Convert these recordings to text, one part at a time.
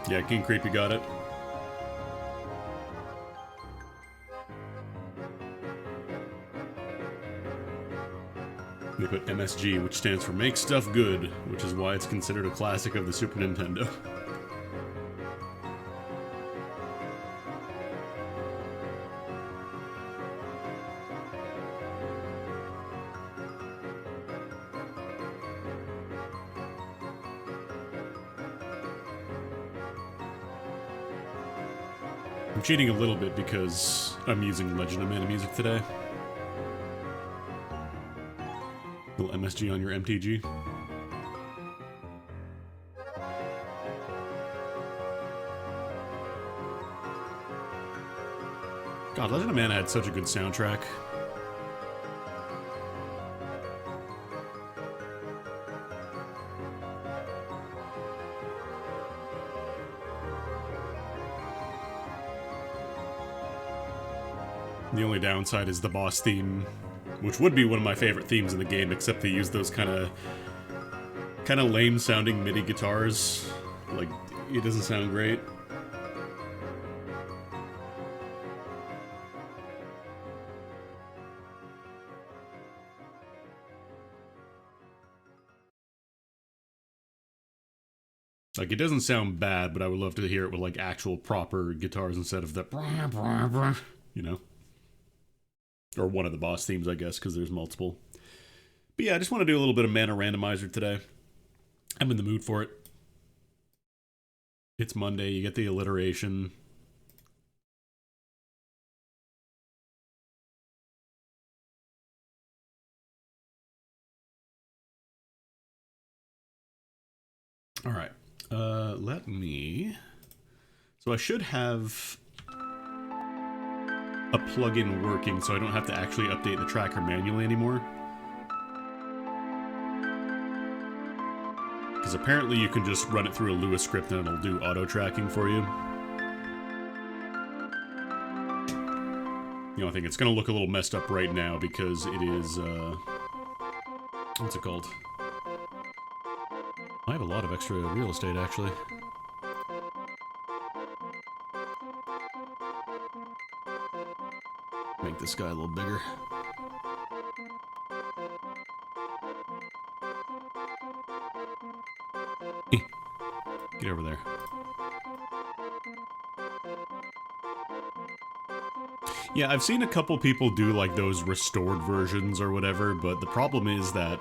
Yeah, King Creepy got it. They put MSG, which stands for Make Stuff Good, which is why it's considered a classic of the Super Nintendo. I'm cheating a little bit because I'm using Legend of Mana music today. Little MSG on your MTG. God, Legend of Mana had such a good soundtrack. The only downside is the boss theme, which would be one of my favorite themes in the game, except they use those kind of lame-sounding MIDI guitars. Like, it doesn't sound great. Like, it doesn't sound bad, but I would love to hear it with, like, actual proper guitars instead of the... You know? Or one of the boss themes, I guess, because there's multiple. But yeah, I just want to do a little bit of Mana Randomizer today. I'm in the mood for it. It's Monday, you get the alliteration. Alright, let me... So I should have a plugin working so I don't have to actually update the tracker manually anymore. Because apparently you can just run it through a Lua script and it'll do auto-tracking for you. You know, I think it's going to look a little messed up right now because it is, what's it called? I have a lot of extra real estate, actually. Make this guy a little bigger. Get over there. Yeah, I've seen a couple people do like those restored versions or whatever, but the problem is that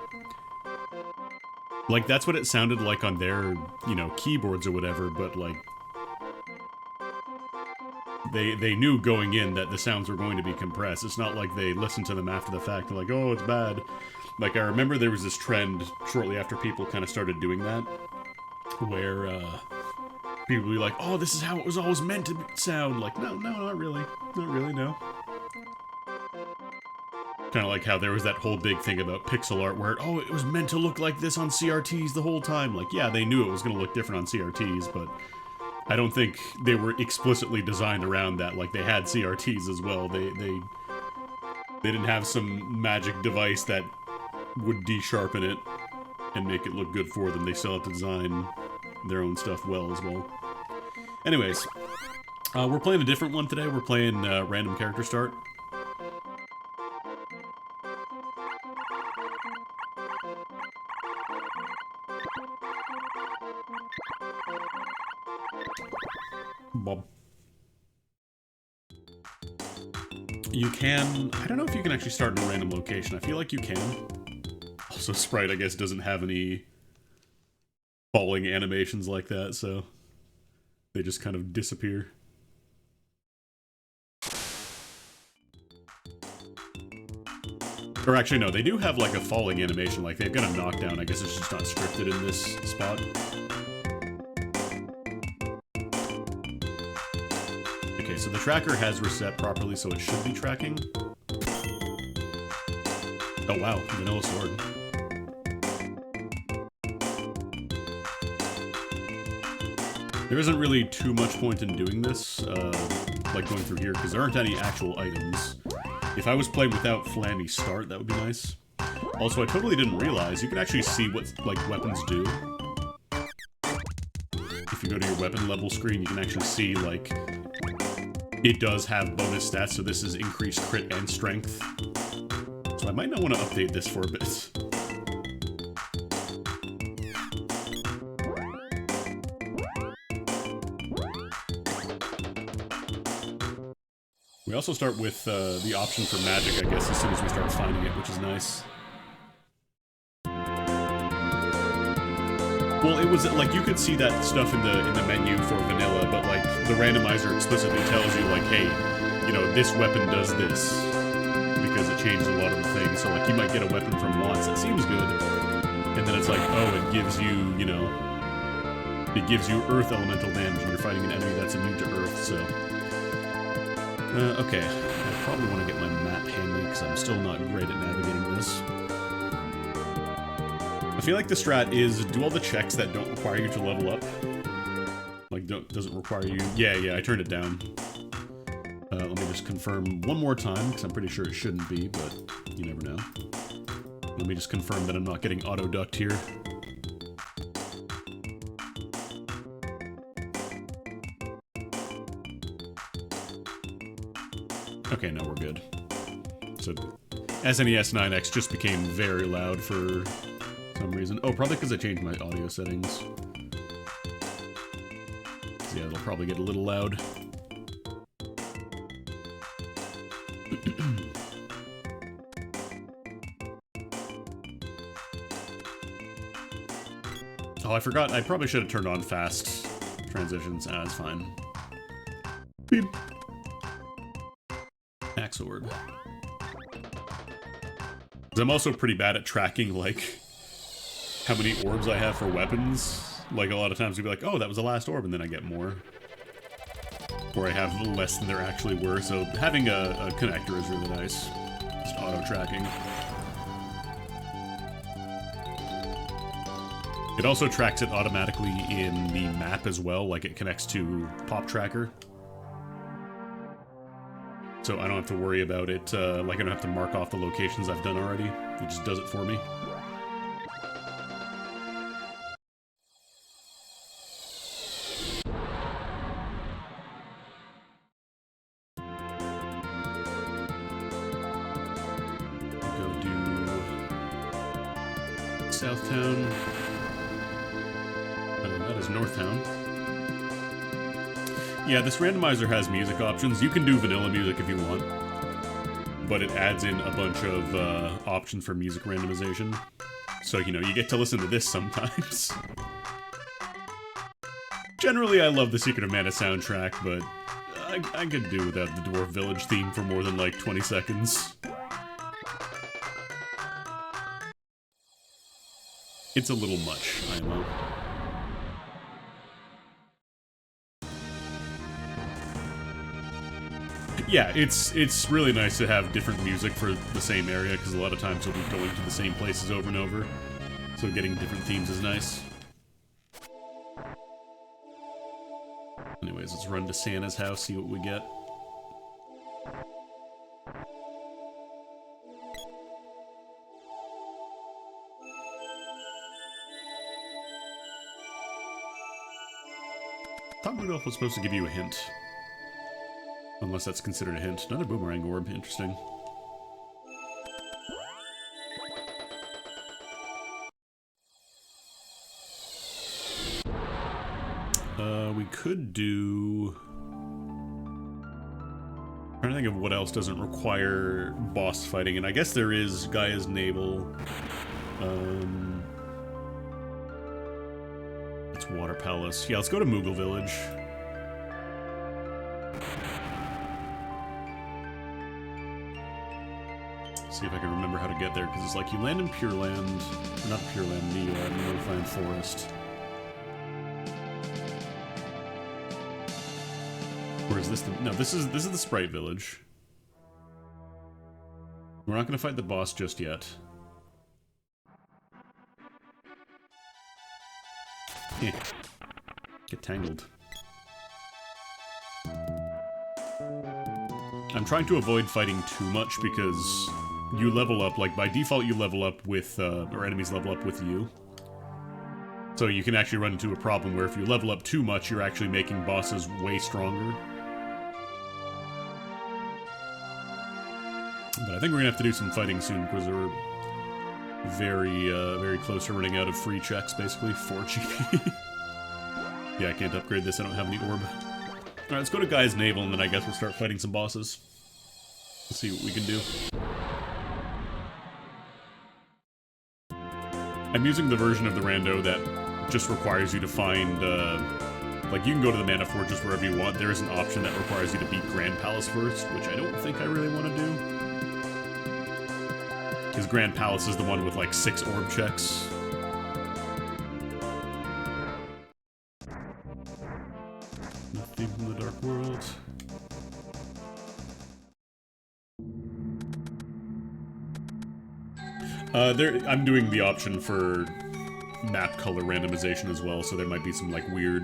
like that's what it sounded like on their, you know, keyboards or whatever, but like they knew going in that the sounds were going to be compressed. It's not like they listened to them after the fact. They're like, oh, it's bad. Like, I remember there was this trend shortly after people kind of started doing that, where people would be like, oh, this is how it was always meant to sound. Like, no, not really. Not really, no. Kind of like how there was that whole big thing about pixel art where, oh, it was meant to look like this on CRTs the whole time. Like, yeah, they knew it was going to look different on CRTs, but I don't think they were explicitly designed around that. Like, they had CRTs as well. They didn't have some magic device that would de-sharpen it and make it look good for them. They still have to design their own stuff well as well. Anyways, we're playing a different one today. We're playing Random Character Start. Bob. You can... I don't know if you can actually start in a random location. I feel like you can. Also, Sprite, I guess, doesn't have any falling animations like that, so they just kind of disappear. Or actually, no, they do have, like, a falling animation. Like, they've got a knockdown. I guess it's just not scripted in this spot. Okay, so the tracker has reset properly, so it should be tracking. Oh, wow. Vanilla sword. There isn't really too much point in doing this, like going through here, because there aren't any actual items. If I was playing without Flammy Start, that would be nice. Also, I totally didn't realize you can actually see what, like, weapons do. If you go to your weapon level screen, you can actually see, like, it does have bonus stats, so this is increased crit and strength. So I might not want to update this for a bit. We also start with the option for magic, I guess, as soon as we start finding it, which is nice. Well, it was, like, you could see that stuff in the menu for vanilla, but, like, the randomizer explicitly tells you, like, hey, you know, this weapon does this, because it changes a lot of the things. So, like, you might get a weapon from Watts that seems good, and then it's like, oh, it gives you, you know, it gives you earth elemental damage, and you're fighting an enemy that's immune to earth, so... okay, I probably want to get my map handy, because I'm still not great at navigating this. I feel like the strat is do all the checks that don't require you to level up. Like, doesn't require you... Yeah, I turned it down. Let me just confirm one more time, because I'm pretty sure it shouldn't be, but you never know. Let me just confirm that I'm not getting auto-ducked here. Okay, no, we're good. So, SNES 9X just became very loud for some reason. Oh, probably because I changed my audio settings. So yeah, it'll probably get a little loud. Oh, I forgot. I probably should have turned on fast transitions. Ah, it's fine. Beep. Axe Orb. I'm also pretty bad at tracking, like, how many orbs I have for weapons. Like, a lot of times you'll be like, oh, that was the last orb, and then I get more. Or I have less than there actually were, so having a connector is really nice. Just auto-tracking. It also tracks it automatically in the map as well, like it connects to Pop Tracker. So I don't have to worry about it, like I don't have to mark off the locations I've done already. It just does it for me. Go do Southtown. That is Northtown. Yeah, this randomizer has music options. You can do vanilla music if you want, but it adds in a bunch of options for music randomization. So, you know, you get to listen to this sometimes. Generally, I love the Secret of Mana soundtrack, but I could do without the Dwarf Village theme for more than, like, 20 seconds. It's a little much, I know. Yeah, it's really nice to have different music for the same area, because a lot of times you'll be going to the same places over and over. So getting different themes is nice. Anyways, let's run to Santa's house, see what we get. I thought Rudolph was supposed to give you a hint. Unless that's considered a hint. Another boomerang orb. Interesting. We could do... I'm trying to think of what else doesn't require boss fighting, and I guess there is Gaia's Navel. It's Water Palace. Yeah, let's go to Moogle Village. See if I can remember how to get there, because it's like you land in Pure Land, not Pure Land, the Notified Forest. Or is this the... No, this is the Sprite Village. We're not going to fight the boss just yet. Eh. Get tangled. I'm trying to avoid fighting too much because you level up, like by default you level up with, or enemies level up with you. So you can actually run into a problem where if you level up too much, you're actually making bosses way stronger. But I think we're gonna have to do some fighting soon, because we're very close to running out of free checks, basically. 4 GP. Yeah, I can't upgrade this, I don't have any orb. Alright, let's go to Guy's Navel, and then I guess we'll start fighting some bosses. Let's see what we can do. I'm using the version of the rando that just requires you to find, like, you can go to the Mana Fortress wherever you want. There is an option that requires you to beat Grand Palace first, which I don't think I really want to do. Because Grand Palace is the one with, like, 6 orb checks. Nothing from the Dark World. I'm doing the option for map color randomization as well, so there might be some, like, weird,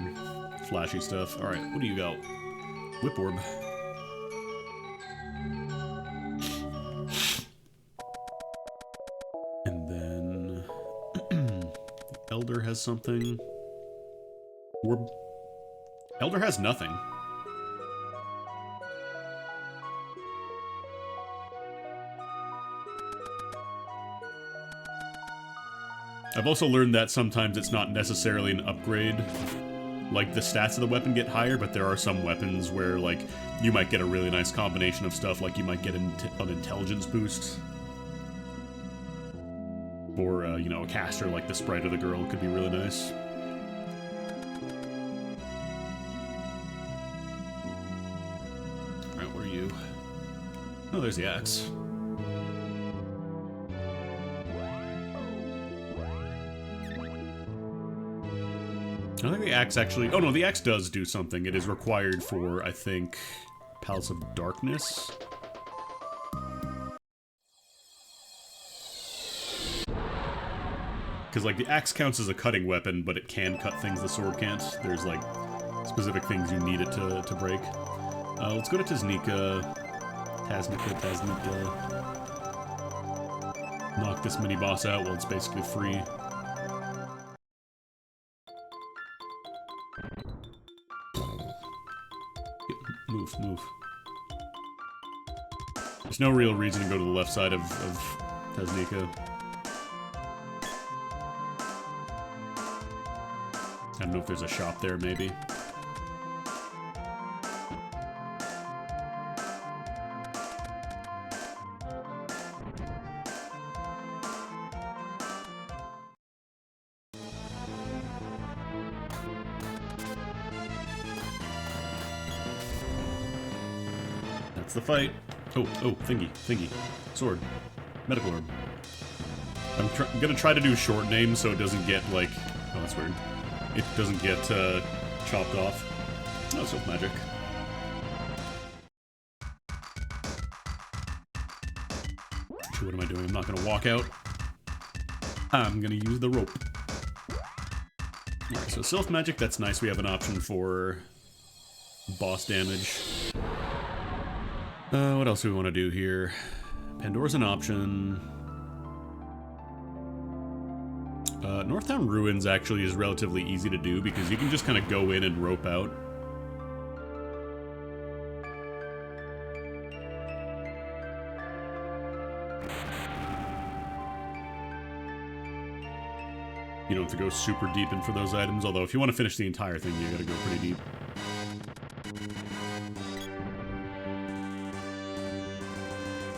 flashy stuff. Alright, what do you got? Whip Orb. And then... Elder has something. Orb. Elder has nothing. I've also learned that sometimes it's not necessarily an upgrade. Like, the stats of the weapon get higher, but there are some weapons where, like, you might get a really nice combination of stuff, like you might get an intelligence boost. Or, you know, a caster like the Sprite or the Girl could be really nice. Alright, where are you? Oh, there's the axe. I think the axe actually... Oh no, the axe does do something. It is required for, I think, Palace of Darkness. Because, like, the axe counts as a cutting weapon, but it can cut things the sword can't. There's, like, specific things you need it to break. Let's go to Taznika. Knock this mini-boss out while it's basically free. Move. There's no real reason to go to the left side of Taznika. I don't know if there's a shop there, maybe. That's the fight. Oh, thingy. Sword. Medical orb. I'm gonna try to do short names so it doesn't get, like... Oh, that's weird. It doesn't get, chopped off. Oh, Silk Magic. Actually, what am I doing? I'm not gonna walk out. I'm gonna use the rope. Alright, so Silk Magic, that's nice. We have an option for boss damage. What else do we want to do here? Pandora's an option. Northtown Ruins actually is relatively easy to do because you can just kind of go in and rope out. You don't have to go super deep in for those items, although if you want to finish the entire thing, you gotta go pretty deep.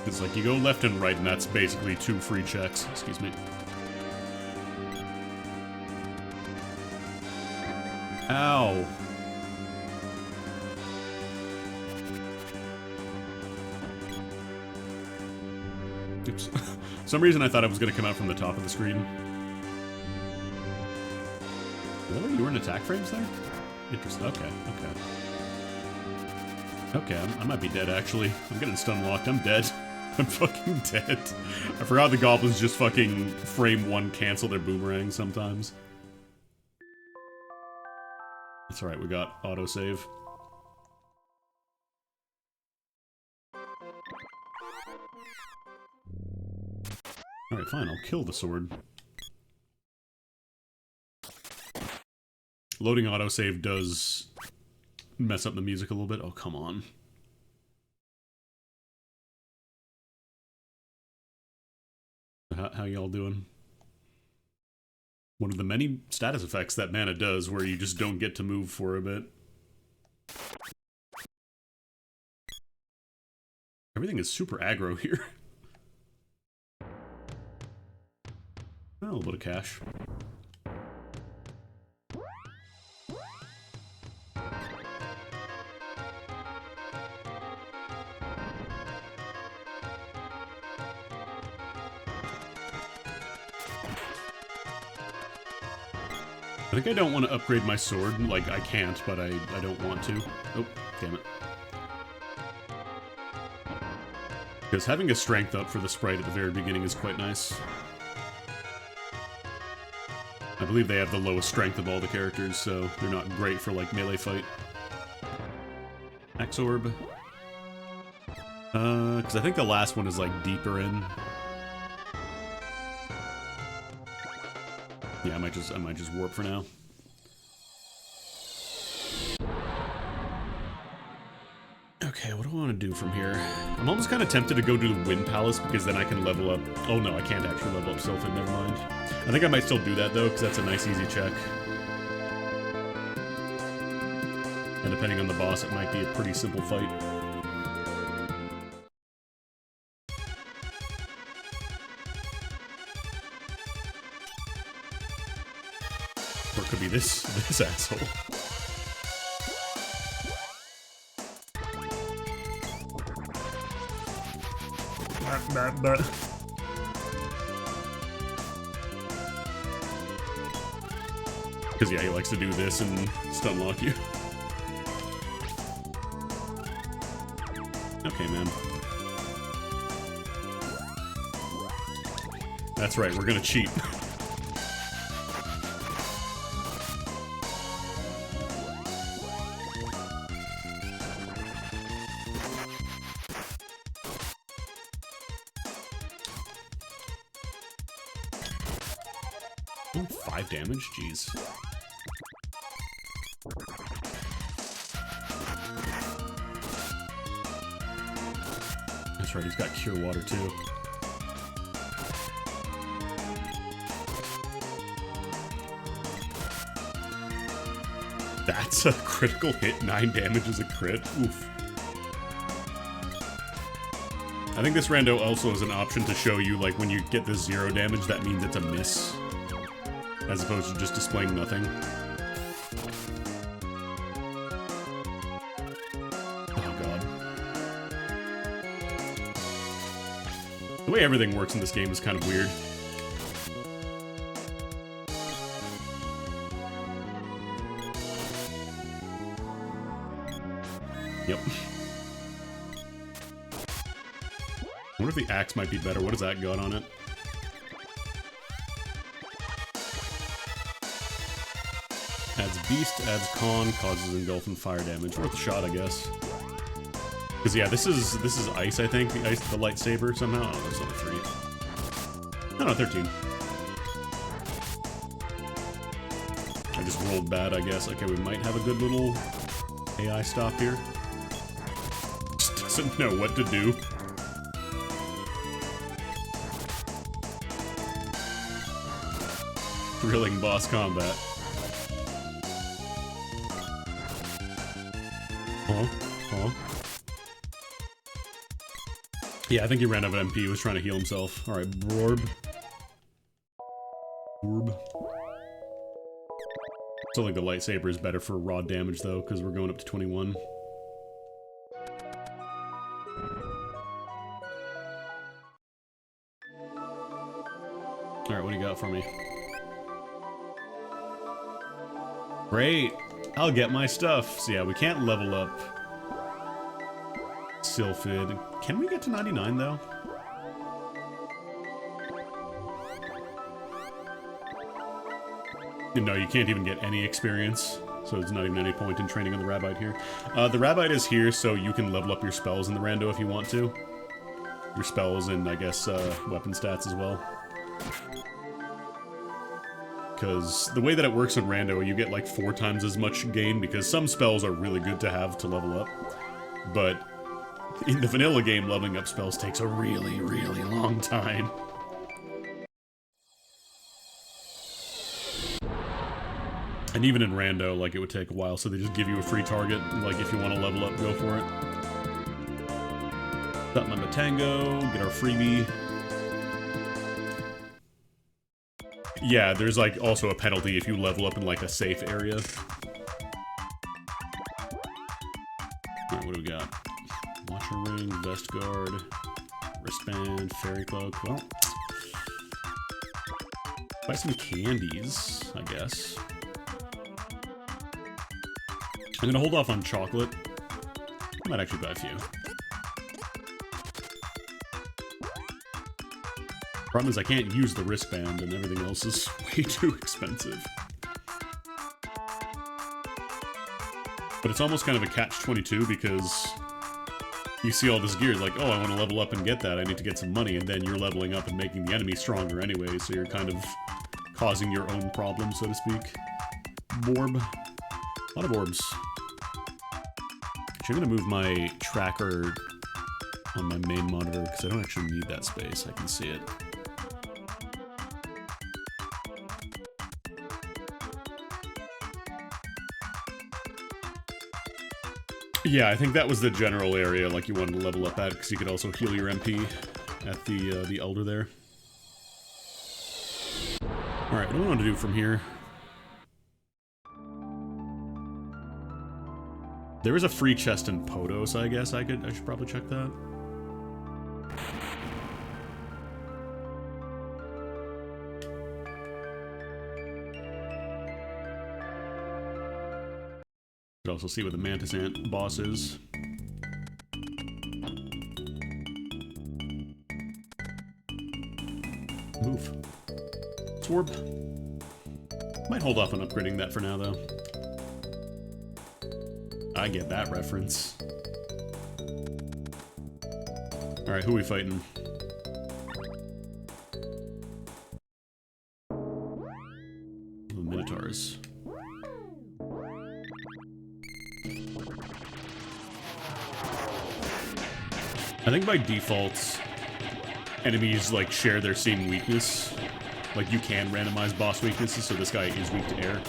It's like you go left and right, and that's basically 2 free checks. Excuse me. Ow. Oops. For some reason I thought it was going to come out from the top of the screen. Really? You were in attack frames there? Interesting. Okay. Okay, I might be dead, actually. I'm getting stun locked. I'm dead. I'm fucking dead. I forgot the goblins just fucking frame 1 cancel their boomerangs sometimes. That's alright, we got autosave. Alright, fine, I'll kill the sword. Loading autosave does mess up the music a little bit. Oh, come on. How y'all doing? One of the many status effects that mana does where you just don't get to move for a bit. Everything is super aggro here. A little bit of cash. I think I don't want to upgrade my sword. Like, I can't, but I don't want to. Oh, damn it. Because having a strength up for the sprite at the very beginning is quite nice. I believe they have the lowest strength of all the characters, so they're not great for, like, melee fight. Axe Orb. Because I think the last one is, like, deeper in. Yeah, I might just warp for now. Okay, what do I want to do from here? I'm almost kind of tempted to go to the Wind Palace because then I can level up. Oh no, I can't actually level up Sylphin, never mind. I think I might still do that though, because that's a nice easy check. And depending on the boss, it might be a pretty simple fight. Or it could be this asshole. Because yeah, he likes to do this and stun lock you. Okay, man. That's right, we're gonna cheat. Ooh, 5 damage? Jeez. That's right, he's got Cure Water too. That's a critical hit. 9 damage is a crit. Oof. I think this rando also is an option to show you, like, when you get the 0 damage, that means it's a miss. As opposed to just displaying nothing. Oh god. The way everything works in this game is kind of weird. Yep. I wonder if the axe might be better. What does that got on it? Adds Beast, adds Con, causes Engulf and fire damage. Worth a shot, I guess. Because yeah, this is ice, I think. The ice, the lightsaber somehow. Oh, there's only 3. No, 13. I just rolled bad, I guess. Okay, we might have a good little AI stop here. Just doesn't know what to do. Thrilling boss combat. Huh? Yeah, I think he ran out of MP. He was trying to heal himself. Alright, Borb. Still think the lightsaber is better for raw damage, though, because we're going up to 21. Alright, what do you got for me? Great! I'll get my stuff. So yeah, we can't level up Sylphid. Can we get to 99 though? No, you can't even get any experience. So there's not even any point in training on the Rabbite here. The Rabbite is here so you can level up your spells in the rando if you want to. Your spells and, I guess, weapon stats as well. because the way that it works in Rando, you get like 4 times as much gain, because some spells are really good to have to level up, but in the vanilla game, leveling up spells takes a really, really long time. And even in Rando, like, it would take a while, so they just give you a free target. Like, if you want to level up, go for it. Got my Matango, get our freebie. Yeah, there's, like, also a penalty if you level up in, like, a safe area. Alright, what do we got? Watcher ring, vest guard, wristband, fairy cloak. Well, buy some candies, I guess. I'm gonna hold off on chocolate. I might actually buy a few. Problem is I can't use the wristband and everything else is way too expensive. But it's almost kind of a catch-22 because you see all this gear, like, oh, I want to level up and get that, I need to get some money, and then you're leveling up and making the enemy stronger anyway, so you're kind of causing your own problem, so to speak. Borb. A lot of orbs. Actually, I'm gonna move my tracker on my main monitor because I don't actually need that space. I can see it. Yeah, I think that was the general area like you wanted to level up at because you could also heal your MP at the Elder there. All right, what do I want to do from here? There is a free chest in Poto, so I guess I should probably check that. Could also see what the Mantis Ant boss is. Move. Swarb. Might hold off on upgrading that for now, though. I get that reference. Alright, who are we fighting? The Minotaurs. I think by default, enemies, like, share their same weakness. Like, you can randomize boss weaknesses, so this guy is weak to air.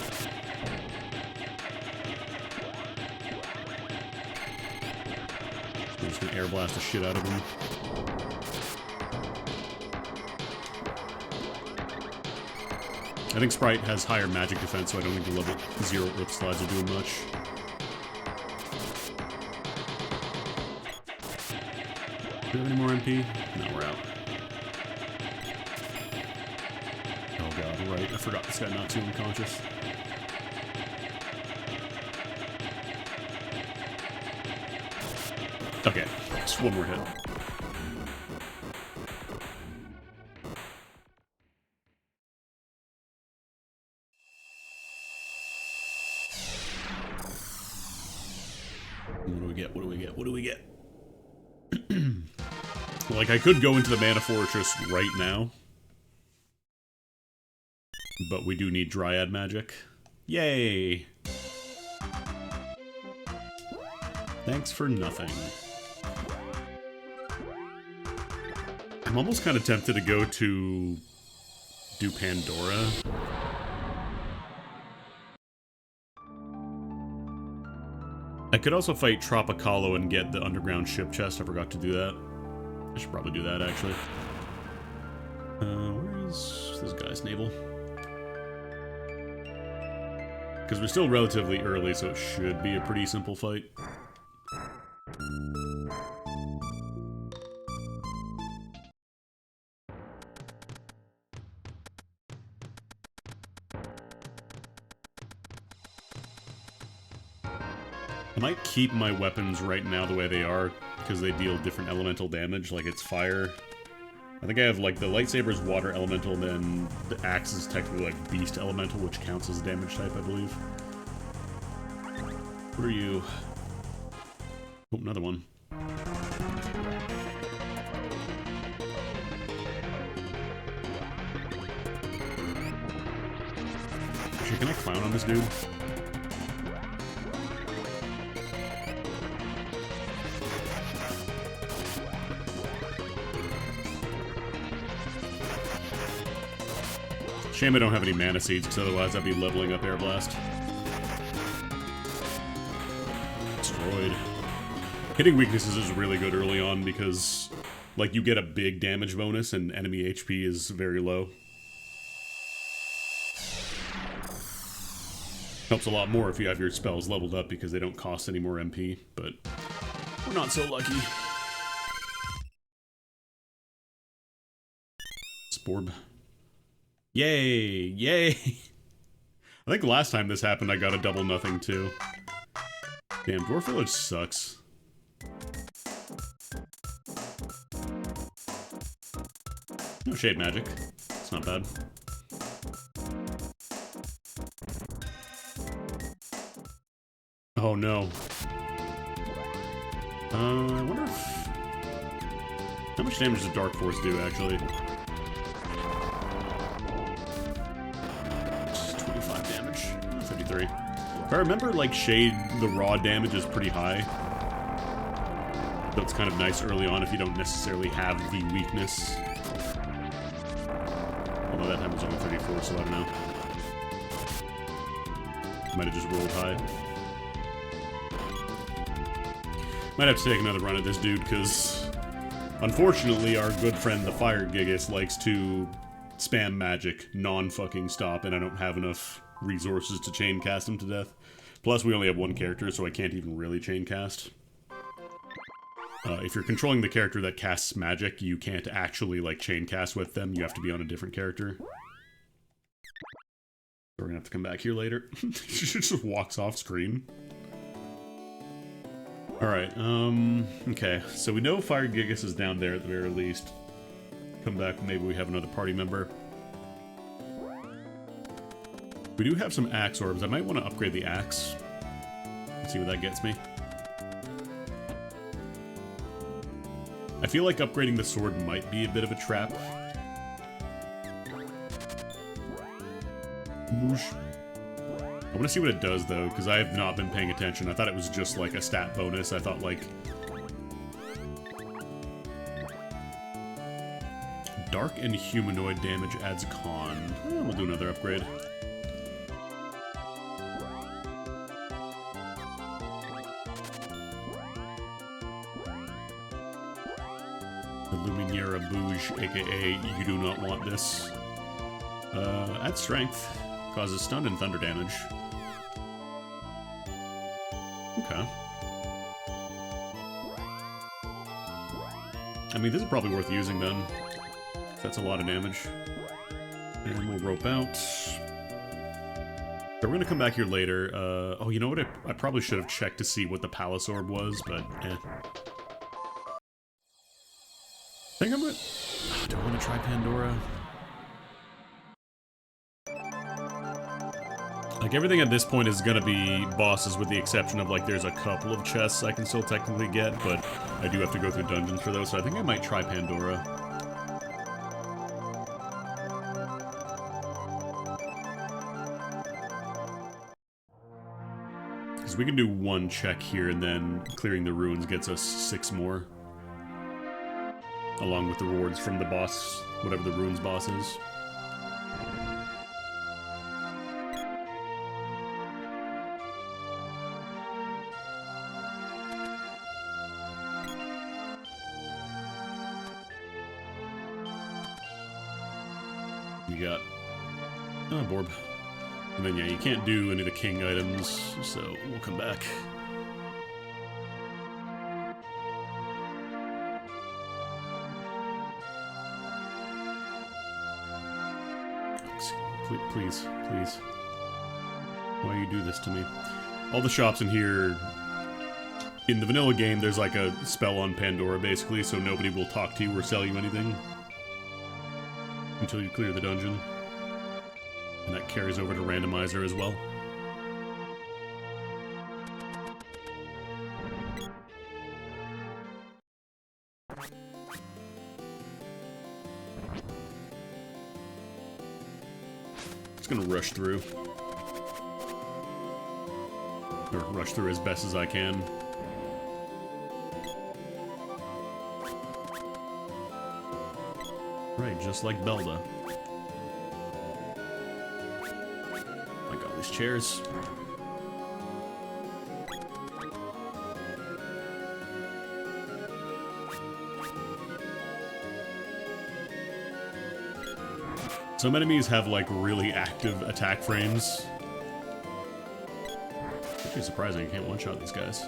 I'm just gonna air blast the shit out of him. I think Sprite has higher magic defense, so I don't think the level 0 rip slides are doing much. Do we have any more MP? No, we're out. Oh god, right. I forgot this guy not too unconscious. Okay, just one more hit. What do we get? What do we get? What do we get? Like, I could go into the Mana Fortress right now. But we do need Dryad magic. Yay! Thanks for nothing. I'm almost kind of tempted to go to do Pandora. I could also fight Tropicalo and get the underground ship chest. I forgot to do that. I should probably do that, actually. Where is this guy's navel? Because we're still relatively early, so it should be a pretty simple fight. I might keep my weapons right now the way they are, because they deal different elemental damage, like it's fire. I think I have, like, the lightsaber's water elemental, and then the axe is technically, like, beast elemental, which counts as a damage type, I believe. What are you? Oh, another one. Actually, can I clown on this dude? Shame I don't have any mana seeds, because otherwise I'd be leveling up Air Blast. Destroyed. Hitting weaknesses is really good early on because, like, you get a big damage bonus and enemy HP is very low. Helps a lot more if you have your spells leveled up because they don't cost any more MP, but we're not so lucky. Sporb. Yay! Yay! I think last time this happened I got a double nothing too. Damn, Dwarf Village sucks. No shade magic. It's not bad. Oh no. I wonder if... How much damage does Dark Force do, actually? Just 25 damage. 53. If I remember, like, Shade, the raw damage is pretty high. So it's kind of nice early on if you don't necessarily have the weakness. Although that time was only 34, so I don't know. Might have just rolled high. Might have to take another run at this dude, because unfortunately our good friend the Fire Gigas likes to spam magic non-fucking stop, and I don't have enough resources to chain cast him to death. Plus, we only have one character, so I can't even really chain cast. If you're controlling the character that casts magic, you can't actually, like, chain cast with them. You have to be on a different character. So we're gonna have to come back here later. She just walks off screen. Alright, okay. So we know Fire Gigas is down there at the very least. Come back, maybe we have another party member. We do have some axe orbs. I might want to upgrade the axe. Let's see what that gets me. I feel like upgrading the sword might be a bit of a trap. Whoosh. I want to see what it does, though, because I have not been paying attention. I thought it was just, like, a stat bonus. I thought, like... Dark and humanoid damage adds con. Oh, we'll do another upgrade. The Luminera Bouge, aka you do not want this. Add strength. Causes stun and thunder damage. Okay. I mean, this is probably worth using then. That's a lot of damage. And we'll rope out. So we're gonna come back here later. Oh, you know what? I probably should have checked to see what the Palace Orb was, but eh. I think I'm gonna... Oh, do I want to try Pandora? Like, everything at this point is gonna be bosses with the exception of, like, there's a couple of chests I can still technically get, but I do have to go through dungeons for those, so I think I might try Pandora. Because we can do one check here, and then clearing the ruins gets us 6 more. Along with the rewards from the boss, whatever the ruins boss is. You got Borb. And then, yeah, you can't do any of the king items, so we'll come back. Please, please. Why you do this to me? All the shops in here... In the vanilla game, there's like a spell on Pandora, basically, so nobody will talk to you or sell you anything. Until you clear the dungeon. And that carries over to Randomizer as well. Just gonna rush through. Or rush through as best as I can. Right, just like Belda. Like all these chairs. Some enemies have like really active attack frames. It's actually surprising I can't one-shot these guys.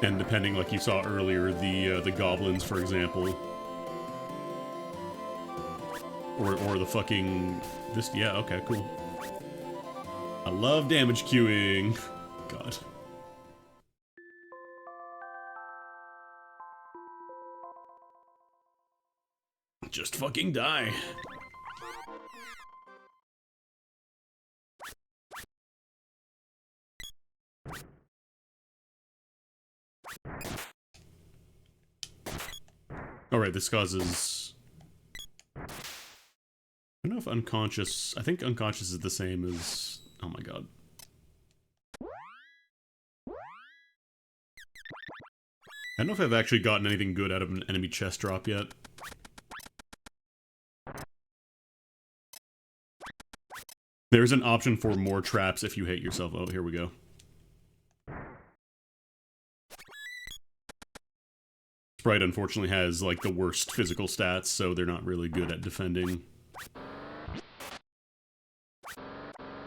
And depending, like you saw earlier, the goblins, for example, or the fucking this. Yeah, okay, cool. I love damage queuing. God. Just fucking die. Alright, this causes... I don't know if unconscious... I think unconscious is the same as... Oh my god. I don't know if I've actually gotten anything good out of an enemy chest drop yet. There's an option for more traps if you hate yourself. Oh, here we go. Sprite unfortunately has like the worst physical stats, so they're not really good at defending.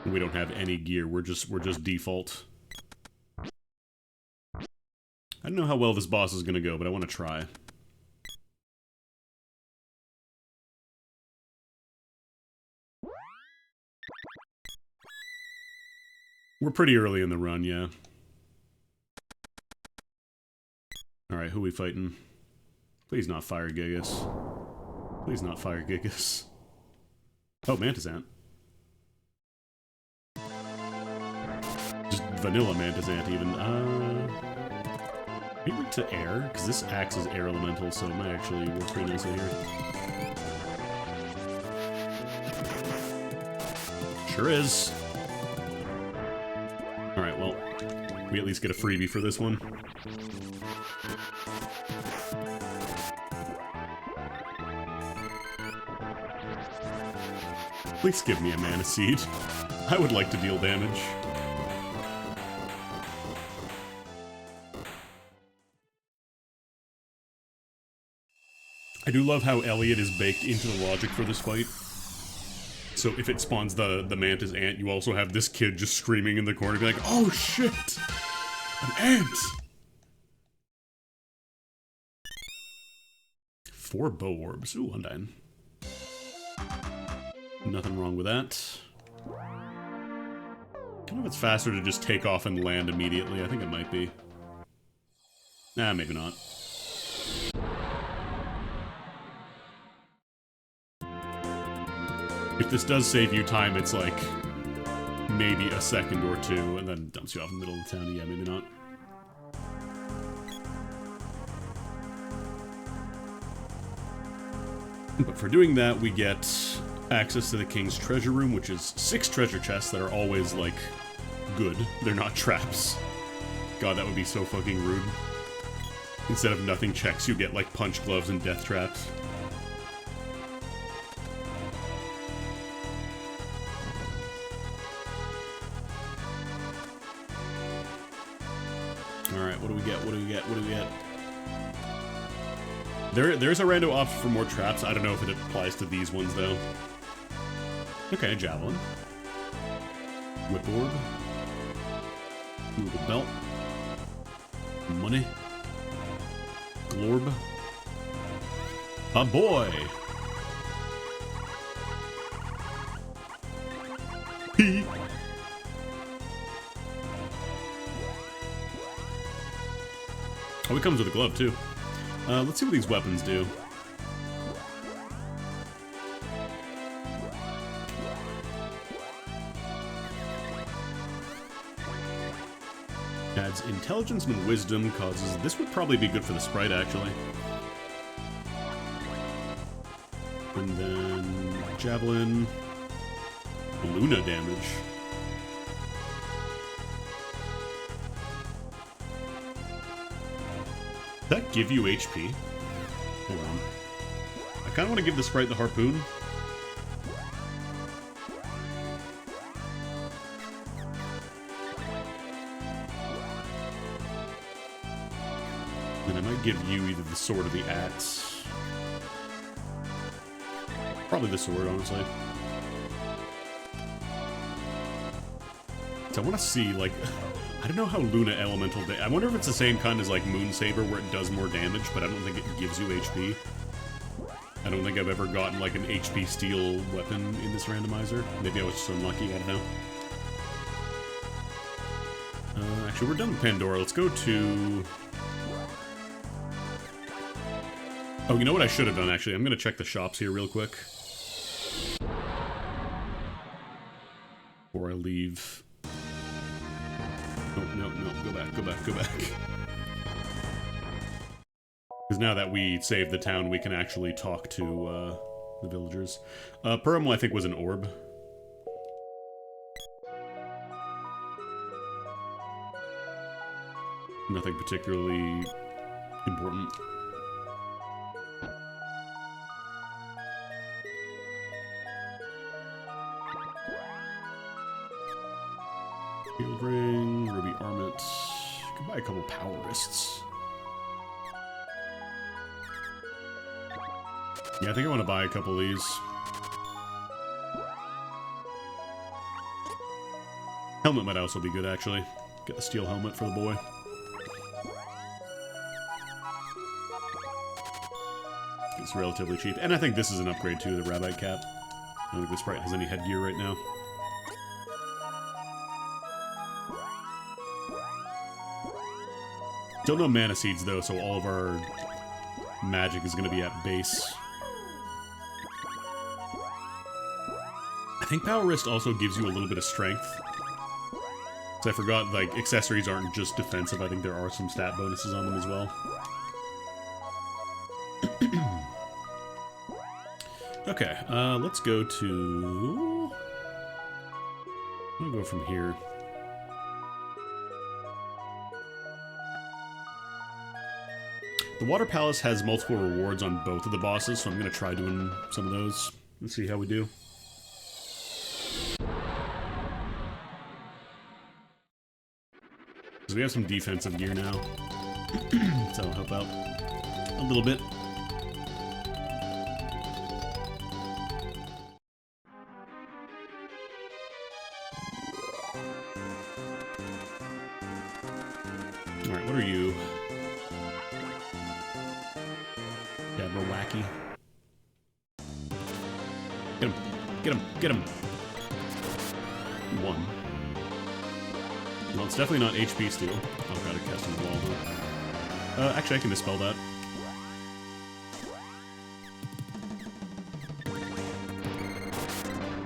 We don't have any gear. We're just default. I don't know how well this boss is gonna go, but I want to try. We're pretty early in the run, yeah. Alright, who we fighting? Please not Fire Gigas. Please not Fire Gigas. Oh, Mantis Ant. Just vanilla Mantis Ant, even. Maybe to air? Because this axe is air elemental, so it might actually work pretty nicely here. Sure is. Alright, well, we at least get a freebie for this one. Please give me a mana seed. I would like to deal damage. I do love how Elliot is baked into the logic for this fight. So if it spawns the Mantis Ant, you also have this kid just screaming in the corner, be like, "Oh shit! An ant!" 4 bow orbs. Ooh, Undyne. Nothing wrong with that. I don't know if it's faster to just take off and land immediately. I think it might be. Nah, maybe not. If this does save you time, it's like maybe a second or two, and then dumps you off in the middle of the town. Yeah, maybe not. But for doing that, we get access to the King's Treasure Room, which is 6 treasure chests that are always, like, good. They're not traps. God, that would be so fucking rude. Instead of nothing checks, you get, like, punch gloves and death traps. Alright, what do we get? What do we get? What do we get? There's a rando option for more traps. I don't know if it applies to these ones, though. Okay, Javelin. Whip Orb. Ooh, the belt. Money. Glorb. A boy! Pee! Oh, it comes with a glove, too. Let's see what these weapons do. Adds intelligence and wisdom, causes... This would probably be good for the sprite, actually. And then... Javelin... Luna damage. Does that give you HP? Hold on. I kind of want to give the sprite the harpoon. And I might give you either the sword or the axe. Probably the sword, honestly. So I want to see, like, I don't know how Luna Elemental... I wonder if it's the same kind as, like, Moon Saber, where it does more damage, but I don't think it gives you HP. I don't think I've ever gotten, like, an HP steel weapon in this randomizer. Maybe I was just unlucky, I don't know. Actually, we're done with Pandora. Let's go to... Oh, you know what I should have done, actually? I'm going to check the shops here real quick. Before I leave... No, go back. Because now that we saved the town, we can actually talk to the villagers. Pearl, I think, was an orb. Nothing particularly important. Shield ring, ruby armlet. You can buy a couple power wrists. Yeah, I think I want to buy a couple of these. Helmet might also be good, actually. Get the steel helmet for the boy. It's relatively cheap. And I think this is an upgrade, too, the rabbit cap. I don't think the sprite has any headgear right now. Don't know mana seeds, though, so all of our magic is going to be at base. I think Power Wrist also gives you a little bit of strength. So I forgot, like, accessories aren't just defensive. I think there are some stat bonuses on them as well. Okay, let's go to... I'm gonna go from here. The Water Palace has multiple rewards on both of the bosses, so I'm gonna try doing some of those and see how we do. So we have some defensive gear now, so that'll help out a little bit. Alright, what are you? Yeah, we're wacky. Get him! Get him! Get him! One. No, it's definitely not HP steel. Oh god, it cast on the wall, huh? Actually, I can dispel that.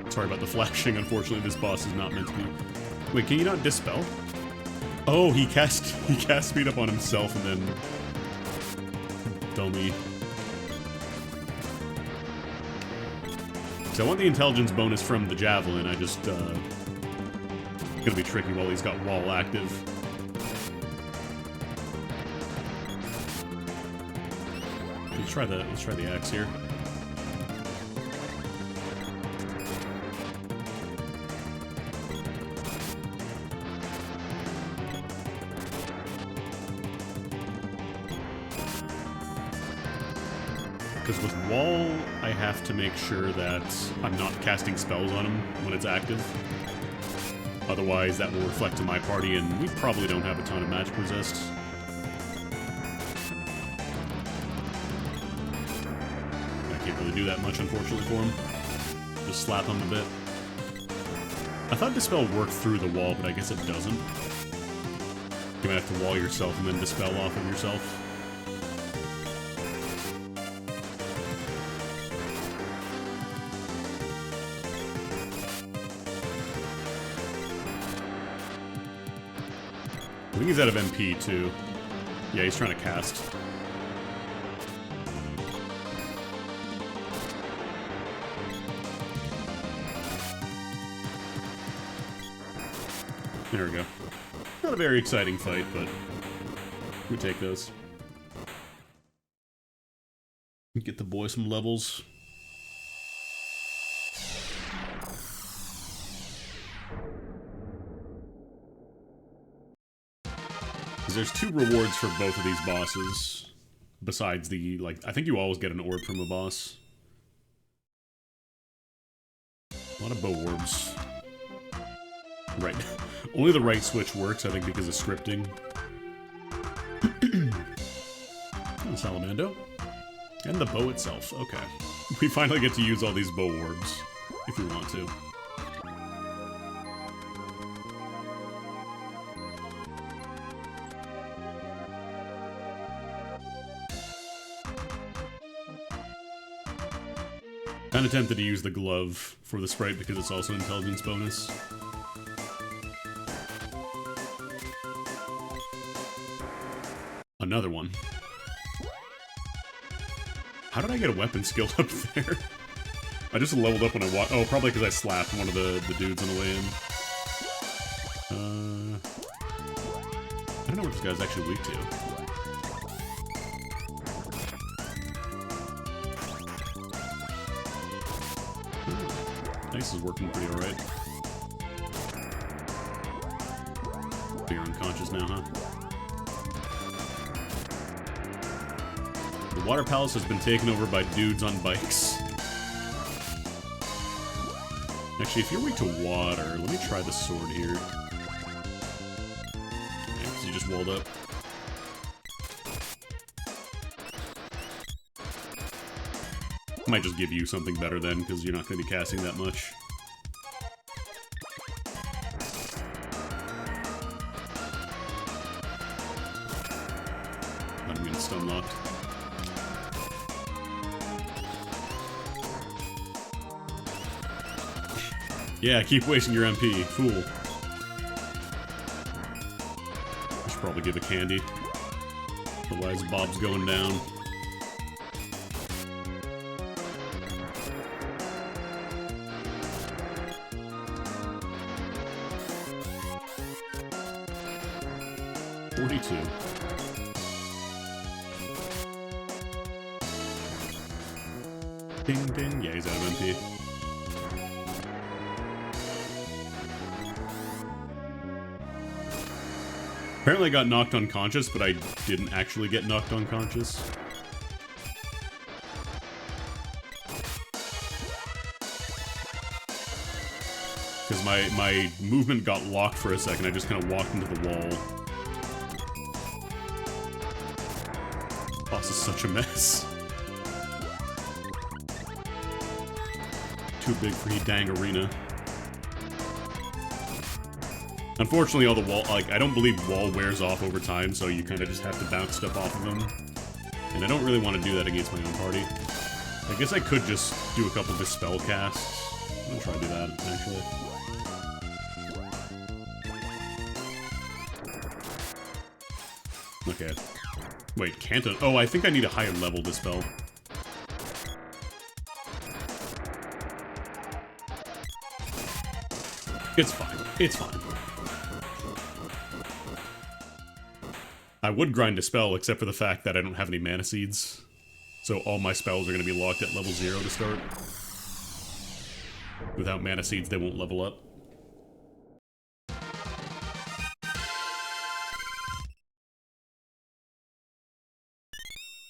Sorry about the flashing. Unfortunately, this boss is not meant to be. Wait, can you not dispel? Oh, he cast speed up on himself and then... Dummy. So I want the intelligence bonus from the javelin. I just, it's gonna be tricky while he's got wall active. Let's try the axe here. Because with wall, I have to make sure that I'm not casting spells on him when it's active. Otherwise, that will reflect to my party, and we probably don't have a ton of magic resist. I can't really do that much, unfortunately, for him. Just slap him a bit. I thought Dispel worked through the wall, but I guess it doesn't. You might have to wall yourself and then Dispel off of yourself. I think he's out of MP, too. Yeah, he's trying to cast. There we go. Not a very exciting fight, but we take those. Get the boy some levels. There's 2 rewards for both of these bosses. Besides the, like, I think you always get an orb from a boss. A lot of bow orbs. Right. Only the right switch works, I think, because of scripting. Salamando. And the bow itself. Okay. We finally get to use all these bow orbs, if we want to. Kinda tempted to use the glove for the sprite because it's also an intelligence bonus. Another one. How did I get a weapon skill up there? I just leveled up when I walked. Oh, probably because I slapped one of the dudes on the way in. I don't know what this guy's actually weak to. Nice is working pretty alright. You're unconscious now, huh? The Water Palace has been taken over by dudes on bikes. Actually, if you're weak to water, let me try the sword here. Yeah, you just walled up. Might just give you something better then, because you're not going to be casting that much. I'm getting stun locked. Yeah, keep wasting your MP, fool. I should probably give a candy. Otherwise, Bob's going down. Ding ding, yeah, he's out of MP. Apparently I got knocked unconscious, but I didn't actually get knocked unconscious. Because my movement got locked for a second, I just kind of walked into the wall. Boss is such a mess. Too big for dang arena. Unfortunately, all the wall, like, I don't believe wall wears off over time, so you kind of just have to bounce stuff off of them. And I don't really want to do that against my own party. I guess I could just do a couple of dispel casts. I'm gonna try to do that, actually. Okay. Wait, can't I? Oh, I think I need a higher level dispel. It's fine. It's fine. I would grind a spell, except for the fact that I don't have any mana seeds. So all my spells are going to be locked at level 0 to start. Without mana seeds, they won't level up.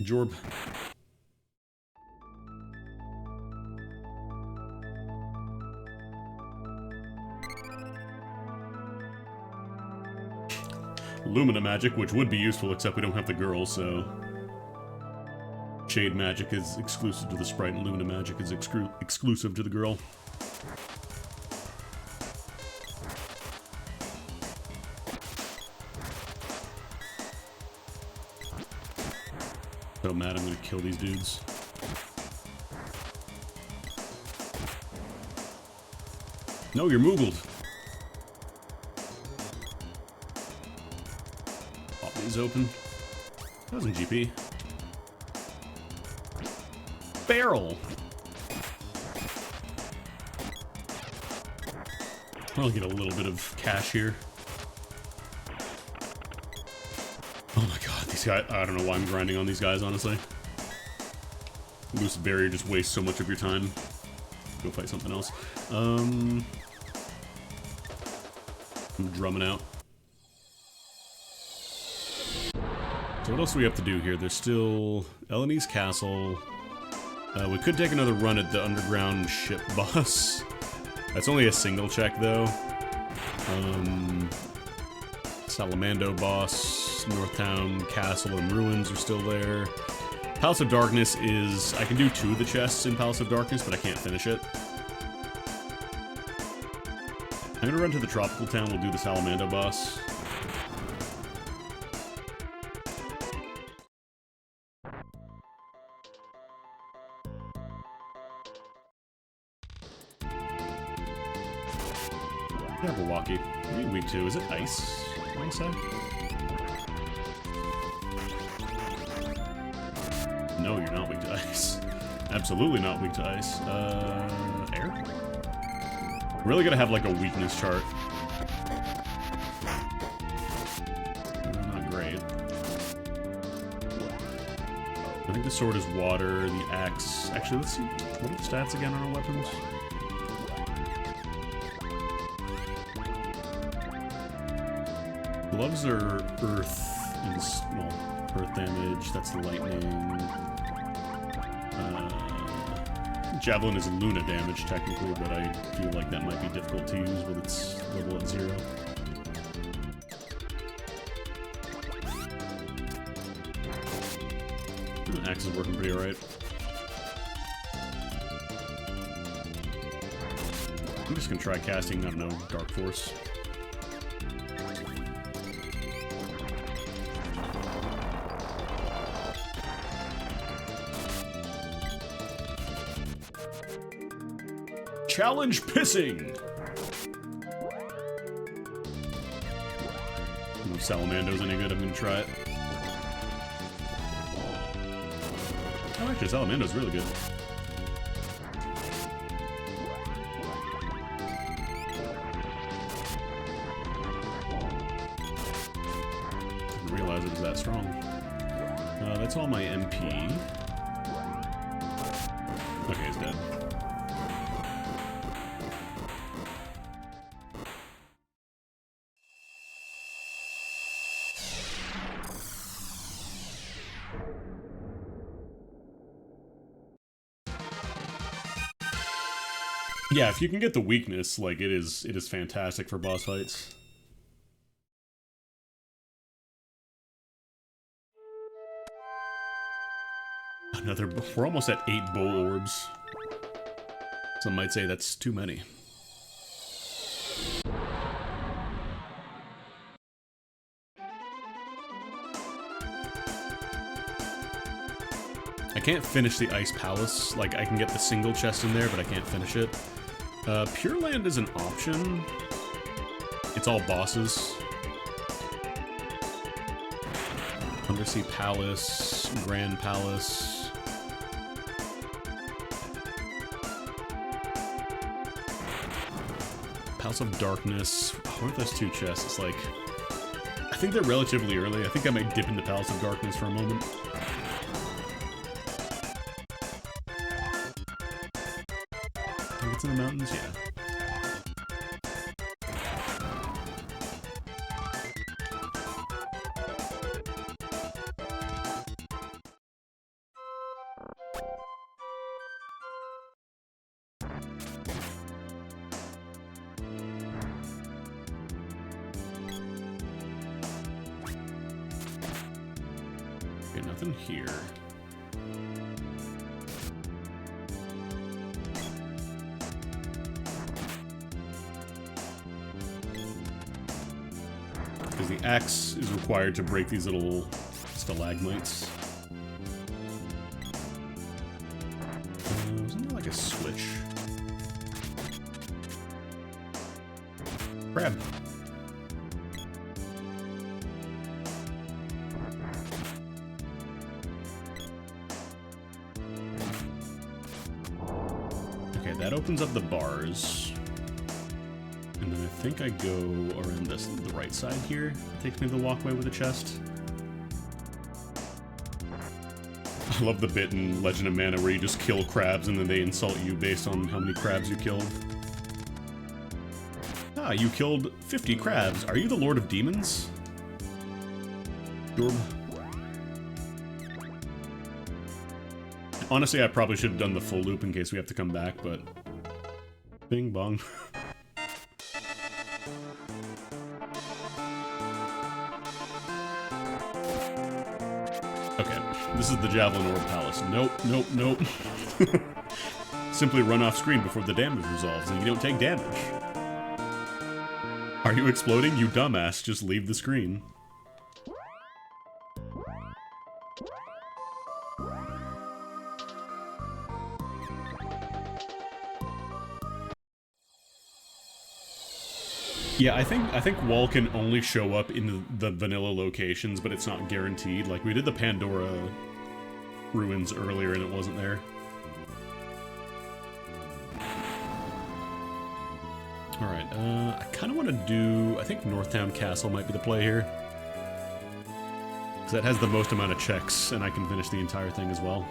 Jorb. Lumina magic, which would be useful, except we don't have the girl, so... Shade magic is exclusive to the sprite, and Lumina magic is exclusive to the girl. So mad I'm gonna kill these dudes. No, you're Moogled. Pop these open. That wasn't GP. Barrel! I'll get a little bit of cash here. Oh my god, these guys, I don't know why I'm grinding on these guys, honestly. Loose barrier just wastes so much of your time. Go fight something else. I'm drumming out. So what else do we have to do here? There's still Eleni's Castle. We could take another run at the underground ship boss. That's only a single check, though. Salamando boss, Northtown Castle and Ruins are still there. Palace of Darkness is... I can do 2 of the chests in Palace of Darkness, but I can't finish it. I'm gonna run to the Tropical Town, we'll do the Salamando boss. Jabberwocky. What are you weak to? Is it ice? One sec. No, you're not weak to ice. Absolutely not weak to ice. Air? Really gonna have like a weakness chart. Not great. I think the sword is water, the axe... Actually, let's see. What are the stats again on our weapons? Gloves are earth, and, well, earth damage, that's the lightning. Javelin is Luna damage, technically, but I feel like that might be difficult to use with its level at 0. Axe is working pretty alright. I'm just gonna try casting, I don't know, Dark Force. Challenge pissing! If Salamando's any good, I'm gonna try it. Oh, actually, Salamando's really good. Didn't realize it was that strong. That's all my MP. Okay, he's dead. Yeah, if you can get the weakness, like, it is fantastic for boss fights. We're almost at 8 bull orbs. Some might say that's too many. I can't finish the Ice Palace. Like, I can get the single chest in there, but I can't finish it. Pure Land is an option. It's all bosses. Undersea Palace, Grand Palace. Palace of Darkness. What are those 2 chests? It's like... I think they're relatively early. I think I might dip into Palace of Darkness for a moment. It's in the mountains, yeah. Okay, nothing here. Because the axe is required to break these little stalagmites. Wasn't there like a switch? Crab. Okay, that opens up the bars. And then I think I go around the right side here. It takes me to the walkway with the chest. I love the bit in Legend of Mana where you just kill crabs and then they insult you based on how many crabs you killed. Ah, you killed 50 crabs. Are you the Lord of Demons? Sure. Honestly, I probably should have done the full loop in case we have to come back, but... Bing bong. Okay, this is the Javelin Orb Palace. Nope, nope, nope. Simply run off screen before the damage resolves and you don't take damage. Are you exploding? You dumbass, just leave the screen. Yeah, I think wall can only show up in the vanilla locations, but it's not guaranteed. Like, we did the Pandora ruins earlier and it wasn't there. Alright, I kind of want to do... I think Northtown Castle might be the play here. Because that has the most amount of checks, and I can finish the entire thing as well.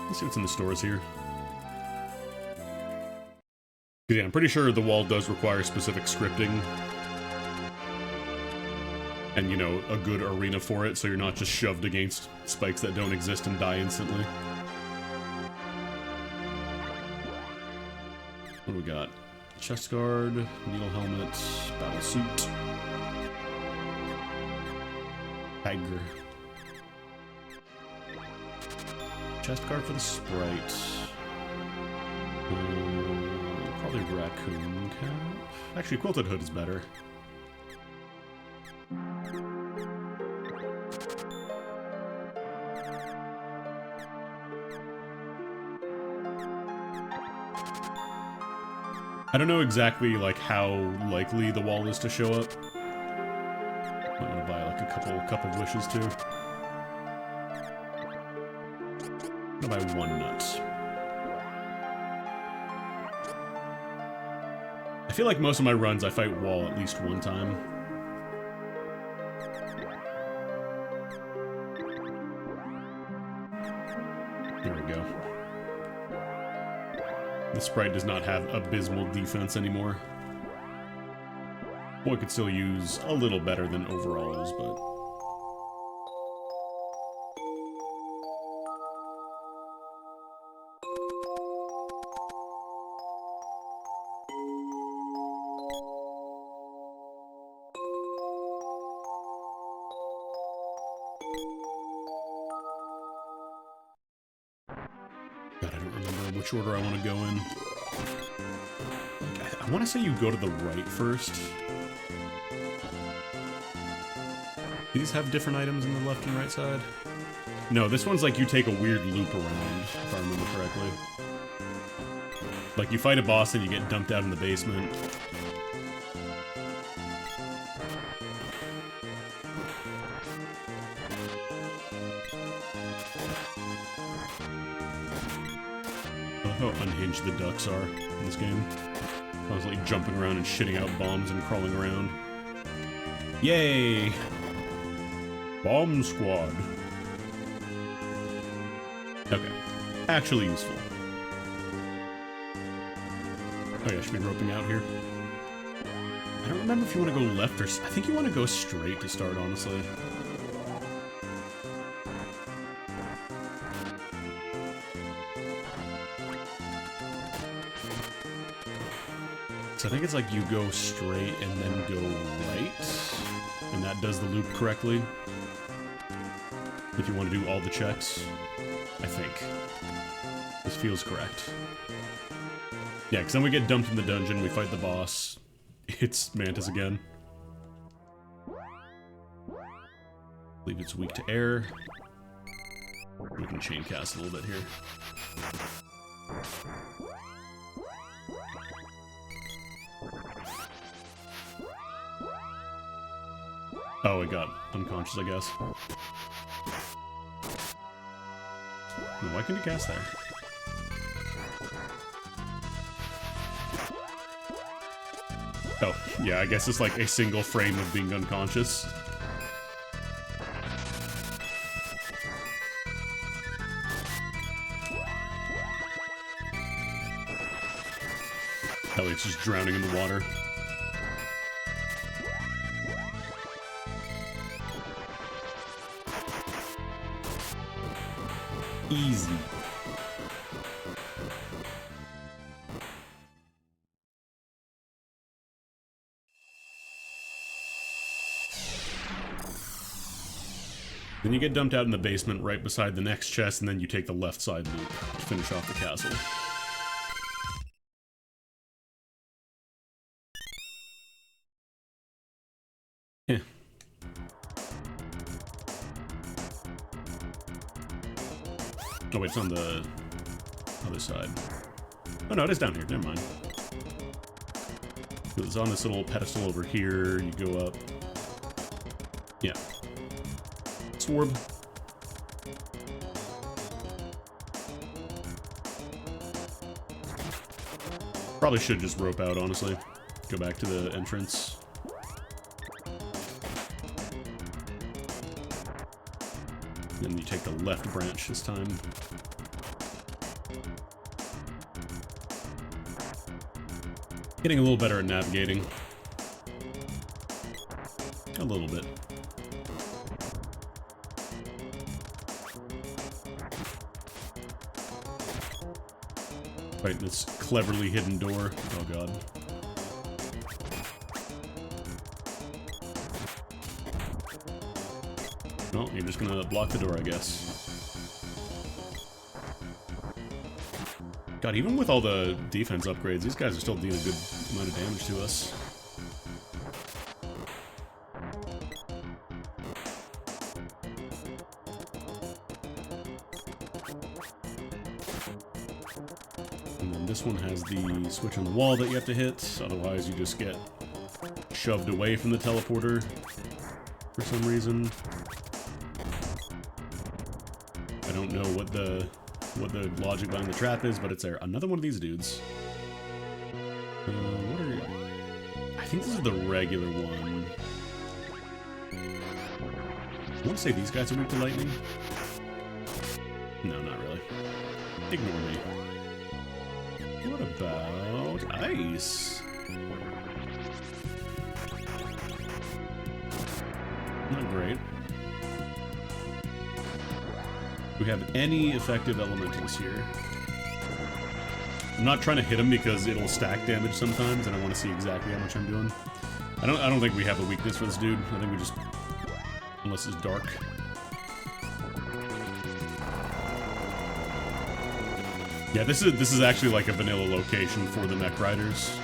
Let's see what's in the stores here. Yeah, I'm pretty sure the wall does require specific scripting. And, you know, a good arena for it, so you're not just shoved against spikes that don't exist and die instantly. What do we got? Chest guard, needle helmet, battle suit. Tiger. Chest guard for the sprite. Probably raccoon cap. Actually, quilted hood is better. I don't know exactly like how likely the wall is to show up. I'm gonna buy like a cup of wishes too. I'm gonna buy one nut. I feel like most of my runs I fight wall at least one time. There we go. The sprite does not have abysmal defense anymore. Boy could still use a little better than overalls, but... which order I want to go in. I want to say you go to the right first. These have different items in the left and right side? No, this one's like you take a weird loop around, if I remember correctly. Like you fight a boss and you get dumped out in the basement. How unhinged the ducks are in this game. Constantly jumping around and shitting out bombs and crawling around. Yay! Bomb squad. Okay. Actually useful. Oh yeah, I should be roping out here. I don't remember if you want to go left or... I think you want to go straight to start, honestly. I think it's like you go straight and then go right, and that does the loop correctly. If you want to do all the checks, I think. This feels correct. Yeah, because then we get dumped in the dungeon, we fight the boss. It's Mantis again. I believe it's weak to air. We can chain cast a little bit here. Oh, it got unconscious, I guess. Why can you cast there? Oh, yeah, I guess it's like a single frame of being unconscious. Hell, it's just drowning in the water. Easy. Then you get dumped out in the basement right beside the next chest, and then you take the left side loop to finish off the castle. Yeah. Oh wait, it's on the other side. Oh no, it is down here, never mind. It's on this little pedestal over here, you go up. Yeah. Swarb. Probably should just rope out, honestly. Go back to the entrance. Then you take the left branch this time. Getting a little better at navigating. A little bit. Right, this cleverly hidden door. Oh god. Well, you're just gonna block the door, I guess. God, even with all the defense upgrades, these guys are still dealing a good amount of damage to us. And then this one has the switch on the wall that you have to hit, otherwise you just get shoved away from the teleporter for some reason. I don't know what the logic behind the trap is, but it's there. Another one of these dudes. What are you? I think this is the regular one. I want to say these guys are weak to lightning. No, not really. Ignore me. What about ice? Not great. Do we have any effective elementals here? I'm not trying to hit him because it'll stack damage sometimes, and I want to see exactly how much I'm doing. I don't think we have a weakness for this dude. I think we just, unless it's dark. Yeah, this is actually like a vanilla location for the mech riders.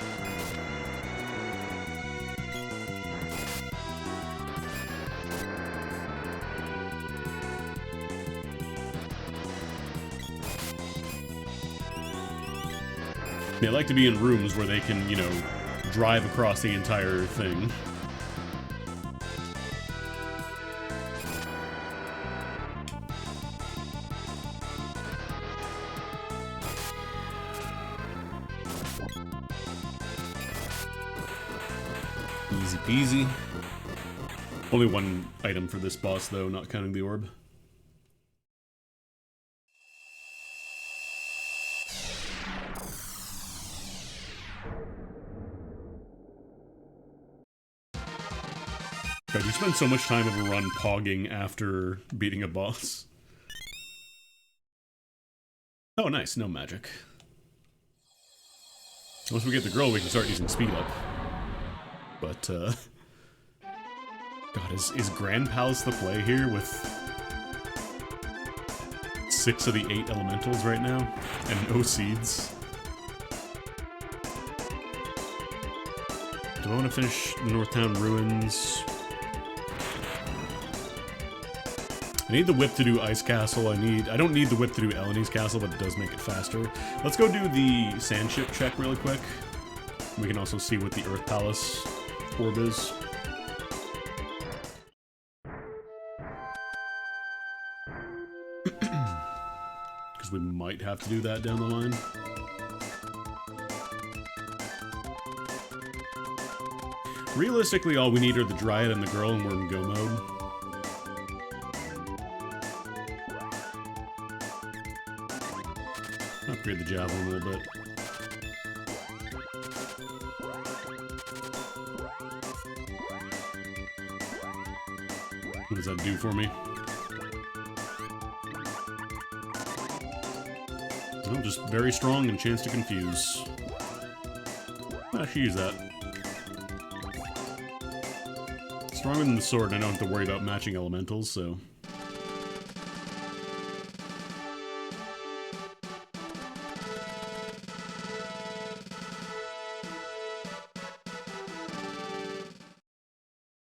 They like to be in rooms where they can, you know, drive across the entire thing. Easy peasy. Only one item for this boss, though, not counting the orb. God, you spend so much time of a run pogging after beating a boss. Oh, nice. No magic. Once we get the girl, we can start using speed up. But, God, is Grand Palace the play here with 6 of the 8 elementals right now? And no seeds? Do I want to finish the Northtown Ruins? I need the whip to do Ice Castle. I don't need the whip to do Eleni's Castle, but it does make it faster. Let's go do the sand ship check really quick. We can also see what the Earth Palace orb is. Because we might have to do that down the line. Realistically, all we need are the Dryad and the girl, and we're in go mode. Upgrade the javelin a little bit. What does that do for me? Oh, just very strong and chance to confuse. I should use that. Stronger than the sword, and I don't have to worry about matching elementals, so...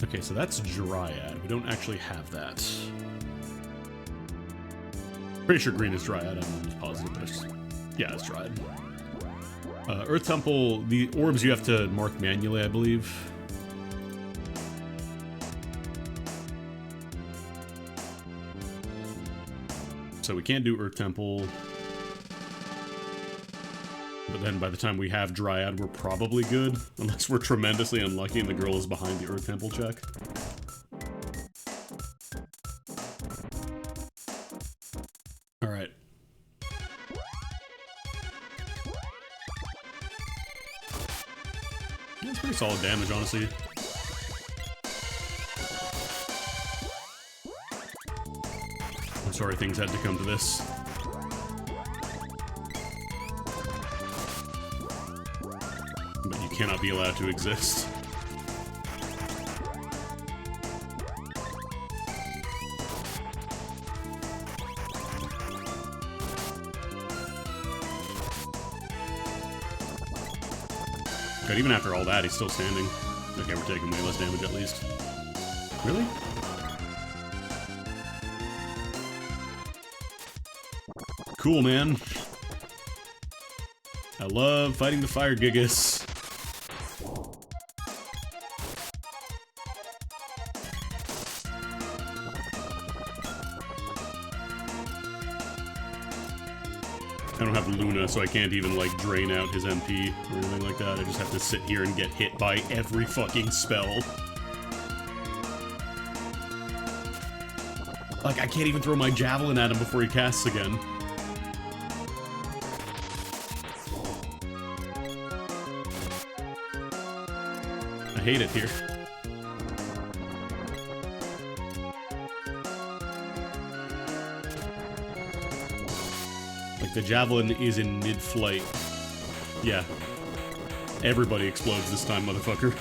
Okay, so that's Dryad. We don't actually have that. Pretty sure green is Dryad, I'm almost positive, but it's... Yeah, it's Dryad. Earth Temple, the orbs you have to mark manually, I believe. So we can't do Earth Temple. But then by the time we have Dryad, we're probably good. Unless we're tremendously unlucky and the girl is behind the Earth Temple check. Alright. Yeah, it's pretty solid damage, honestly. I'm sorry things had to come to this. But you cannot be allowed to exist. God, even after all that, he's still standing. Okay, we're taking way less damage at least. Really? Cool, man. I love fighting the Fire Gigas. I don't have Luna, so I can't even, like, drain out his MP or anything like that. I just have to sit here and get hit by every fucking spell. Like, I can't even throw my javelin at him before he casts again. I hate it here. Like, the javelin is in mid-flight. Yeah. Everybody explodes this time, motherfucker.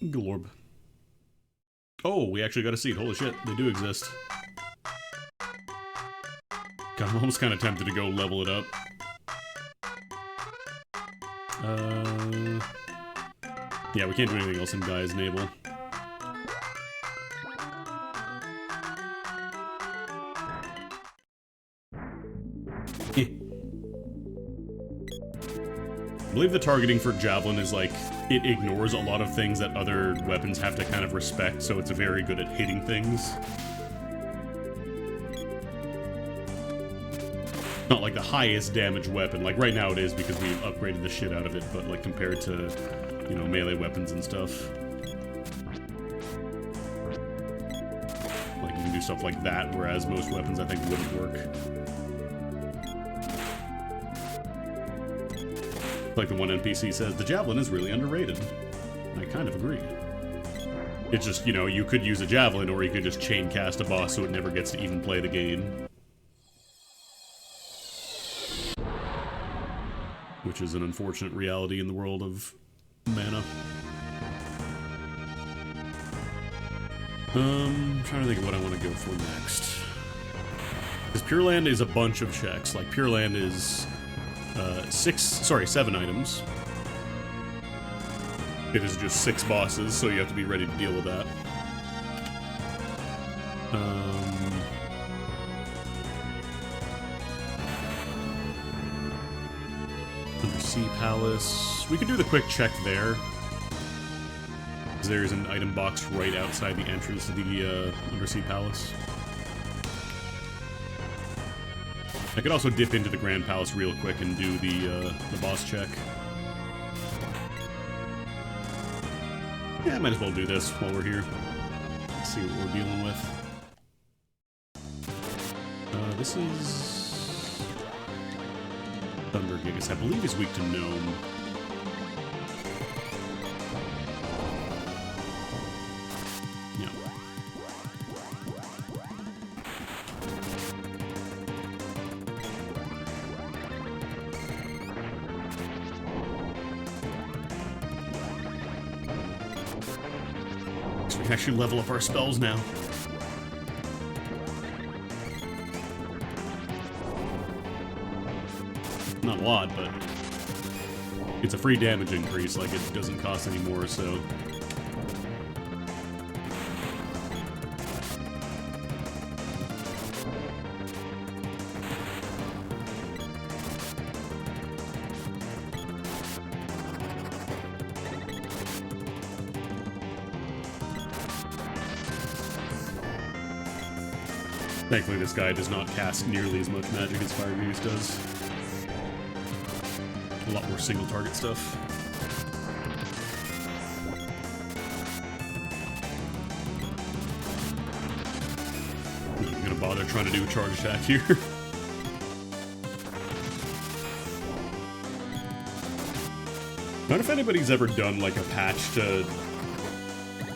Glorb. Oh, we actually got a seed. Holy shit, they do exist. God, I'm almost kind of tempted to go level it up. Yeah, we can't do anything else in Gaia's Navel. I believe the targeting for Javelin is like, it ignores a lot of things that other weapons have to kind of respect, so it's very good at hitting things. Not like the highest damage weapon, like right now it is because we've upgraded the shit out of it, but like compared to, you know, melee weapons and stuff. Like you can do stuff like that, whereas most weapons I think wouldn't work. Like the one NPC says, the Javelin is really underrated. I kind of agree. It's just, you know, you could use a Javelin or you could just chain cast a boss so it never gets to even play the game. Which is an unfortunate reality in the world of mana. I'm trying to think of what I want to go for next. Because Pure Land is a bunch of checks. Like, Pure Land is... 7 items. It is just 6 bosses, so you have to be ready to deal with that. Undersea Palace. We could do the quick check there. There's an item box right outside the entrance to the Undersea Palace. I could also dip into the Grand Palace real quick and do the boss check. Yeah, might as well do this while we're here. Let's see what we're dealing with. This is... Thunder Gigas. I believe is weak to Gnome. Yeah. So we can actually level up our spells now. Not a lot, but it's a free damage increase, like it doesn't cost any more, so... Thankfully this guy does not cast nearly as much magic as Fire Goose does. A lot more single target stuff. I'm not gonna bother trying to do a charge attack here. I wonder if anybody's ever done like a patch to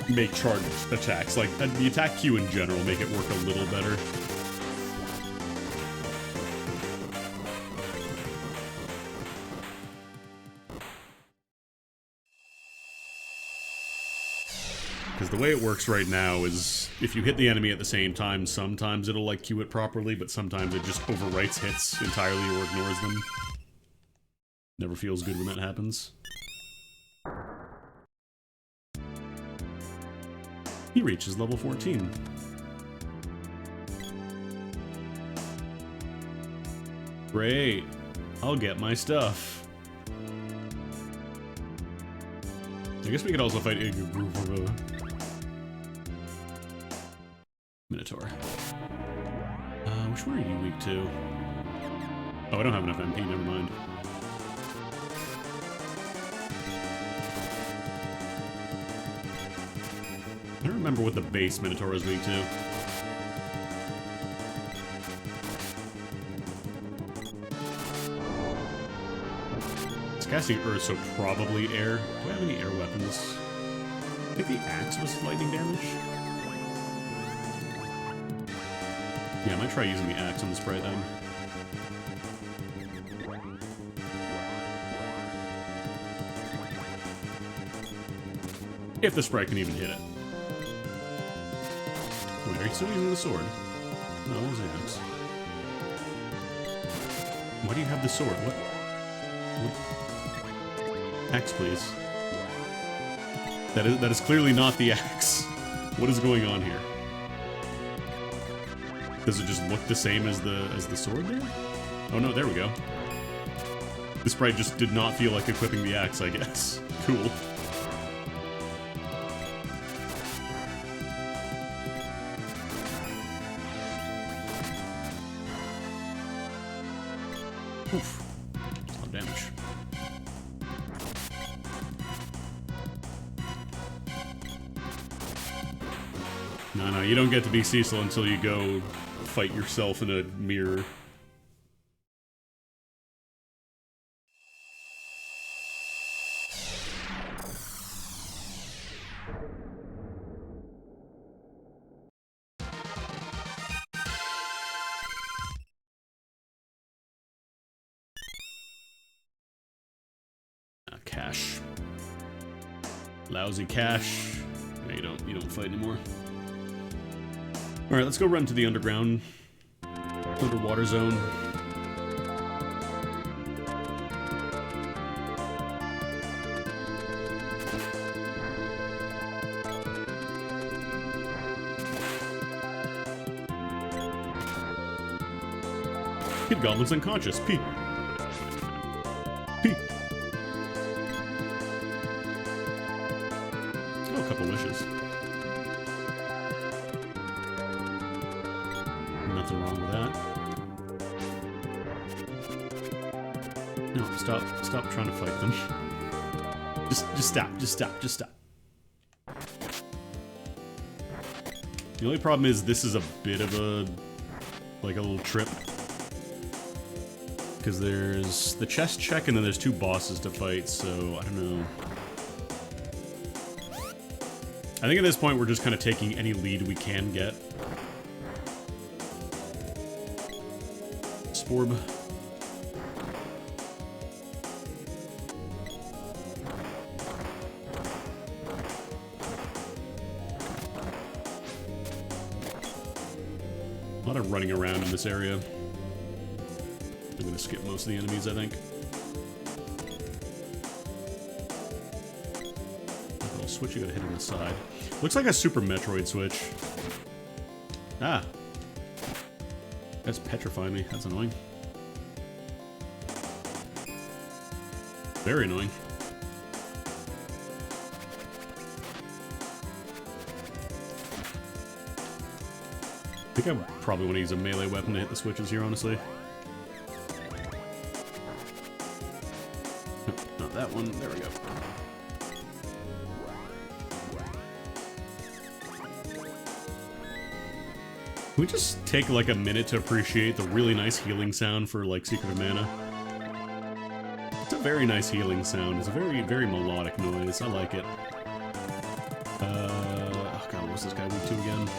make charge attacks, like the attack queue in general, make it work a little better. Because the way it works right now is, if you hit the enemy at the same time, sometimes it'll, like, queue it properly, but sometimes it just overwrites hits entirely or ignores them. Never feels good when that happens. He reaches level 14. Great. I'll get my stuff. I guess we could also fight Minotaur. Which one are you weak to? Oh, I don't have enough MP, never mind. I don't remember what the base Minotaur is weak to. It's casting Earth, so probably air. Do I have any air weapons? I think the axe was lightning damage. Yeah, I might try using the axe on the sprite then. If the sprite can even hit it. Wait, are you still using the sword? No, what was the axe? Why do you have the sword? What? Axe, please. That is clearly not the axe. What is going on here? Does it just look the same as the sword there? Oh no, there we go. The sprite just did not feel like equipping the axe, I guess. Cool. Oof. That's a lot of damage. No, you don't get to be Cecil until you go fight yourself in a mirror. Cash. Lousy cash. No, you don't fight anymore. Alright, let's go run to the underground. Underwater zone. Kid Goblin's unconscious. Pee. Pee. Oh, a couple wishes. Nothing wrong with that. No, stop trying to fight them. Just stop. The only problem is this is a bit of a, like a little trip. Because there's the chest check and then there's 2 bosses to fight, so I don't know. I think at this point we're just kind of taking any lead we can get. Sporb. A lot of running around in this area. I'm gonna skip most of the enemies, I think. I'll switch, you gotta hit on the side. Looks like a Super Metroid switch. Ah. That's petrifying me. That's annoying. Very annoying. I think I probably want to use a melee weapon to hit the switches here, honestly. Not that one. There we go. Can we just take like a minute to appreciate the really nice healing sound for like Secret of Mana? It's a very nice healing sound. It's a very, very melodic noise. I like it. Oh god, what's this guy weak to again?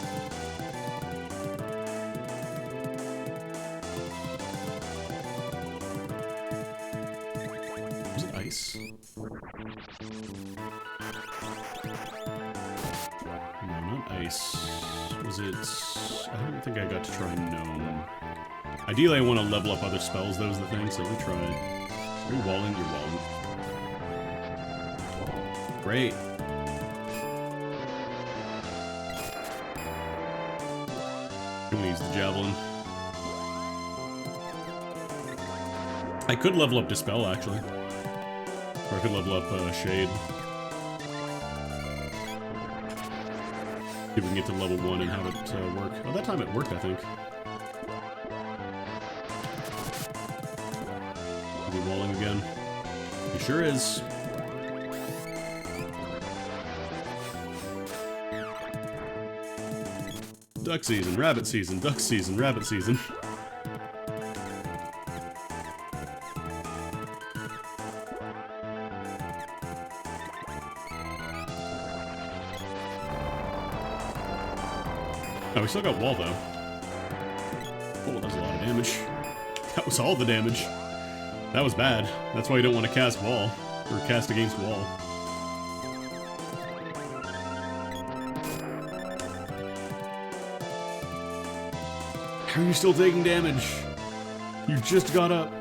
Was it ice? No, not ice. Was it... I don't think I got to try Gnome. Ideally, I want to level up other spells, those are the things, so let me try. Are you walling? You're walling. Great. I'm gonna use the Javelin. I could level up Dispel, actually. Or I could level up Shade. See if we can get to level 1 and have it work. Oh, that time it worked, I think. Is he walling again? He sure is. Duck season, rabbit season, duck season, rabbit season. Oh, we still got wall, though. Oh, that was a lot of damage. That was all the damage. That was bad. That's why you don't want to cast wall. Or cast against wall. How are you still taking damage? You just got up.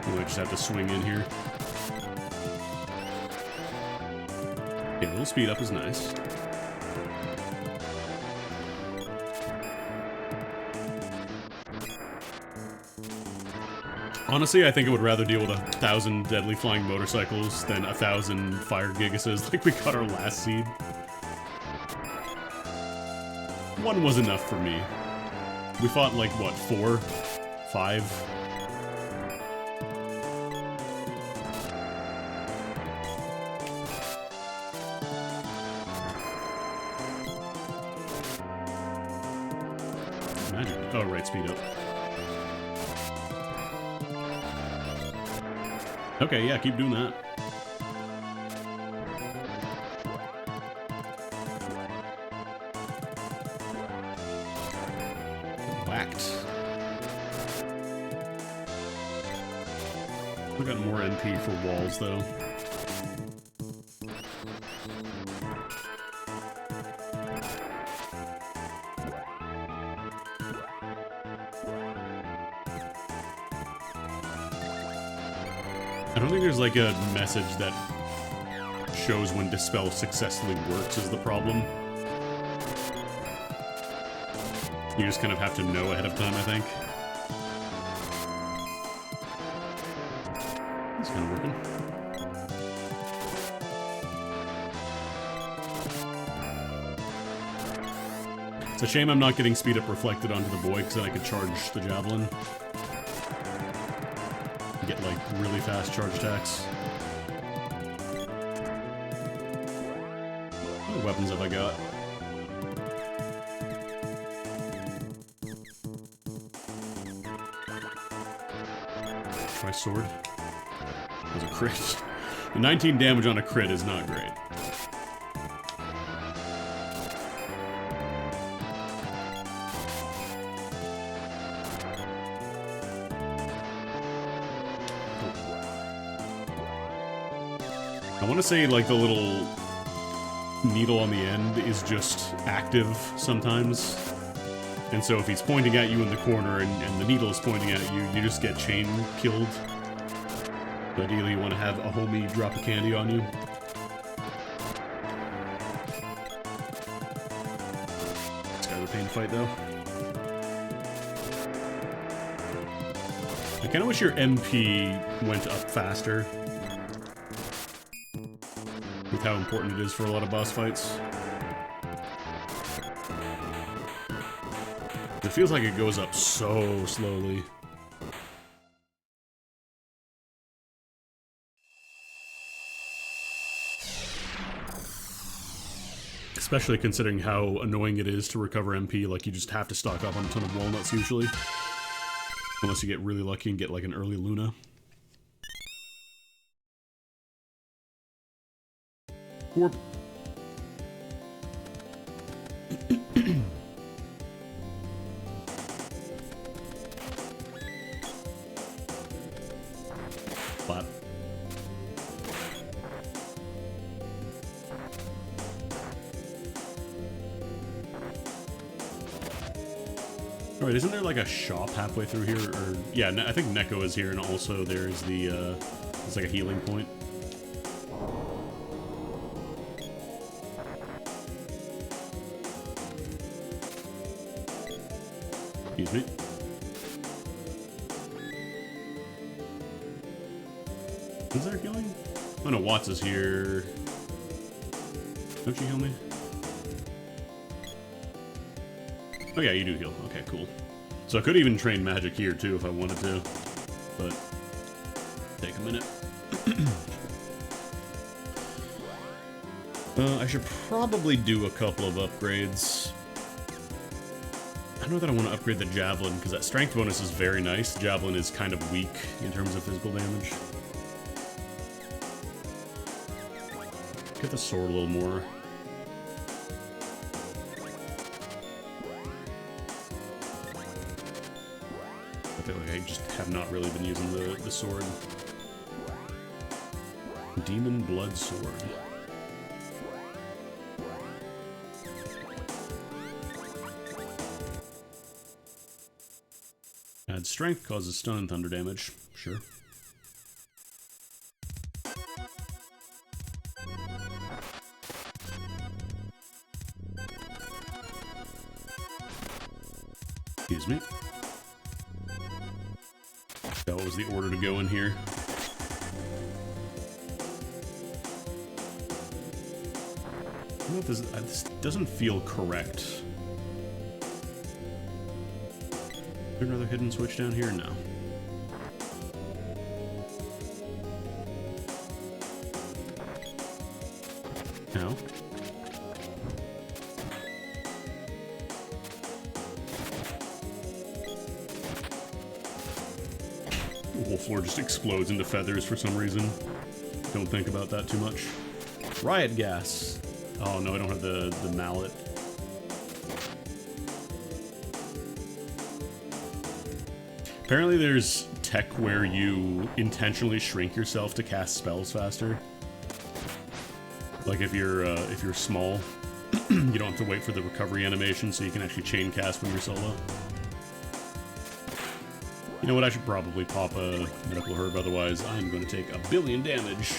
Oh, I just have to swing in here. Yeah, a little speed up is nice. Honestly, I think I would rather deal with 1,000 deadly flying motorcycles than 1,000 fire gigases like we got our last seed. 1 was enough for me. We fought like, what, 4? 5? Oh, right, speed up. Okay, yeah, keep doing that. Whacked. We got more NP for walls, though. I don't think there's like a message that shows when Dispel successfully works is the problem. You just kind of have to know ahead of time, I think. It's kind of working. It's a shame I'm not getting speed up reflected onto the boy, because then I could charge the Javelin. Get like really fast charge attacks. weapons have I got? My sword. That was a crit. The 19 damage on a crit is not great. I want to say, like, the little needle on the end is just active sometimes. And so if he's pointing at you in the corner and the needle is pointing at you, you just get chain killed. So ideally you want to have a homie drop a candy on you. It's kind of a pain fight though. I kind of wish your MP went up faster. With how important it is for a lot of boss fights. It feels like it goes up so slowly. Especially considering how annoying it is to recover MP, like you just have to stock up on a ton of walnuts usually. Unless you get really lucky and get like an early Luna. Warp. Flat. Alright, isn't there like a shop halfway through here? Or yeah, I think Neko is here, and also there's the it's like a healing point. Excuse me. Is there healing? Oh no, Watts is here. Don't you heal me? Oh yeah, you do heal. Okay, cool. So I could even train magic here too if I wanted to, but take a minute. I should probably do a couple of upgrades. I don't know that I want to upgrade the Javelin, because that strength bonus is very nice. Javelin is kind of weak in terms of physical damage. Get the sword a little more. I feel like I just have not really been using the sword. Demon Blood Sword. Add strength, causes stun and thunder damage. Sure. Excuse me. That was the order to go in here. I don't know if this doesn't feel correct. Is there another hidden switch down here? No. No. The whole floor just explodes into feathers for some reason. Don't think about that too much. Riot gas. Oh no, I don't have the mallet. Apparently there's tech where you intentionally shrink yourself to cast spells faster. Like if you're small, you don't have to wait for the recovery animation, so you can actually chain cast when you're solo. You know what, I should probably pop a medical herb, otherwise I'm going to take a billion damage.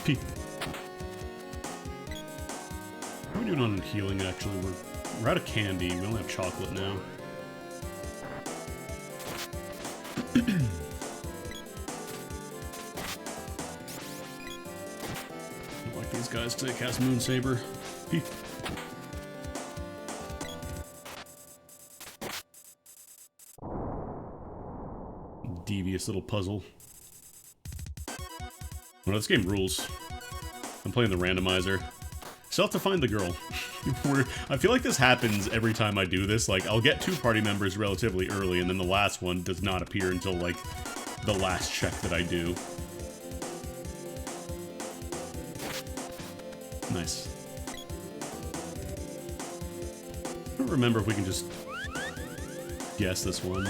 P. What are we doing on healing, actually? We're out of candy. We only have chocolate now. Don't like these guys because they cast Moon Saber. P. Devious little puzzle. Well, this game rules. I'm playing the randomizer. Still have to find the girl. I feel like this happens every time I do this. Like, I'll get 2 party members relatively early, and then the last one does not appear until, like, the last check that I do. Nice. I don't remember if we can just guess this one.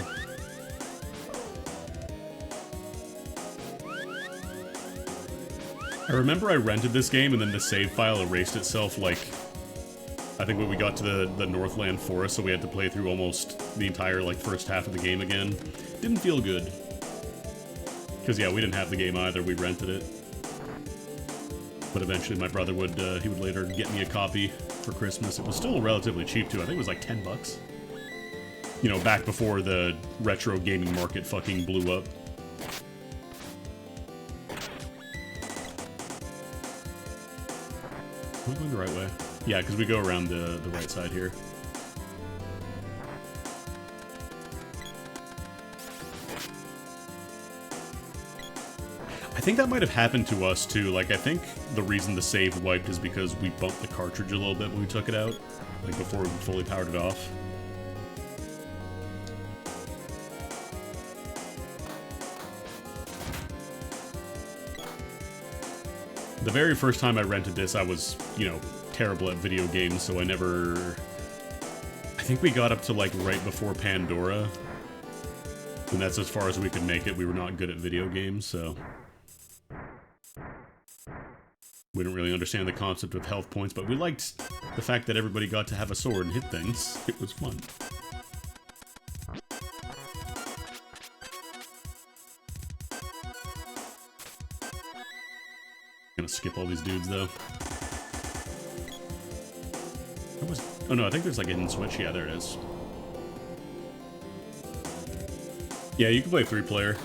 I remember I rented this game and then the save file erased itself, like, I think when we got to the Northland Forest, so we had to play through almost the entire, like, first half of the game again. Didn't feel good. Because, yeah, we didn't have the game either, we rented it. But eventually my brother would, he would later get me a copy for Christmas. It was still relatively cheap, too. I think it was like 10 bucks. You know, back before the retro gaming market fucking blew up. Am I going the right way? Yeah, because we go around the right side here. I think that might have happened to us too. Like, I think the reason the save wiped is because we bumped the cartridge a little bit when we took it out. Like, before we fully powered it off. The very first time I rented this, I was, you know, terrible at video games, so I never... I think we got up to, like, right before Pandora. And that's as far as we could make it. We were not good at video games, so... we didn't really understand the concept of health points, but we liked the fact that everybody got to have a sword and hit things. It was fun. Gonna skip all these dudes, though. Oh no, I think there's like a hidden switch. Yeah, there it is. Yeah, you can play 3-player.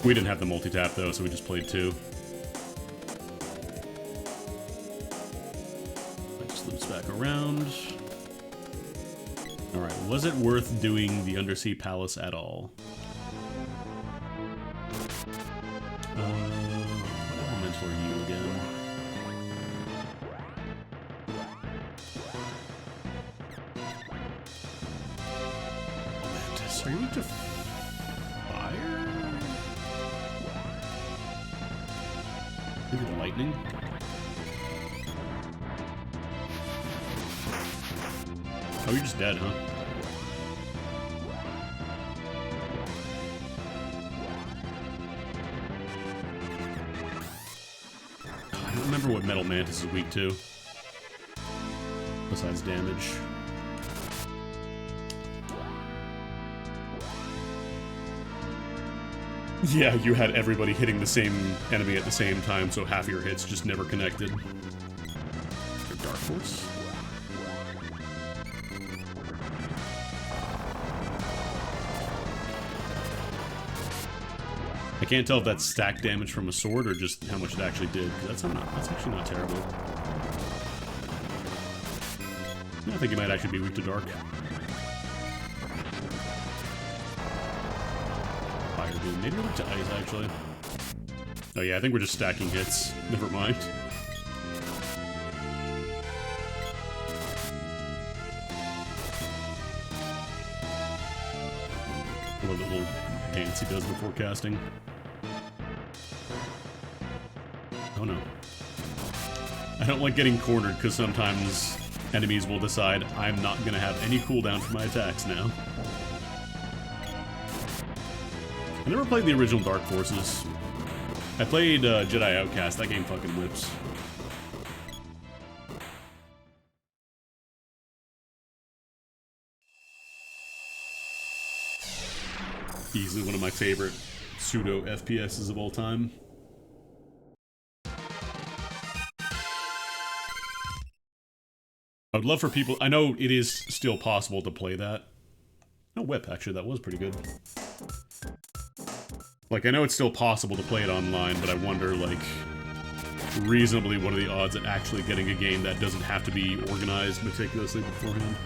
We didn't have the multi-tap, though, so we just played 2. That just loops back around. Alright, was it worth doing the Undersea Palace at all? What elemental are you again? Mantis, are you into fire? Maybe the lightning? Oh, you're just dead, huh? I don't remember what Metal Mantis is weak to. Besides damage. Yeah, you had everybody hitting the same enemy at the same time, so half your hits just never connected. Your Dark Force? I can't tell if that's stack damage from a sword or just how much it actually did. That's actually not terrible. I think it might actually be weak to dark. Fire Doom. Maybe weak to ice, actually. Oh yeah, I think we're just stacking hits. Never mind. I love the little dance he does before casting. Oh no. I don't like getting cornered because sometimes enemies will decide I'm not gonna have any cooldown for my attacks now. I never played the original Dark Forces. I played Jedi Outcast. That game fucking whips. Easily one of my favorite pseudo FPSs of all time. I would love for people... I know it is still possible to play that. No, whip, actually, that was pretty good. Like, I know it's still possible to play it online, but I wonder, like, reasonably what are the odds of actually getting a game that doesn't have to be organized meticulously beforehand?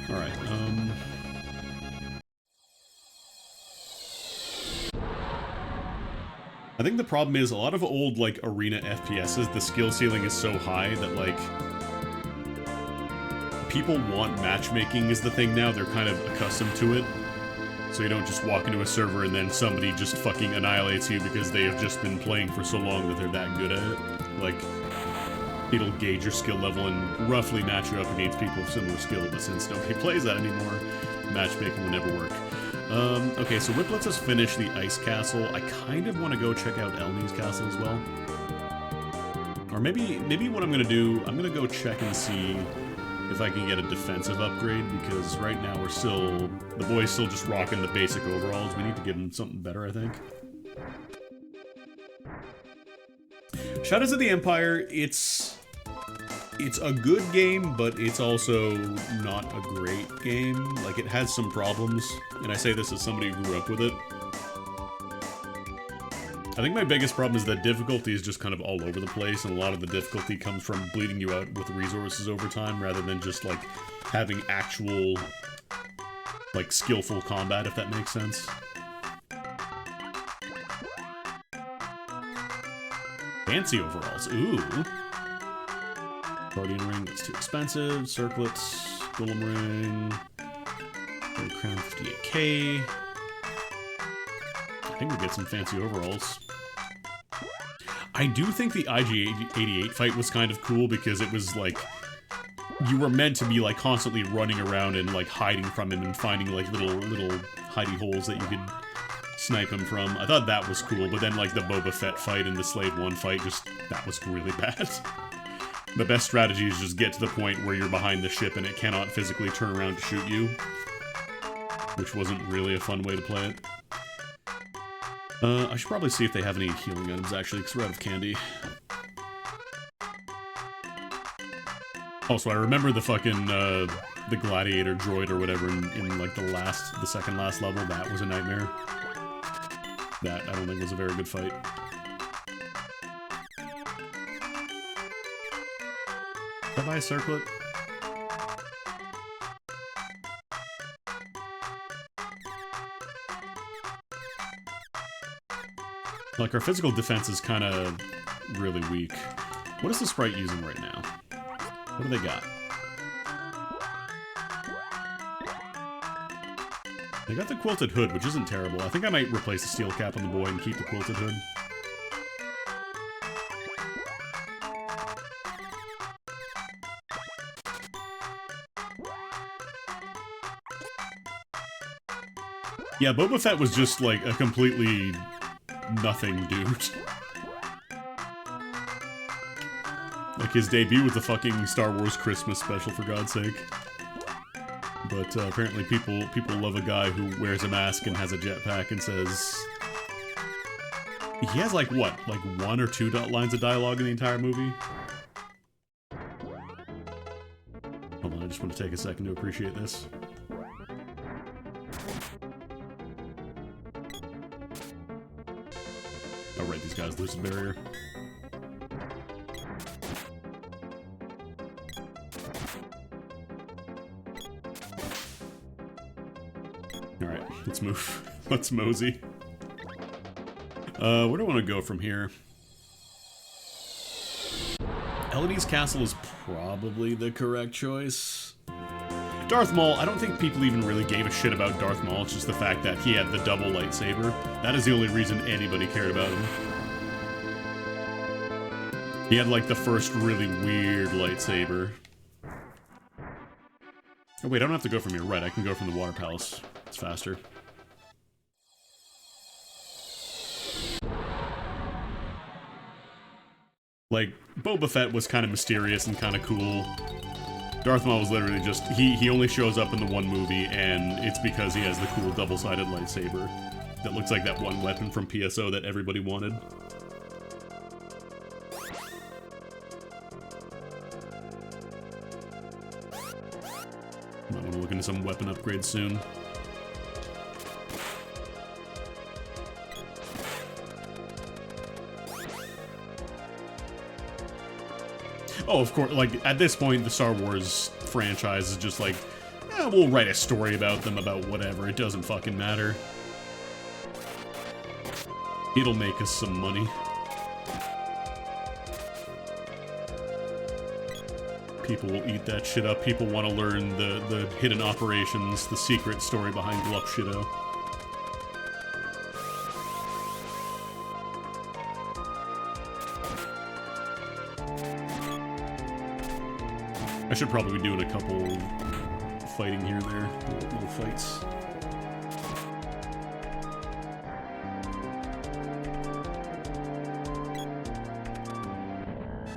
Alright, I think the problem is a lot of old, like, arena FPSs, the skill ceiling is so high that, like, people want matchmaking is the thing now. They're kind of accustomed to it. So you don't just walk into a server and then somebody just fucking annihilates you because they have just been playing for so long that they're that good at it. Like, it'll gauge your skill level and roughly match you up against people of similar skill, but since nobody plays that anymore, matchmaking will never work. Okay, so Whip lets us finish the Ice Castle. I kind of want to go check out Elnie's Castle as well. Or maybe what I'm going to do, I'm going to go check and see if I can get a defensive upgrade, because right now we're still... the boy's still just rocking the basic overalls. We need to give him something better, I think. Shadows of the Empire, it's a good game, but it's also not a great game. Like, it has some problems, and I say this as somebody who grew up with it. I think my biggest problem is that difficulty is just kind of all over the place, and a lot of the difficulty comes from bleeding you out with resources over time, rather than just, like, having actual, like, skillful combat, if that makes sense. Fancy overalls. Ooh. Guardian ring, that's too expensive. Circlets, Golem ring. Gold crown, 58k. I think we get some fancy overalls. I do think the IG-88 fight was kind of cool because it was like... you were meant to be like constantly running around and like hiding from him and finding like little hidey holes that you could snipe him from. I thought that was cool, but then like the Boba Fett fight and the Slave 1 fight, just... that was really bad. The best strategy is just get to the point where you're behind the ship and it cannot physically turn around to shoot you. Which wasn't really a fun way to play it. I should probably see if they have any healing items, actually, because we're out of candy. Oh, so I remember the fucking, the gladiator droid or whatever in like, the second last level. That was a nightmare. That, I don't think was a very good fight. Did I buy a circlet? Like, our physical defense is kind of really weak. What is the sprite using right now? What do they got? They got the quilted hood, which isn't terrible. I think I might replace the steel cap on the boy and keep the quilted hood. Yeah, Boba Fett was just, like, a completely nothing dude. Like, his debut was the fucking Star Wars Christmas special, for God's sake. But, apparently people love a guy who wears a mask and has a jetpack and says... He has, like, what? Like, 1 or 2 lines of dialogue in the entire movie? Hold on, I just want to take a second to appreciate this. Oh, right, these guys lose the barrier. Alright, let's move. Let's mosey. Where do I want to go from here? Elodie's Castle is probably the correct choice. Darth Maul, I don't think people even really gave a shit about Darth Maul. It's just the fact that he had the double lightsaber. That is the only reason anybody cared about him. He had, like, the first really weird lightsaber. Oh, wait, I don't have to go from here. Right, I can go from the Water Palace. It's faster. Like, Boba Fett was kind of mysterious and kind of cool. Darth Maul was literally just... He only shows up in the one movie, and it's because he has the cool double-sided lightsaber that looks like that one weapon from PSO that everybody wanted. Might want to look into some weapon upgrades soon. Oh, of course, like, at this point, the Star Wars franchise is just like, we'll write a story about them, about whatever, it doesn't fucking matter. It'll make us some money. People will eat that shit up. People want to learn the hidden operations, the secret story behind Glup Shido. I should probably be doing a couple fighting here and there, little fights.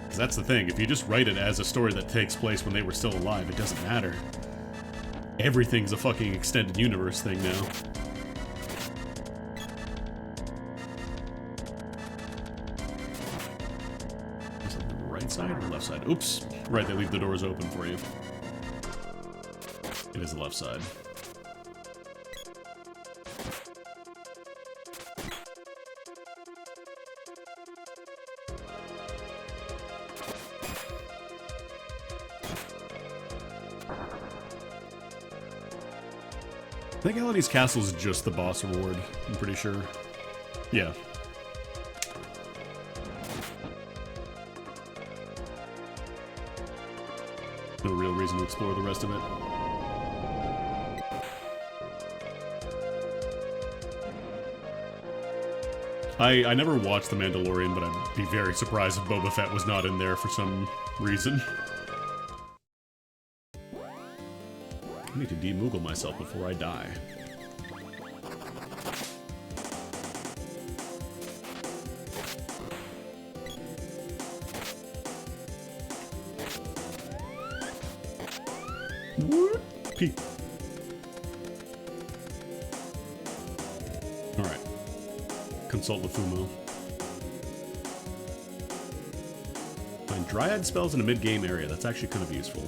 Because that's the thing, if you just write it as a story that takes place when they were still alive, it doesn't matter. Everything's a fucking extended universe thing now. Is it the right side or left side? Oops. Right, they leave the doors open for you. It is the left side. I think Elodie's Castle is just the boss reward, I'm pretty sure. Yeah. No real reason to explore the rest of it. I never watched The Mandalorian, but I'd be very surprised if Boba Fett was not in there for some reason. I need to demoogle myself before I die. Peek. Alright. Consult the Fumo. Find Dryad spells in a mid-game area. That's actually kind of useful.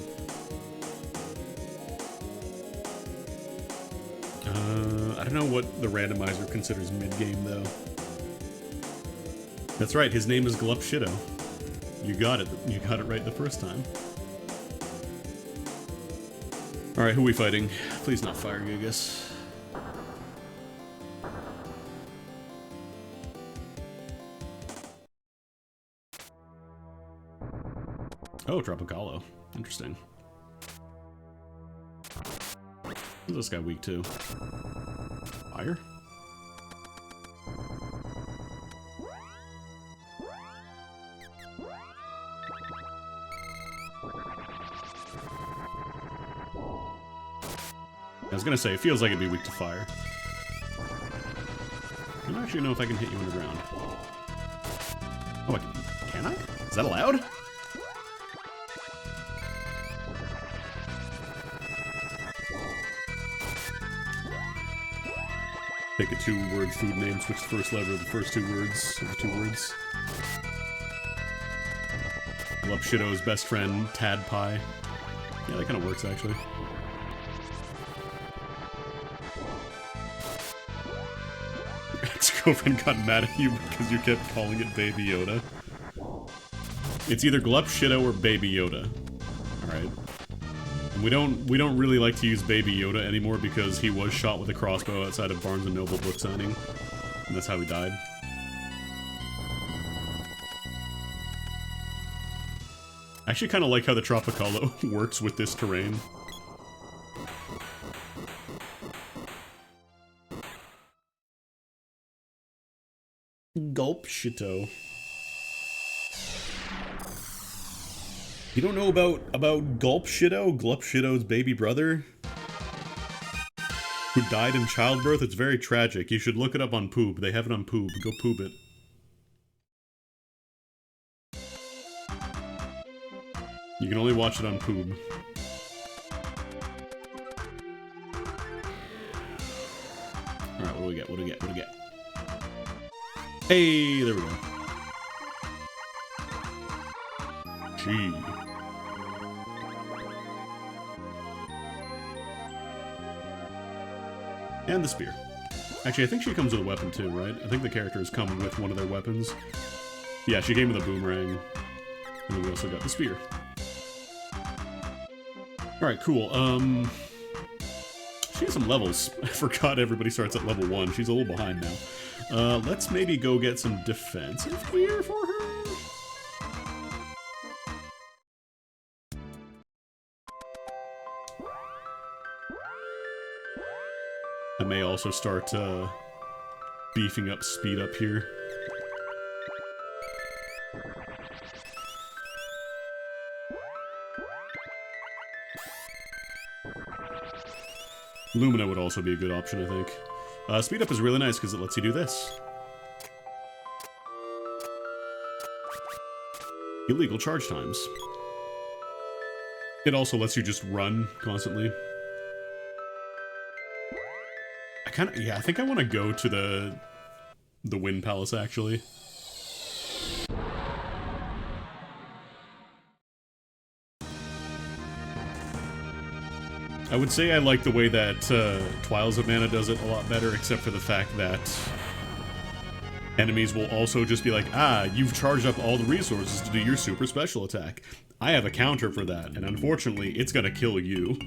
I don't know what the randomizer considers mid-game, though. That's right, his name is Glup Shido. You got it. You got it right the first time. Alright, who are we fighting? Please not Fire Gigas. Oh, Tropicalo. Interesting. Who's this guy weak to? Fire? I was gonna say, it feels like it'd be weak to fire. I don't actually know if I can hit you underground. Oh, can I? Is that allowed? Pick a two-word food name, switch the first letter of the first two words of the two words. Glup Shido's best friend, Tad Pie. Yeah, that kind of works, actually. Your ex-girlfriend got mad at you because you kept calling it Baby Yoda. It's either Glup Shido or Baby Yoda. Alright. We don't really like to use Baby Yoda anymore because he was shot with a crossbow outside of Barnes & Noble book signing. And that's how he died. I actually kind of like how the Tropicalo works with this terrain. Gulp Shito. You don't know about Gulp Shido? Glup Shido's baby brother? Who died in childbirth? It's very tragic. You should look it up on Poob. They have it on Poob. Go Poob it. You can only watch it on Poob. Alright, what do we get? What do we get? What do we get? Hey, there we go. Gee. And the spear. Actually, I think she comes with a weapon too, right? I think the characters come with one of their weapons. Yeah, she came with a boomerang. And then we also got the spear. Alright, cool. She has some levels. I forgot everybody starts at level 1. She's a little behind now. Let's maybe go get some defensive gear for her. I may also start beefing up speed up here. Lumina would also be a good option, I think. Speed up is really nice because it lets you do this. Illegal charge times. It also lets you just run constantly. I think I want to go to the Wind Palace, actually. I would say I like the way that Trials of Mana does it a lot better, except for the fact that enemies will also just be like, ah, you've charged up all the resources to do your super special attack. I have a counter for that, and unfortunately, it's gonna kill you.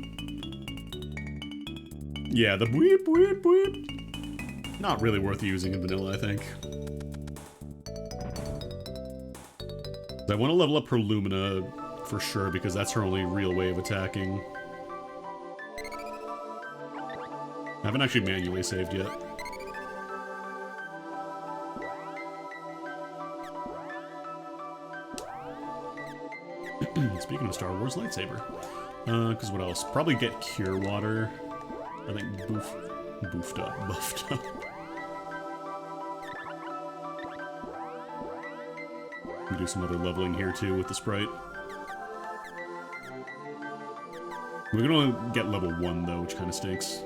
Yeah, the bleep, bleep, bleep. Not really worth using in vanilla, I think. I want to level up her Lumina for sure, because that's her only real way of attacking. I haven't actually manually saved yet. Speaking of Star Wars lightsaber. Because what else? Probably get Cure Water. I think buffed up. We do some other leveling here too with the sprite. We're gonna only get level 1 though, which kind of stinks.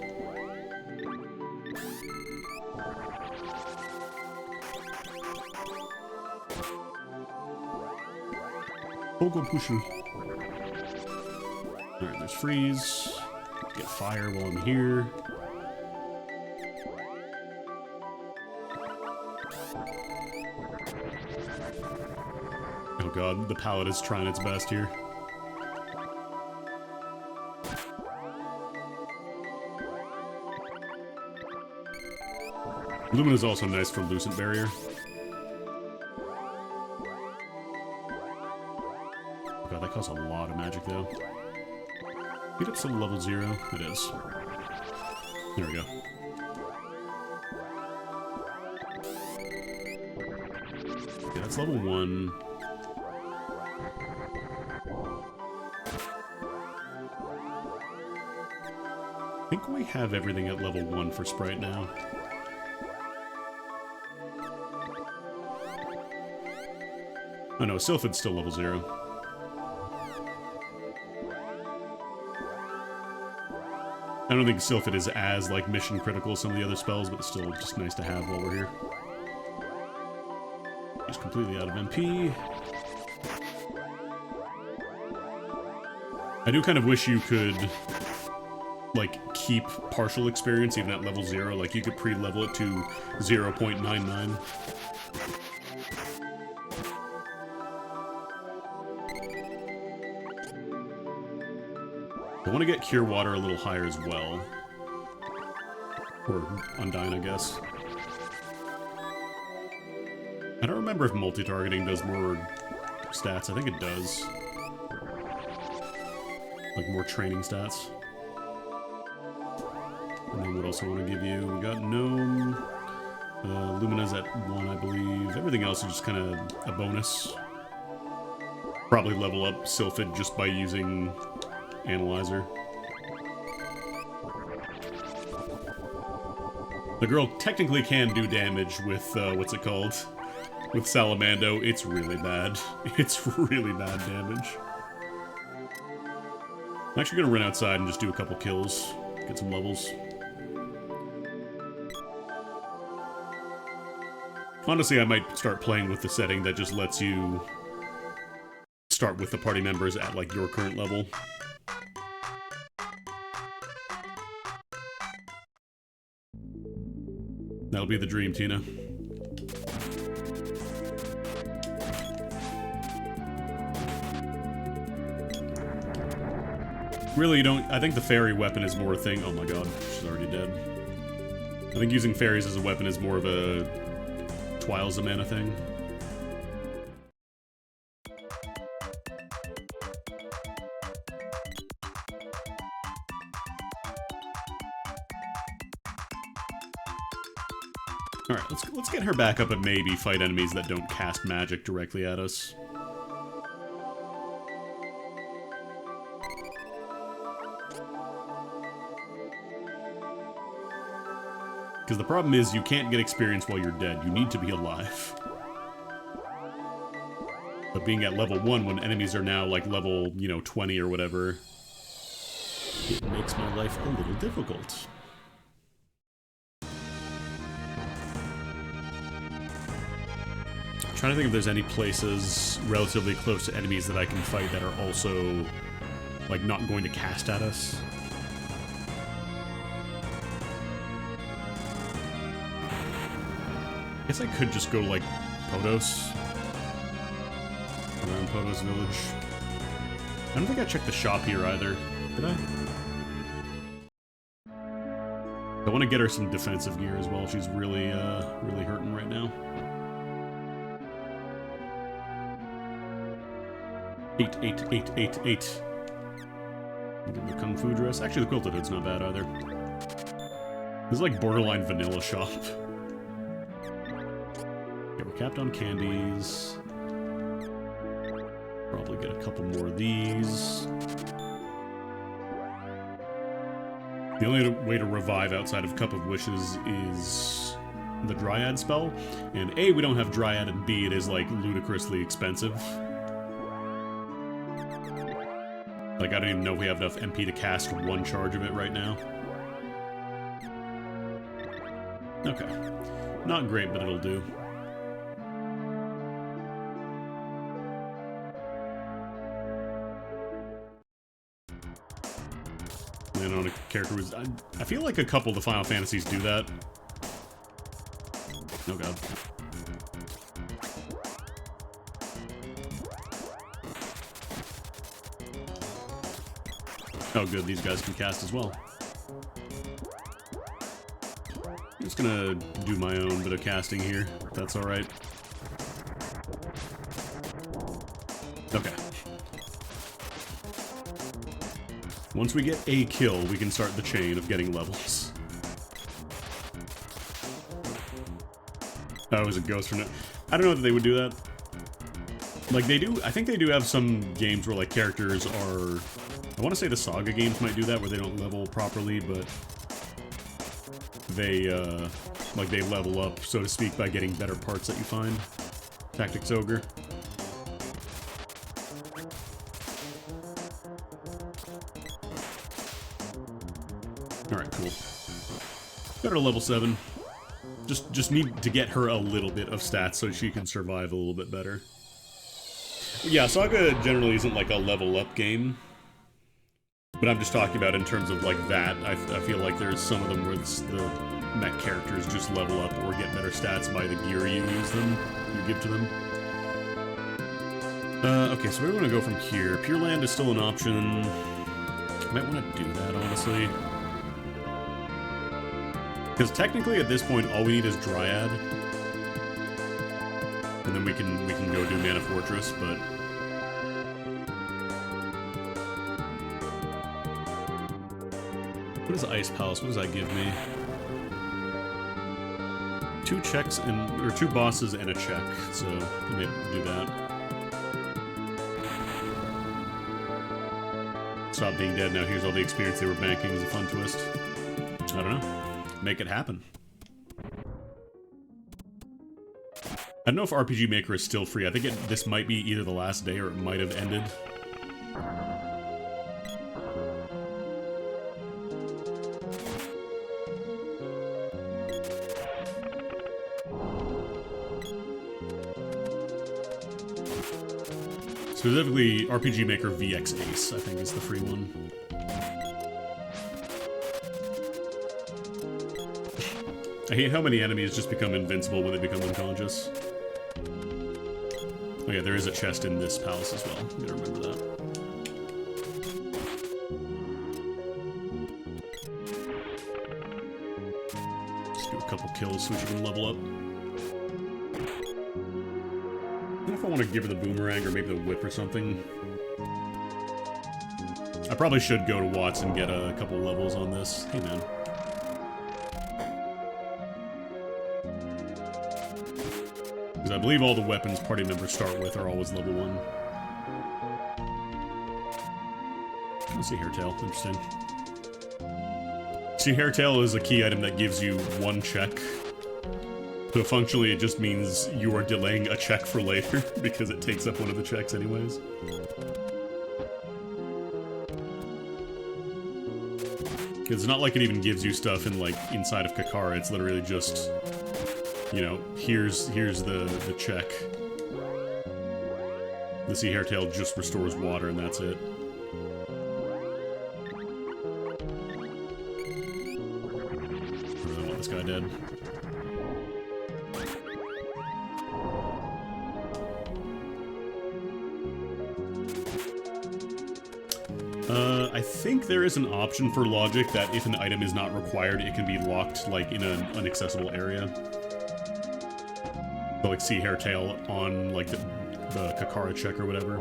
Pogo Pushu. Alright, there's freeze. Get fire while I'm here. Oh god, the palette is trying its best here. Lumina's also nice for Lucent Barrier. Oh god, that costs a lot of magic though. Beat up some level 0. It is. There we go. Yeah, that's level 1. I think we have everything at level 1 for Sprite now. Oh no, Sylphid's still level 0. I don't think Sylphid is as, like, mission critical as some of the other spells, but it's still just nice to have while we're here. He's completely out of MP. I do kind of wish you could, like, keep partial experience even at level 0. Like, you could pre-level it to 0.99. I want to get Cure Water a little higher as well. Or Undyne, I guess. I don't remember if multi-targeting does more stats. I think it does. Like more training stats. And then what else I want to give you? We got Gnome. Lumina's at 1, I believe. Everything else is just kind of a bonus. Probably level up Sylphid just by using Analyzer. The girl technically can do damage with, what's it called? With Salamando. It's really bad. It's really bad damage. I'm actually gonna run outside and just do a couple kills. Get some levels. Honestly, I might start playing with the setting that just lets you start with the party members at, like, your current level. That'll be the dream, Tina. Really, you don't... I think the fairy weapon is more a thing... Oh my god, she's already dead. I think using fairies as a weapon is more of a Twiles of Mana thing. Alright, let's get her back up and maybe fight enemies that don't cast magic directly at us. Because the problem is, you can't get experience while you're dead. You need to be alive. But being at level 1 when enemies are now, like, level, you know, 20 or whatever, it makes my life a little difficult. I'm trying to think if there's any places relatively close to enemies that I can fight that are also, like, not going to cast at us. I guess I could just go, like, Podos. Around Podos Village. I don't think I checked the shop here either. Did I? I want to get her some defensive gear as well. She's really, really hurting right now. 8, 8, 8, 8, 8. Give her the Kung Fu dress. Actually, the Quilted Hood's not bad either. This is like borderline vanilla shop. Okay, we're capped on candies. Probably get a couple more of these. The only way to revive outside of Cup of Wishes is the Dryad spell. And A, we don't have Dryad, and B, it is, like, ludicrously expensive. Like, I don't even know if we have enough MP to cast one charge of it right now. Okay. Not great, but it'll do. And on a character who's... I feel like a couple of the Final Fantasies do that. Oh god. Oh good, these guys can cast as well. I'm just gonna do my own bit of casting here, if that's alright. Okay. Once we get a kill, we can start the chain of getting levels. Oh, it was a ghost for no... I don't know that they would do that. Like, they do... I think they do have some games where, like, characters are... I want to say the Saga games might do that, where they don't level properly, but... They, like, they level up, so to speak, by getting better parts that you find. Tactics Ogre. Alright, cool. Got her level 7. Just need to get her a little bit of stats so she can survive a little bit better. Yeah, Saga generally isn't like a level up game. But I'm just talking about in terms of like that. I feel like there's some of them where the mech characters just level up or get better stats by the gear you give to them. Okay, so where do we want to go from here? Pure Land is still an option. Might want to do that, honestly. Because technically at this point all we need is Dryad. And then we can go do Mana Fortress, but what is Ice Palace? What does that give me? 2 checks or 2 bosses and a check. So let me do that. Stop being dead now. Here's all the experience they were banking as a fun twist. I don't know. Make it happen. I don't know if RPG Maker is still free. I think this might be either the last day or it might have ended. Specifically, RPG Maker VX Ace, I think is the free one. I hate how many enemies just become invincible when they become unconscious. Oh yeah, there is a chest in this palace as well. I'm gonna remember that. Do a couple kills so we can level up. I don't know if I want to give her the boomerang or maybe the whip or something. I probably should go to Watts and get a couple levels on this. Hey, man. Because I believe all the weapons party members start with are always level 1. Let's see Hairtail. Interesting. See, Hairtail is a key item that gives you 1 check. So functionally, it just means you are delaying a check for later, because it takes up one of the checks anyways. Because it's not like it even gives you stuff in, like, inside of Kakara. It's literally just, you know, here's the check. The Sea Hairtail just restores water, and that's it. I really want this guy dead. I think there is an option for logic that if an item is not required, it can be locked, like, in an inaccessible area. So, like, Sea Hairtail on, like, the Kakara check or whatever.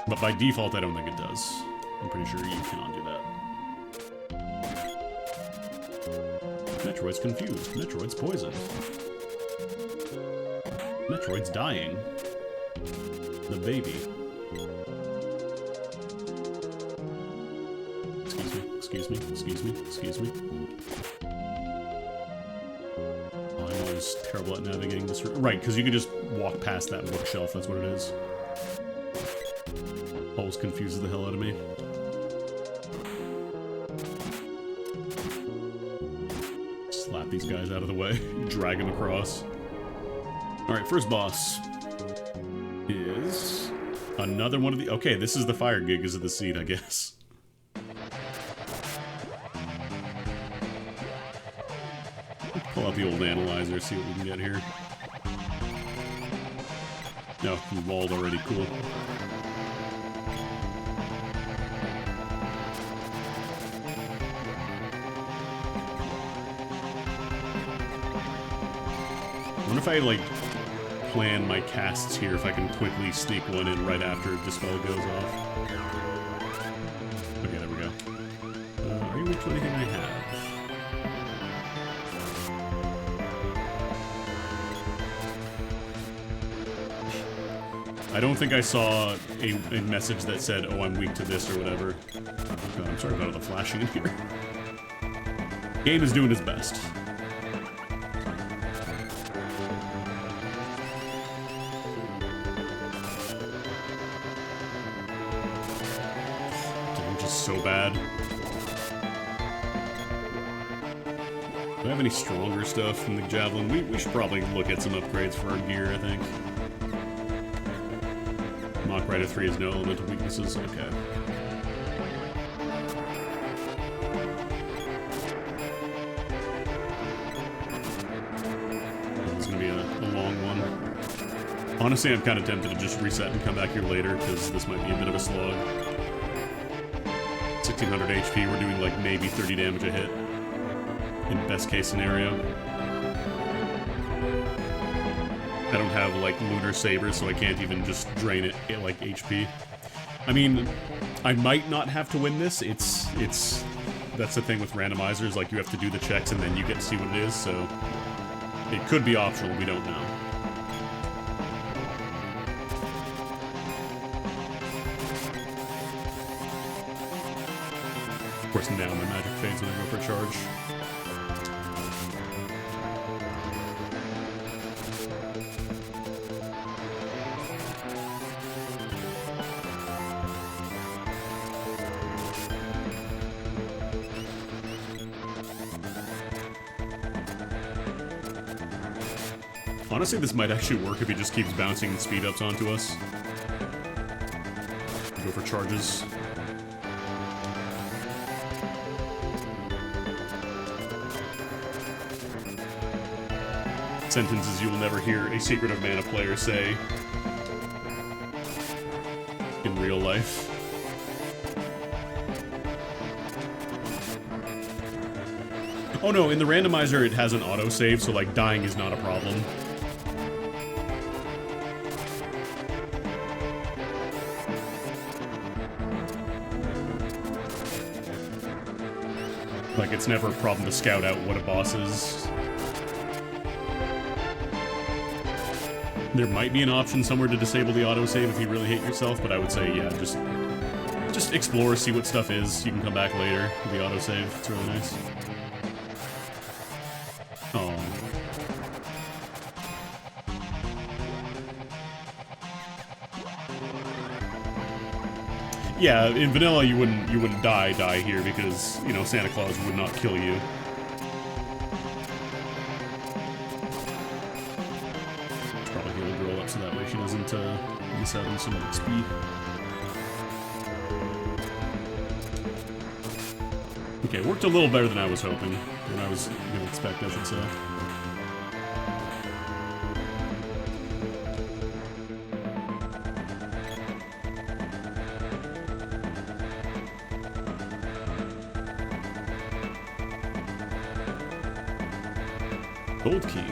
But by default, I don't think it does. I'm pretty sure you cannot do that. Metroid's confused. Metroid's poisoned. Metroid's dying. The baby. Excuse me, excuse me, excuse me, excuse me. Oh, I'm always terrible at navigating this. Right, because you could just walk past that bookshelf, that's what it is. Always confuses the hell out of me. Slap these guys out of the way, drag them across. Alright, first boss is another one of the... Okay, this is the fire gigas of the seed, I guess. Pull out the old analyzer, see what we can get here. No, he walled already, cool. I wonder if I, like, plan my casts here, if I can quickly sneak one in right after Dispel goes off. Okay, there we go. Are you weak to anything I have? I don't think I saw a message that said, oh, I'm weak to this or whatever. God, I'm sorry about all the flashing in here. Game is doing its best. So bad. Do I have any stronger stuff from the Javelin? We should probably look at some upgrades for our gear, I think. Mach Rider 3 has no elemental weaknesses. Okay. It's gonna be a long one. Honestly, I'm kind of tempted to just reset and come back here later, because this might be a bit of a slog. 1600 HP, we're doing like maybe 30 damage a hit in best case scenario. I don't have like Lunar Saber, so I can't even just drain it at like HP. I mean, I might not have to win this. It's that's the thing with randomizers, like you have to do the checks and then you get to see what it is, so it could be optional, we don't know. Of course, now my magic fades when I go for a charge. Honestly, this might actually work if he just keeps bouncing speed ups onto us. Go for charges. Sentences you will never hear a Secret of Mana player say in real life. Oh no, in the randomizer it has an autosave, so like dying is not a problem. Like, it's never a problem to scout out what a boss is. There might be an option somewhere to disable the autosave if you really hate yourself, but I would say, yeah, just explore, see what stuff is. You can come back later with the autosave. It's really nice. Oh. Yeah, in vanilla you wouldn't die here because, you know, Santa Claus would not kill you. Probably heal the girl up so that way she doesn't miss out on some XP. Okay, worked a little better than I was hoping, than I was gonna expect, I should say. Gold key.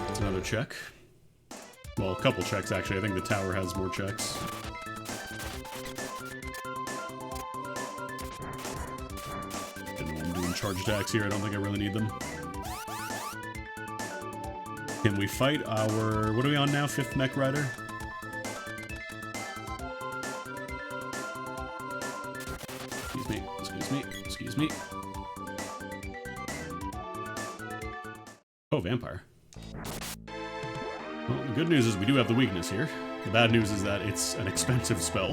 That's another check. Well, a couple checks, actually. I think the tower has more checks. I'm doing charge attacks here. I don't think I really need them. Can we fight our... What are we on now? 5th Mech Rider? Excuse me. Excuse me. Excuse me. Oh, vampire. Well, the good news is we do have the weakness here. The bad news is that it's an expensive spell.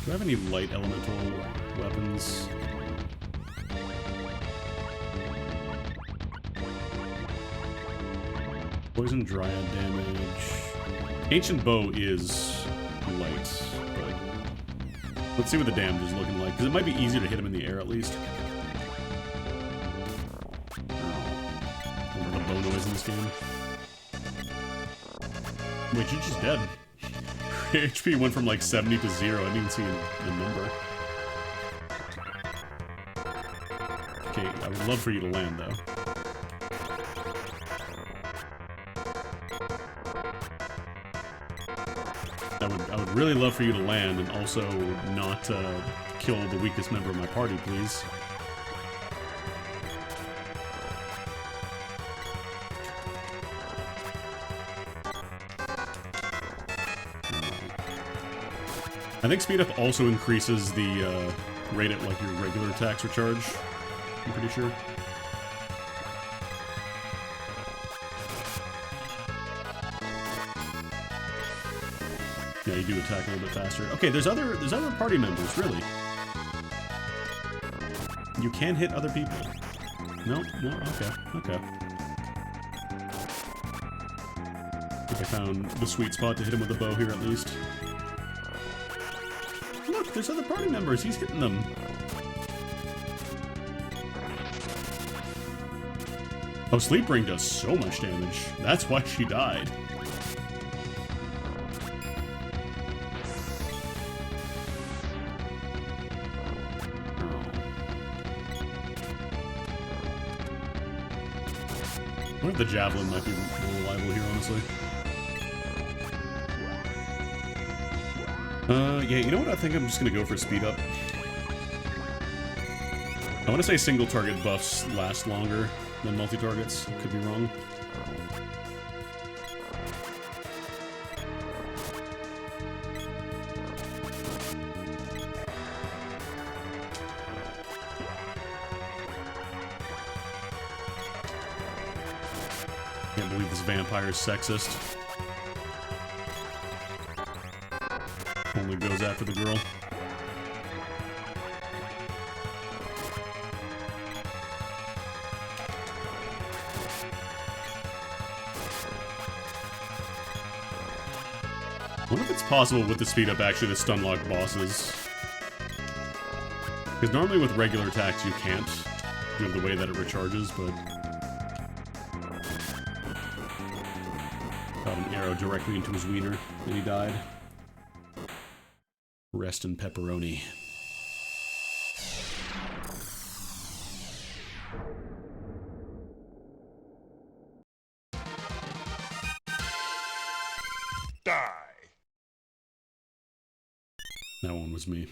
Do I have any light elemental weapons? Poison Dryad damage. Ancient Bow is light, but let's see what the damage is looking like, because it might be easier to hit him in the air at least. I heard a bow noise in this game. Wait, you're just dead. HP went from like 70 to 0. I didn't even see the number. Okay, I would love for you to land though. I would really love for you to land and also not kill the weakest member of my party, please. I think speed up also increases the rate at like your regular attacks recharge. I'm pretty sure. Yeah, you do attack a little bit faster. Okay, there's other party members, really. You can hit other people. No, okay. I think I found the sweet spot to hit him with a bow here at least. Look, there's other party members. He's hitting them. Oh, Sleep Ring does so much damage. That's why she died. I wonder if the Javelin might be more reliable here, honestly. Yeah, you know what? I think I'm just gonna go for speed up. I want to say single target buffs last longer than multi-targets. Could be wrong. Can't believe this vampire is sexist. Only goes after the girl. I wonder if it's possible with the speed up actually to stun lock bosses. Because normally with regular attacks you can't, you know, the way that it recharges, but arrow directly into his wiener, and he died. Rest in pepperoni. Die. That one was me.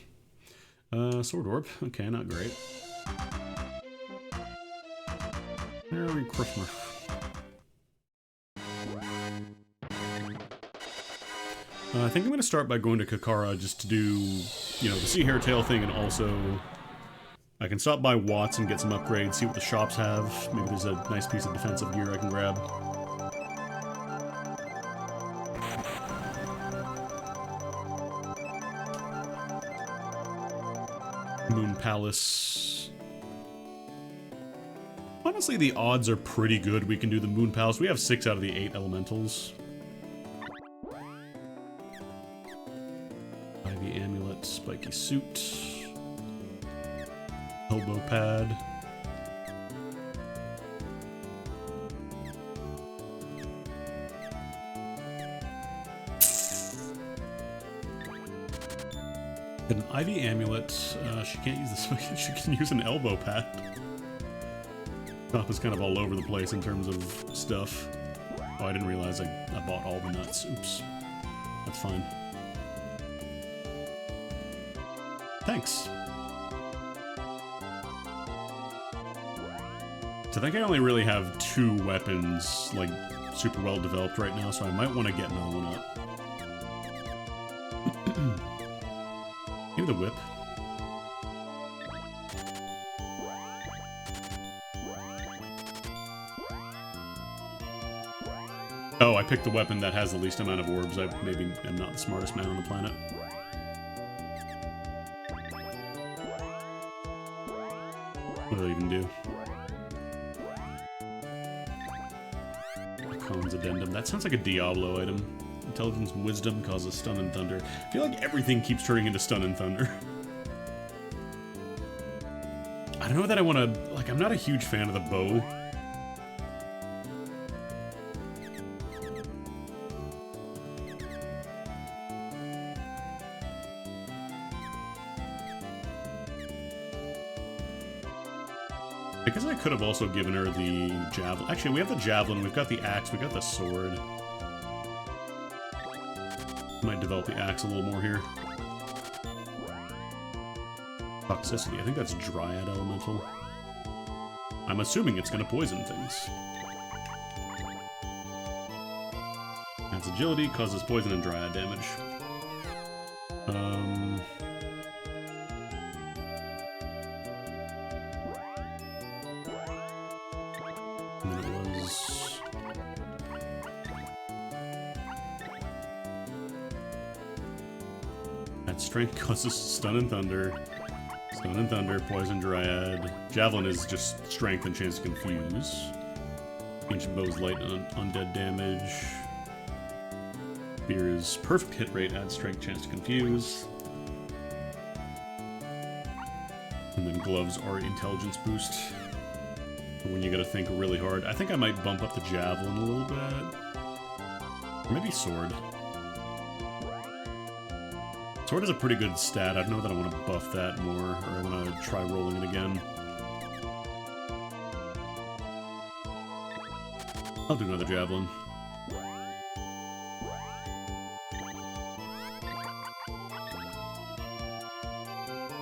Sword orb. Okay, not great. Merry Christmas. I think I'm going to start by going to Kakara just to do, you know, the Sea Hare Tail thing, and also I can stop by Watts and get some upgrades, see what the shops have. Maybe there's a nice piece of defensive gear I can grab. Moon Palace. Honestly, the odds are pretty good we can do the Moon Palace. We have 6 out of the 8 elementals. Ivy Amulet, Spiky Suit, Elbow Pad. An Ivy Amulet, she can't use the she can use an elbow pad. Top is kind of all over the place in terms of stuff. Oh, I didn't realize I bought all the nuts. Oops. That's fine. Thanks. So I think I only really have 2 weapons, like, super well developed right now, so I might want to get another one up. Maybe the whip. Oh, I picked the weapon that has the least amount of orbs. I maybe am not the smartest man on the planet. What do they even do? Khan's Addendum. That sounds like a Diablo item. Intelligence and Wisdom causes Stun and Thunder. I feel like everything keeps turning into Stun and Thunder. I don't know that I want to... Like, I'm not a huge fan of the bow. Because I could have also given her the javelin. Actually, we have the javelin, we've got the axe, we've got the sword. Might develop the axe a little more here. Toxicity, I think that's Dryad Elemental. I'm assuming it's going to poison things. That's Agility, causes poison and Dryad damage. And then it was... That Strength causes Stun and Thunder. Stun and Thunder, Poison Dryad. Javelin is just Strength and Chance to Confuse. Ancient Bow is light and undead damage. Spear is perfect hit rate, adds Strength, Chance to Confuse. And then Gloves are Intelligence boost. When you gotta think really hard. I think I might bump up the Javelin a little bit. Or maybe Sword. Sword is a pretty good stat. I don't know that I want to buff that more, or I want to try rolling it again. I'll do another Javelin.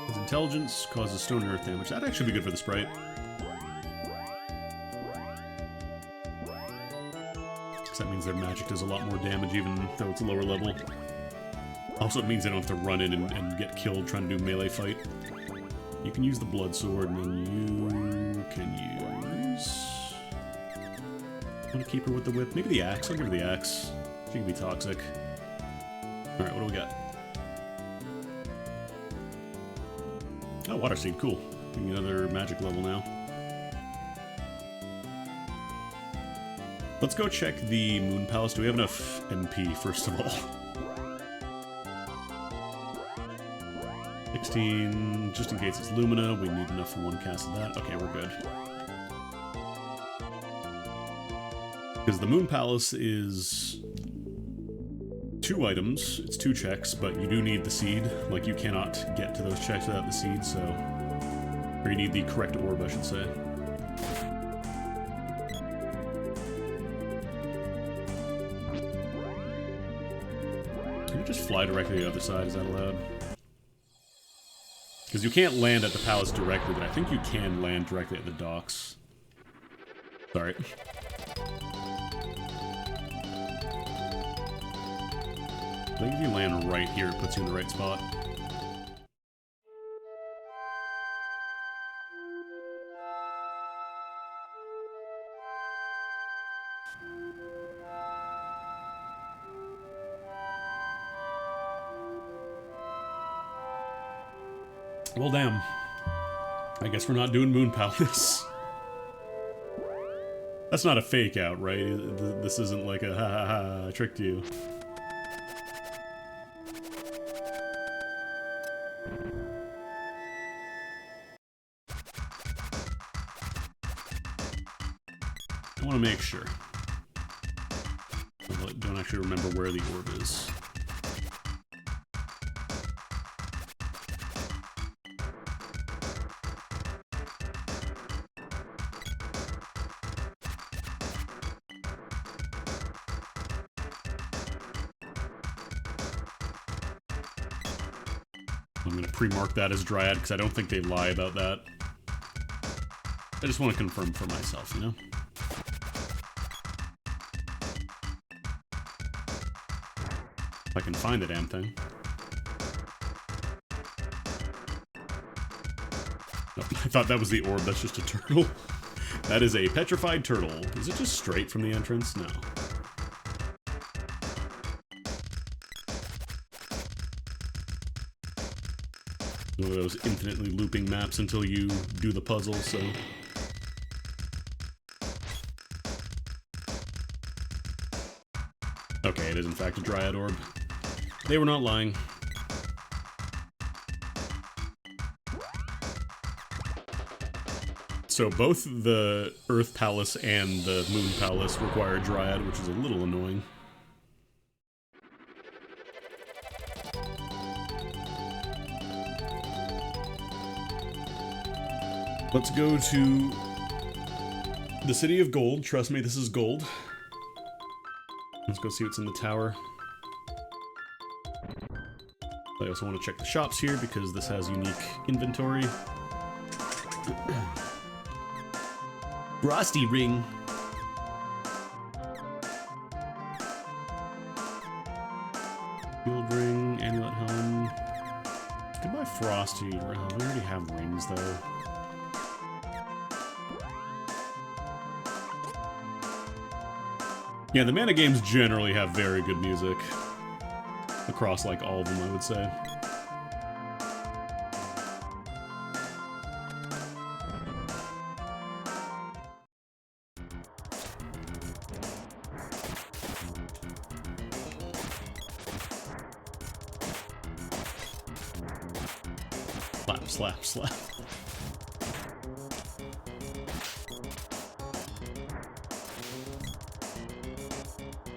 His Intelligence causes Stone and Earth damage. That'd actually be good for the sprite. Because that means their magic does a lot more damage even though it's a lower level. Also, it means they don't have to run in and get killed trying to do melee fight. You can use the blood sword, and then you can use... I want to keep her with the whip. Maybe the axe. I'll give her the axe. She can be toxic. Alright, what do we got? Oh, Water Seed. Cool. Getting another magic level now. Let's go check the Moon Palace. Do we have enough MP, first of all? 16, just in case it's Lumina, we need enough for one cast of that. Okay, we're good. Because the Moon Palace is 2 items. It's 2 checks, but you do need the seed. Like, you cannot get to those checks without the seed, so... Or you need the correct orb, I should say. Can you just fly directly to the other side? Is that allowed? Because you can't land at the palace directly, but I think you can land directly at the docks. Sorry. I think if you land right here, it puts you in the right spot. Well, damn. I guess we're not doing Moon Palace. That's not a fake out, right? This isn't like a ha ha ha, I tricked you. I want to make sure. I don't actually remember where the orb is. I'm going to pre-mark that as Dryad, because I don't think they lie about that. I just want to confirm for myself, you know? If I can find the damn thing. Oh, I thought that was the orb, that's just a turtle. That is a petrified turtle. Is it just straight from the entrance? No. One of those infinitely looping maps until you do the puzzle, so... Okay, it is in fact a Dryad orb. They were not lying. So both the Earth Palace and the Moon Palace require Dryad, which is a little annoying. Let's go to the City of Gold. Trust me, this is gold. Let's go see what's in the tower. I also want to check the shops here because this has unique inventory. Frosty ring. Shield ring, amulet helm. Goodbye, Frosty. We already have rings though. Yeah, the mana games generally have very good music. Across, like, all of them, I would say. Slap, slap, slap.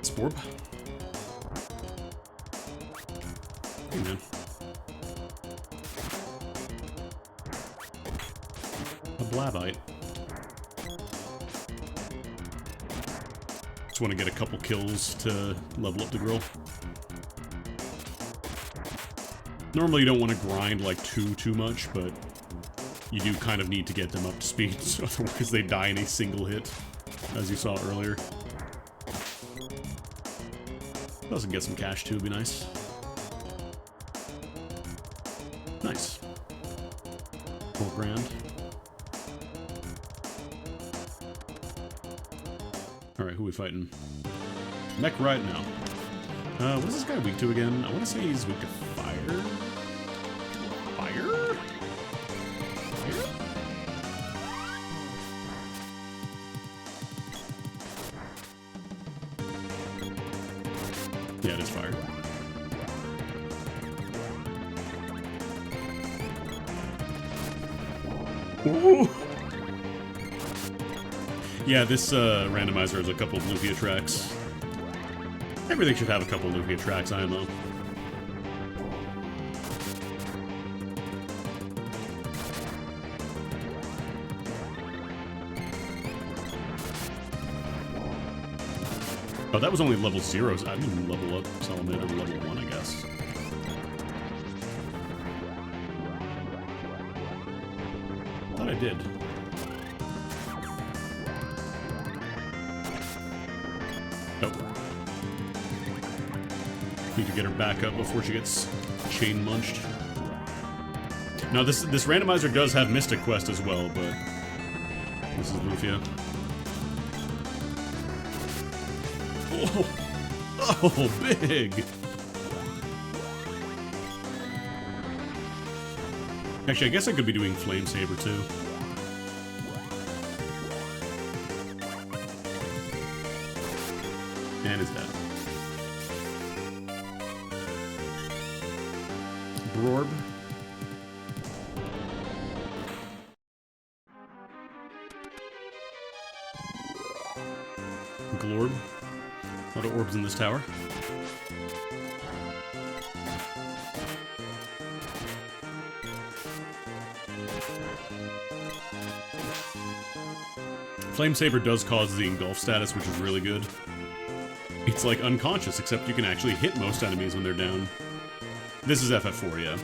Sporb. Hey, man. A Blabite. Just want to get a couple kills to level up the girl. Normally you don't want to grind like too much, but you do kind of need to get them up to speed, so otherwise they die in a single hit, as you saw earlier. Doesn't get some cash too, would be nice. Nice. 4 grand. Alright, who are we fighting? Mech right now. What is this guy weak to again? I want to say he's weak to fire. Fire? Fire? Yeah, it is fire. Ooh. Yeah, this randomizer has a couple of Lufia tracks. Everything should have a couple Lufia tracks, IMO. Oh, that was only level 0s. I didn't even level up Salamander to level 1, I guess. Thought I did. Oh. Need to get her back up before she gets chain munched. Now, this randomizer does have Mystic Quest as well, but this is Lufia. Oh, oh, big! Actually, I guess I could be doing Flame Saber too. And is dead. Brorb. Glorb. A lot of orbs in this tower. Flame Saber does cause the engulf status, which is really good. It's like unconscious, except you can actually hit most enemies when they're down. This is FF4, yeah.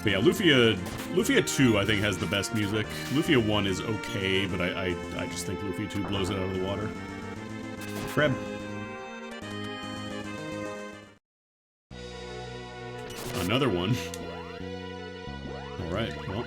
But yeah, Lufia 2, I think, has the best music. Lufia 1 is okay, but I just think Lufia 2 blows it out of the water. Crab. Another one. Alright, well.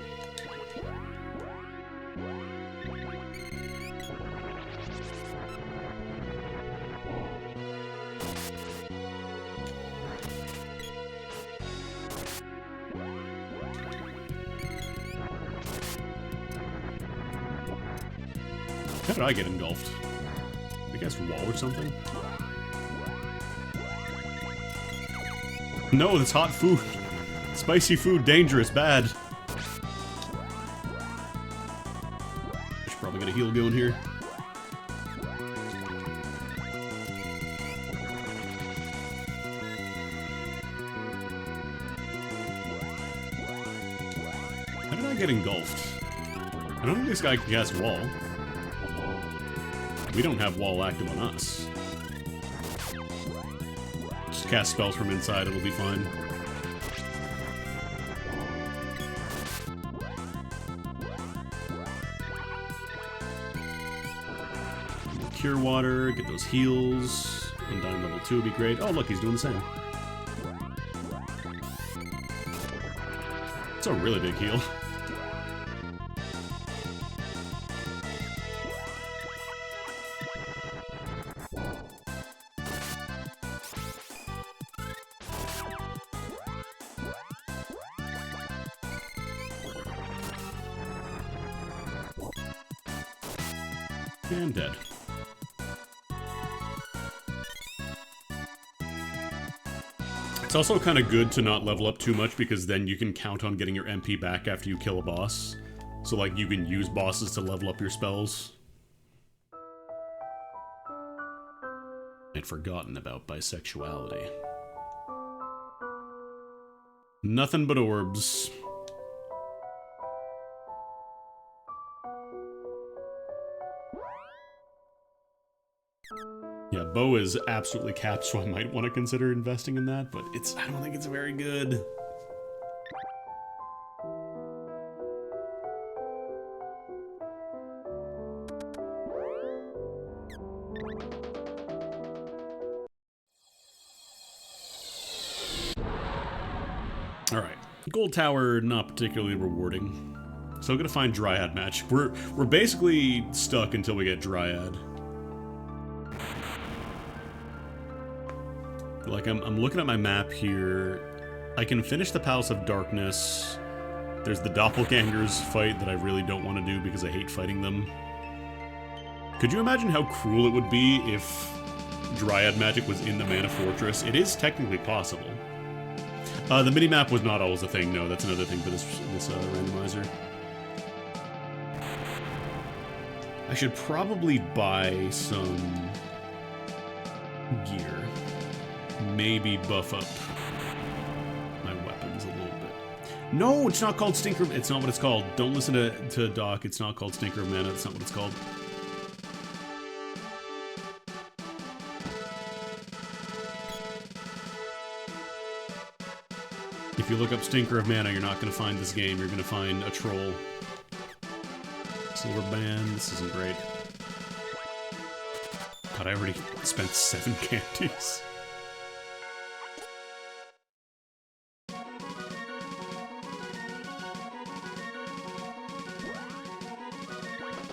How did I get engulfed? I guess wall or something? No, that's hot food. Spicy food, dangerous, bad. Should probably get a heal going here. How did I get engulfed? I don't think this guy can cast wall. We don't have wall active on us. Just cast spells from inside, it'll be fine. Cure water, get those heals. Undying level 2 would be great. Oh, look, he's doing the same. It's a really big heal. And dead. It's also kind of good to not level up too much because then you can count on getting your MP back after you kill a boss. So, like, you can use bosses to level up your spells. I'd forgotten about bisexuality. Nothing but orbs. Yeah, bow is absolutely capped, so I might want to consider investing in that, but I don't think it's very good. Alright, Gold Tower, not particularly rewarding. Still gonna find Dryad match. We're basically stuck until we get Dryad. Like, I'm looking at my map here. I can finish the Palace of Darkness. There's the Doppelgangers fight that I really don't want to do because I hate fighting them. Could you imagine how cruel it would be if Dryad magic was in the Mana Fortress? It is technically possible. The mini-map was not always a thing, no, that's another thing for this randomizer. I should probably buy some gear. Maybe buff up my weapons a little bit. No, it's not called Stinker. It's not what it's called. Don't listen to Doc. It's not called Stinker of Mana. It's not what it's called. If you look up Stinker of Mana, you're not going to find this game. You're going to find a troll. Silver band. This isn't great. God, I already spent 7 candies.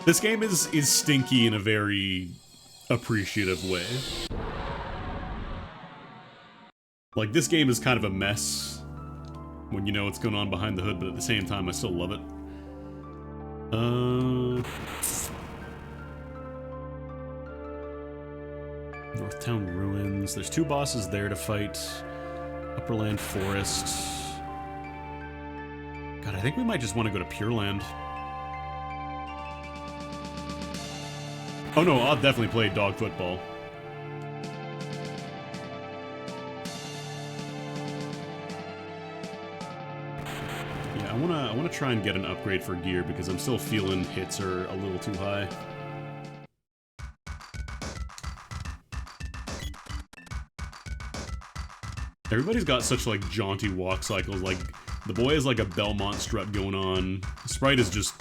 This game is stinky in a very appreciative way. Like, this game is kind of a mess when you know what's going on behind the hood, but at the same time, I still love it. Northtown Ruins. There's 2 bosses there to fight. Upperland Forest. God, I think we might just want to go to Pure Land. Oh no, I'll definitely play dog football. Yeah, I wanna try and get an upgrade for gear because I'm still feeling hits are a little too high. Everybody's got such like jaunty walk cycles. Like the boy has like a Belmont strut going on. Sprite is just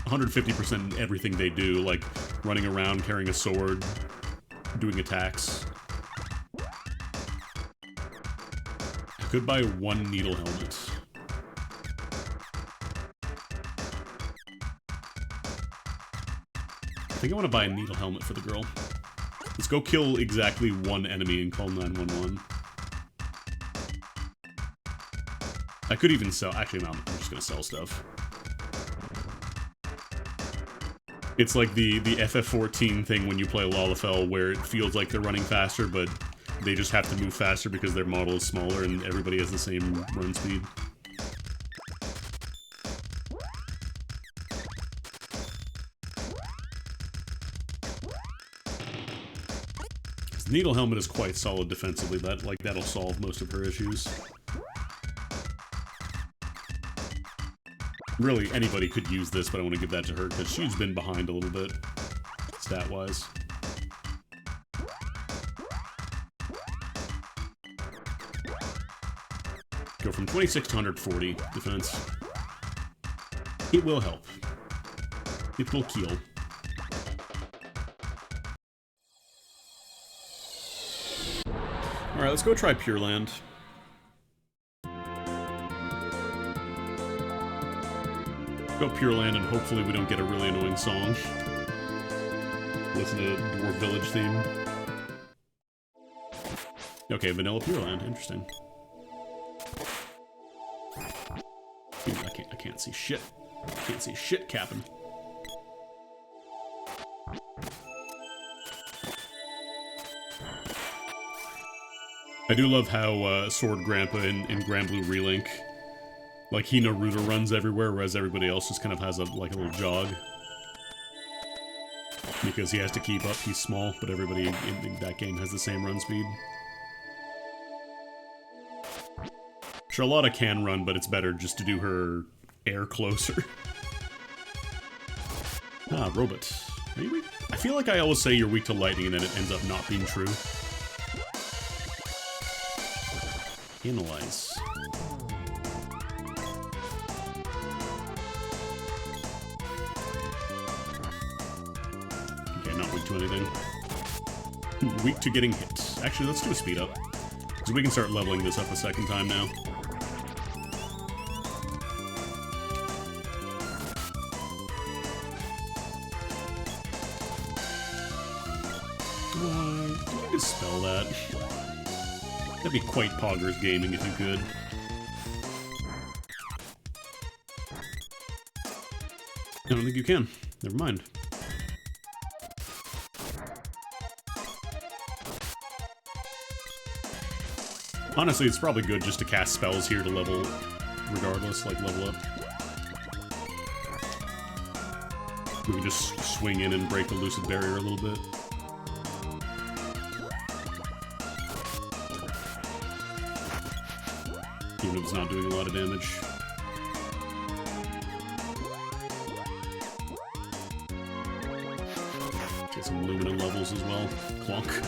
150% in everything they do, like running around carrying a sword, doing attacks. I could buy 1 needle helmet. I think I want to buy a needle helmet for the girl. Let's go kill exactly 1 enemy and call 911. I could even sell. Actually, no, I'm just gonna sell stuff. It's like the FF14 thing when you play Lalafell, where it feels like they're running faster, but they just have to move faster because their model is smaller and everybody has the same run speed. This needle helmet is quite solid defensively. That'll solve most of her issues. Really, anybody could use this, but I want to give that to her, because she's been behind a little bit, stat-wise. Go from 26 to 140 defense. It will help. It will kill. Alright, let's go try Pure Land. Go Pure Land, and hopefully we don't get a really annoying song. Listen to Dwarf Village theme. Okay, Vanilla Pure Land, interesting. Dude, I can't see shit. I can't see shit, Captain. I do love how Sword Grandpa in Granblue Relink, like, he Naruto runs everywhere, whereas everybody else just kind of has like a little jog. Because he has to keep up, he's small, but everybody in that game has the same run speed. Charlotta can run, but it's better just to do her air closer. Ah, robot. Are you weak? I feel like I always say you're weak to lightning and then it ends up not being true. Analyze. Okay, not weak to anything. Weak to getting hit. Actually, let's do a speed up. Because we can start leveling this up a second time now. Can you dispel that? That'd be quite Poggers gaming if you could. I don't think you can. Never mind. Honestly, it's probably good just to cast spells here to level regardless, like level up. We can just swing in and break the Lucid Barrier a little bit. Even if it's not doing a lot of damage. Get some Lumina levels as well. Clunk.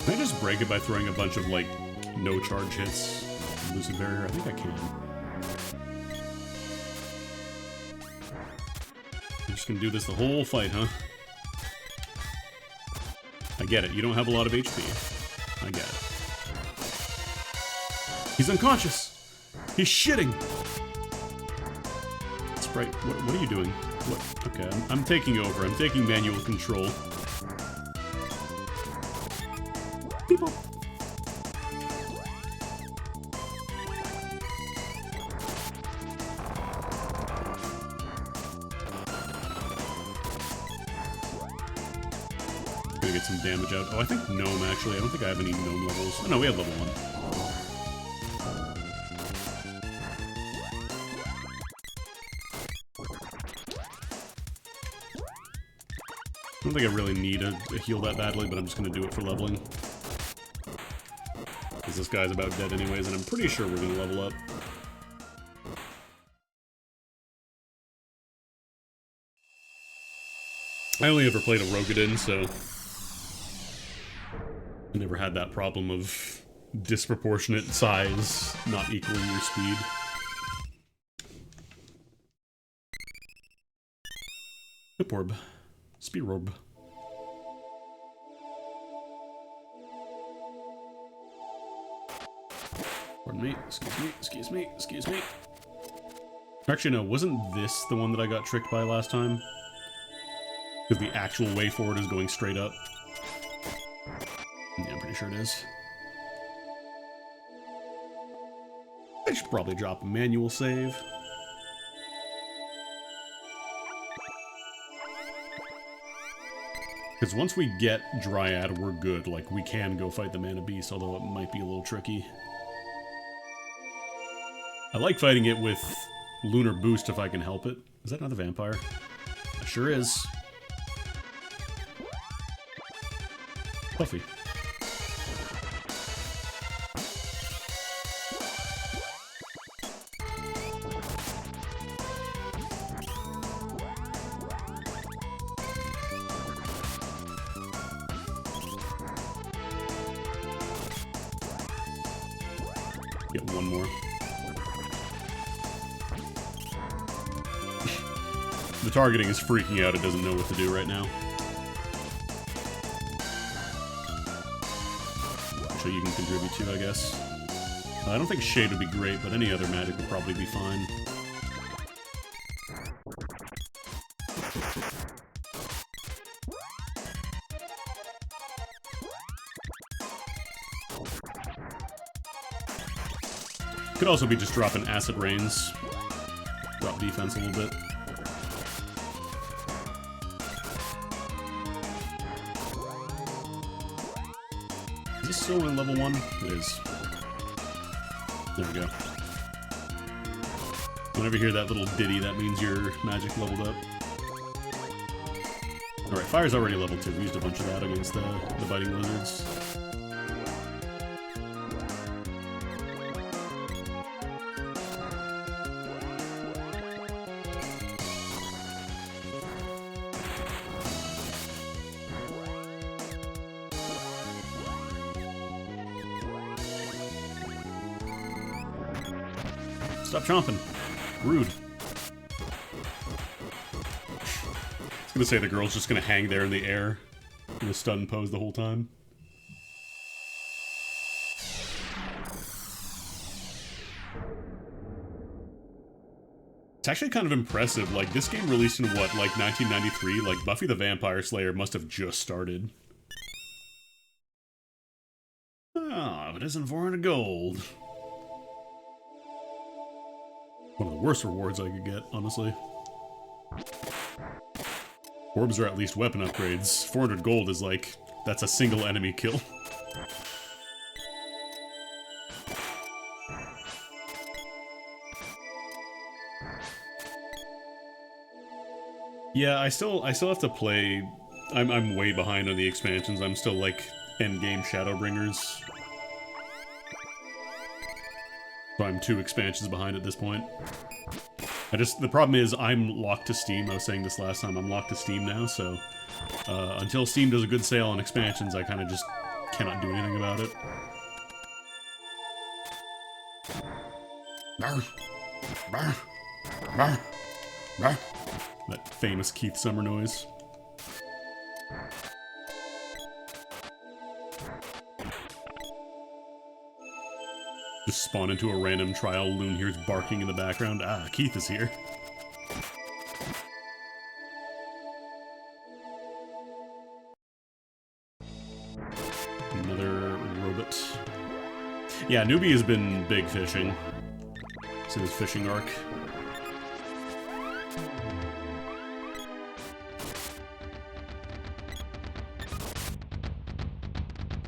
Can I just break it by throwing a bunch of, like, no-charge hits? Lucid Barrier? I think I can. I'm just gonna do this the whole fight, huh? I get it. You don't have a lot of HP. I get it. He's unconscious! He's shitting! Sprite, what are you doing? What? Okay, I'm taking over. I'm taking manual control. People. Gonna get some damage out. Oh, I think Gnome, actually. I don't think I have any Gnome levels. Oh, no, we have level 1. I don't think I really need a heal that badly, but I'm just gonna do it for leveling. Because this guy's about dead anyways, and I'm pretty sure we're gonna level up. I only ever played a Rogadin, so I never had that problem of disproportionate size not equaling your speed. Hip Orb. Speed Orb. Pardon me, excuse me, excuse me, excuse me. Actually, no, wasn't this the one that I got tricked by last time? Because the actual way forward is going straight up. Yeah, I'm pretty sure it is. I should probably drop a manual save. Because once we get Dryad, we're good. Like, we can go fight the Mana Beast, although it might be a little tricky. I like fighting it with Lunar Boost if I can help it. Is that another vampire? It sure is. Buffy. Get one more. The targeting is freaking out. It doesn't know what to do right now. So you can contribute to, I guess. I don't think Shade would be great, but any other magic would probably be fine. Could also be just dropping Acid Rains. Drop defense a little bit. Is this still in level 1? It is. There we go. Whenever you hear that little ditty, that means your magic leveled up. Alright, Fire's already level 2. We used a bunch of that against the biting lizards. Stop chomping. Rude. I was gonna say the girl's just gonna hang there in the air in a stun pose the whole time. It's actually kind of impressive. Like, this game released in what, like 1993? Like, Buffy the Vampire Slayer must have just started. Oh, it isn't 400 gold. One of the worst rewards I could get, honestly. Orbs are at least weapon upgrades. 400 gold is like, that's a single enemy kill. Yeah, I still have to play. I'm way behind on the expansions. I'm still like endgame Shadowbringers. So I'm 2 expansions behind at this point. The problem is I'm locked to Steam. I was saying this last time. I'm locked to Steam now, so until Steam does a good sale on expansions, I kind of just cannot do anything about it. That famous Keith Summer noise. Just spawn into a random trial. Loon here's barking in the background. Ah, Keith is here. Another robot. Yeah, Newbie has been big fishing. It's in his fishing arc.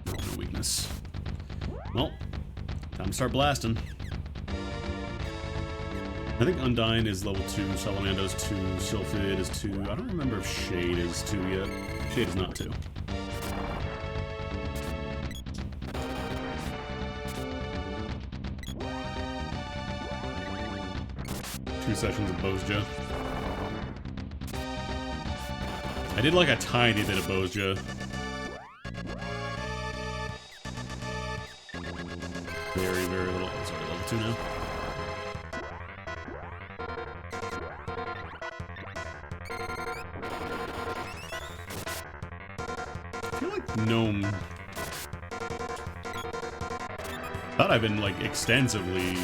No weakness. Well, time to start blasting. I think Undyne is level 2, Salamando's 2, Sylphid is 2. I don't remember if Shade is 2 yet. Shade is not 2. Two sessions of Bozja. I did like a tiny bit of Bozja. Very, very little. Sorry, level 2 now. I feel like Gnome. Thought I've been like extensively,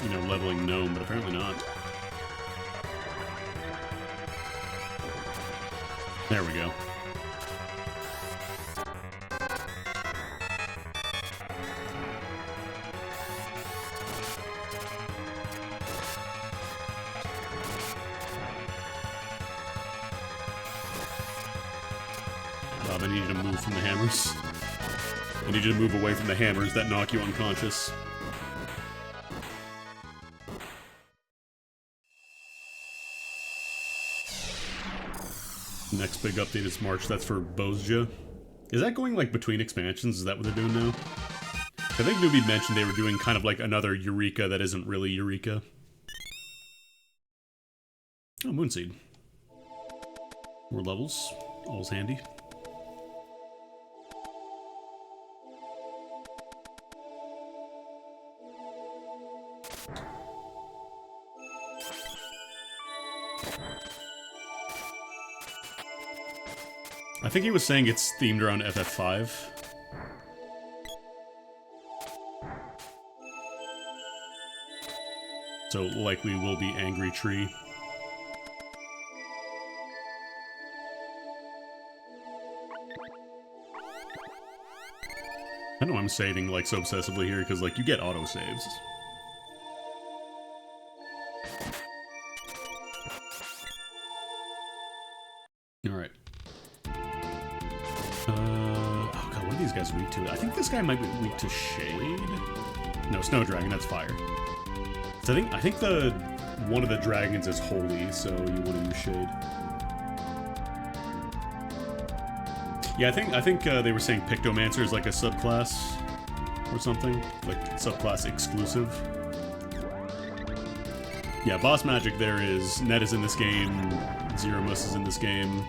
you know, leveling Gnome, but apparently not. There we go. Bob, I need you to move from the hammers. I need you to move away from the hammers that knock you unconscious. Next big update is March. That's for Bozja. Is that going like between expansions? Is that what they're doing now? I think Newbie mentioned they were doing kind of like another Eureka that isn't really Eureka. Oh, Moonseed. More levels. All's handy. I think he was saying it's themed around FF5. So likely will be Angry Tree. I know I'm saving like so obsessively here because like you get autosaves. Alright. Oh god, what are these guys weak to? I think this guy might be weak to Shade. No, Snow Dragon, that's fire. So I think the one of the dragons is holy, so you want to use Shade. Yeah, I think they were saying Pictomancer is like a subclass or something, like subclass exclusive. Yeah, boss magic there is. Net is in this game. Zeromus is in this game.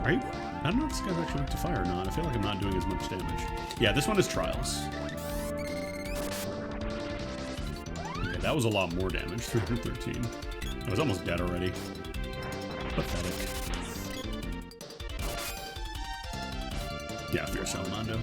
Are you? I don't know if this guy's actually weak to fire or not. I feel like I'm not doing as much damage. Yeah, this one is Trials. Okay, that was a lot more damage. 313. I was almost dead already. Pathetic. Yeah, Fierce Salamander.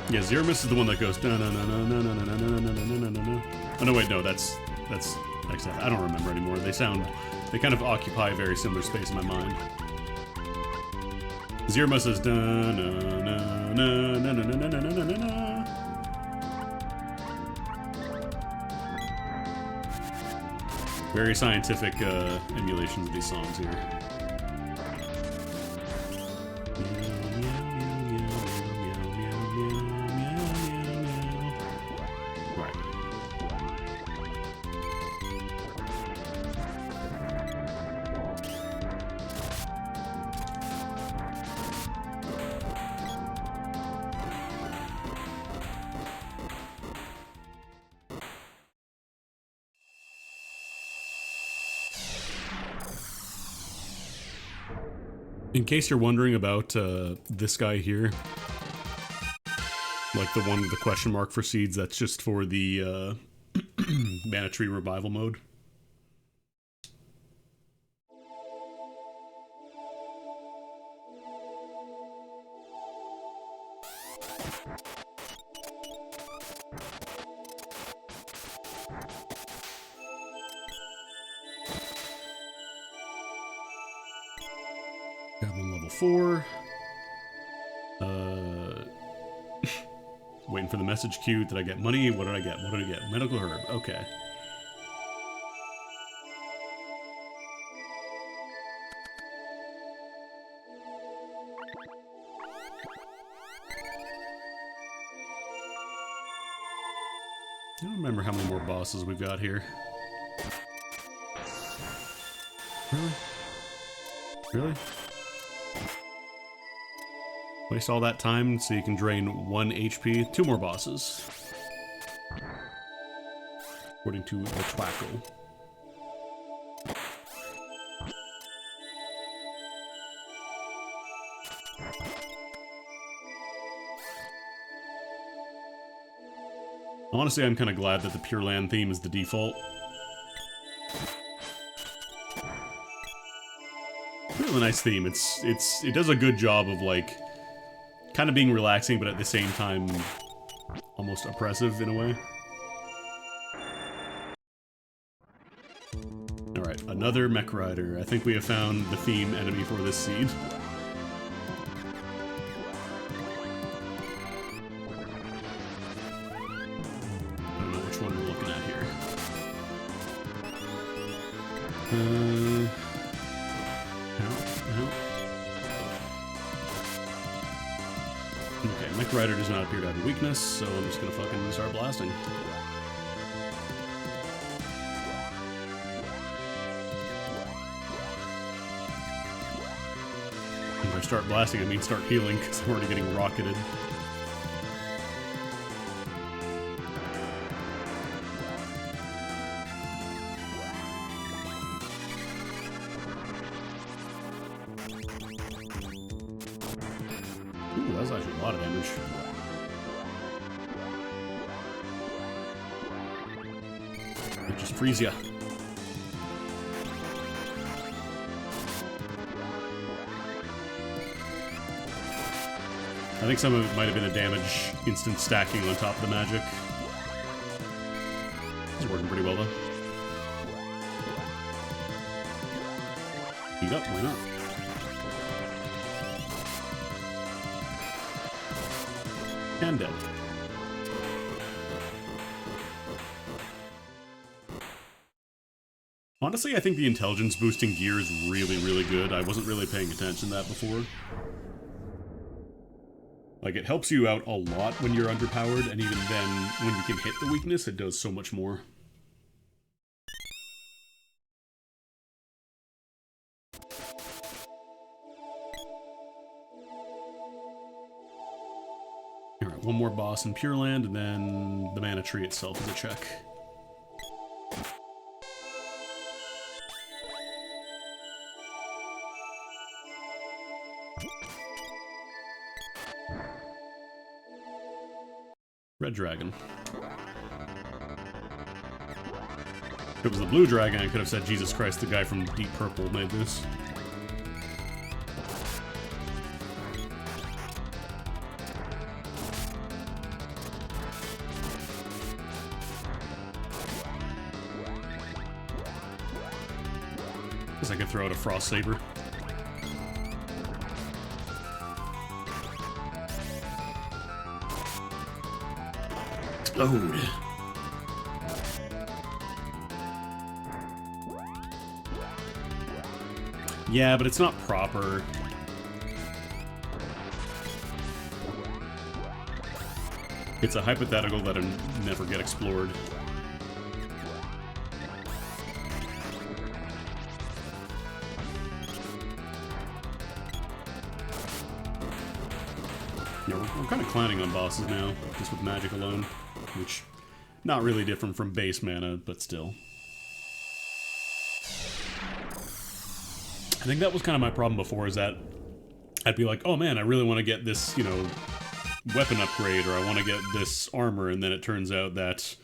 Yeah, Zeramus is the one that goes no no no no no no no no no no no no no. Oh no, wait, no, that's I don't remember anymore. They kind of occupy a very similar space in my mind. Zeramus is na na na na na na na na na na na. Very scientific emulations of these songs here. In case you're wondering about this guy here, like the one with the question mark for seeds, that's just for the Mana Tree Revival mode. Goblin level 4. Waiting for the message queue. Did I get money? What did I get? What did I get? Medical herb. Okay. I don't remember how many more bosses we've got here. Really? Really? Waste all that time so you can drain 1 HP. 2 more bosses. According to the Twackle. Honestly, I'm kind of glad that the Pure Land theme is the default. Really nice theme. It does a good job of like kind of being relaxing, but at the same time almost oppressive in a way. Alright, another Mech Rider. I think we have found the theme enemy for this seed. I don't know which one we're looking at here. Okay, Mech Rider does not appear to have a weakness, so I'm just gonna fucking start blasting. And by start blasting, I mean start healing, because I'm already getting rocketed. Ooh, that was actually a lot of damage. It just frees ya. I think some of it might have been a damage instant stacking on top of the magic. It's working pretty well though. Heat up, why not? And dead. Honestly, I think the intelligence boosting gear is really, really good. I wasn't really paying attention to that before. Like, it helps you out a lot when you're underpowered, and even then, when you can hit the weakness, it does so much more. Alright, one more boss in Pure Land, and then the Mana Tree itself is a check. Red Dragon. If it was the Blue Dragon, I could have said, Jesus Christ, the guy from Deep Purple made this. guess I could throw out a Frost Saber. Explode. Yeah, but it's not proper. It's a hypothetical that'll never get explored. Yeah, we're kind of clowning on bosses now, just with magic alone, which not really different from base mana, but still. I think that was kind of my problem before, is that I'd be like, oh man, I really want to get this, you know, weapon upgrade, or I want to get this armor, and then it turns out that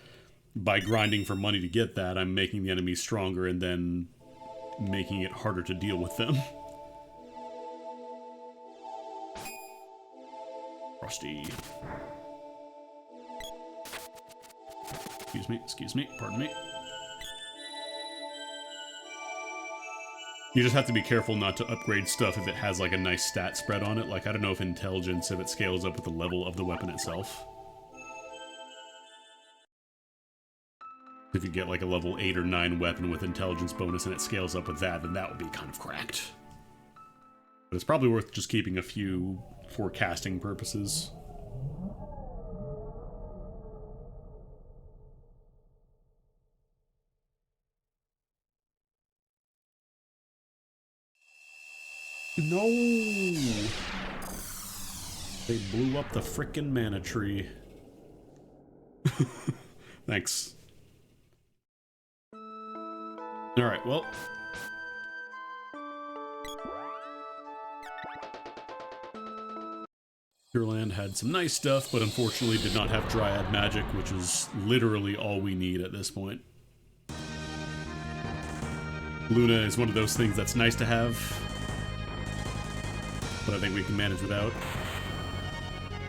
by grinding for money to get that, I'm making the enemies stronger and then making it harder to deal with them. Frosty. Excuse me, pardon me. You just have to be careful not to upgrade stuff if it has like a nice stat spread on it. Like, I don't know if intelligence, if it scales up with the level of the weapon itself. If you get like a level 8 or 9 weapon with intelligence bonus and it scales up with that, then that would be kind of cracked. But it's probably worth just keeping a few for casting purposes. No! They blew up the frickin' mana tree. Thanks. Alright, well. Pure Land had some nice stuff, but unfortunately did not have Dryad magic, which is literally all we need at this point. Luna is one of those things that's nice to have, but I think we can manage without.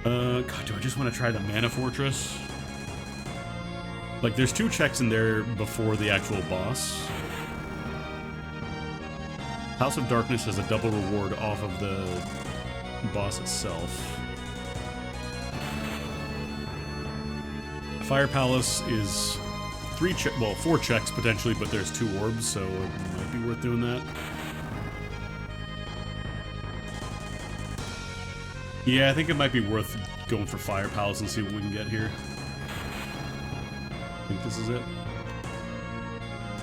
God, do I just want to try the Mana Fortress? Like, there's 2 checks in there before the actual boss. House of Darkness has a double reward off of the boss itself. Fire Palace is 4 checks potentially, but there's 2 orbs, so it might be worth doing that. Yeah, I think it might be worth going for Fire Palace and see what we can get here. I think this is it.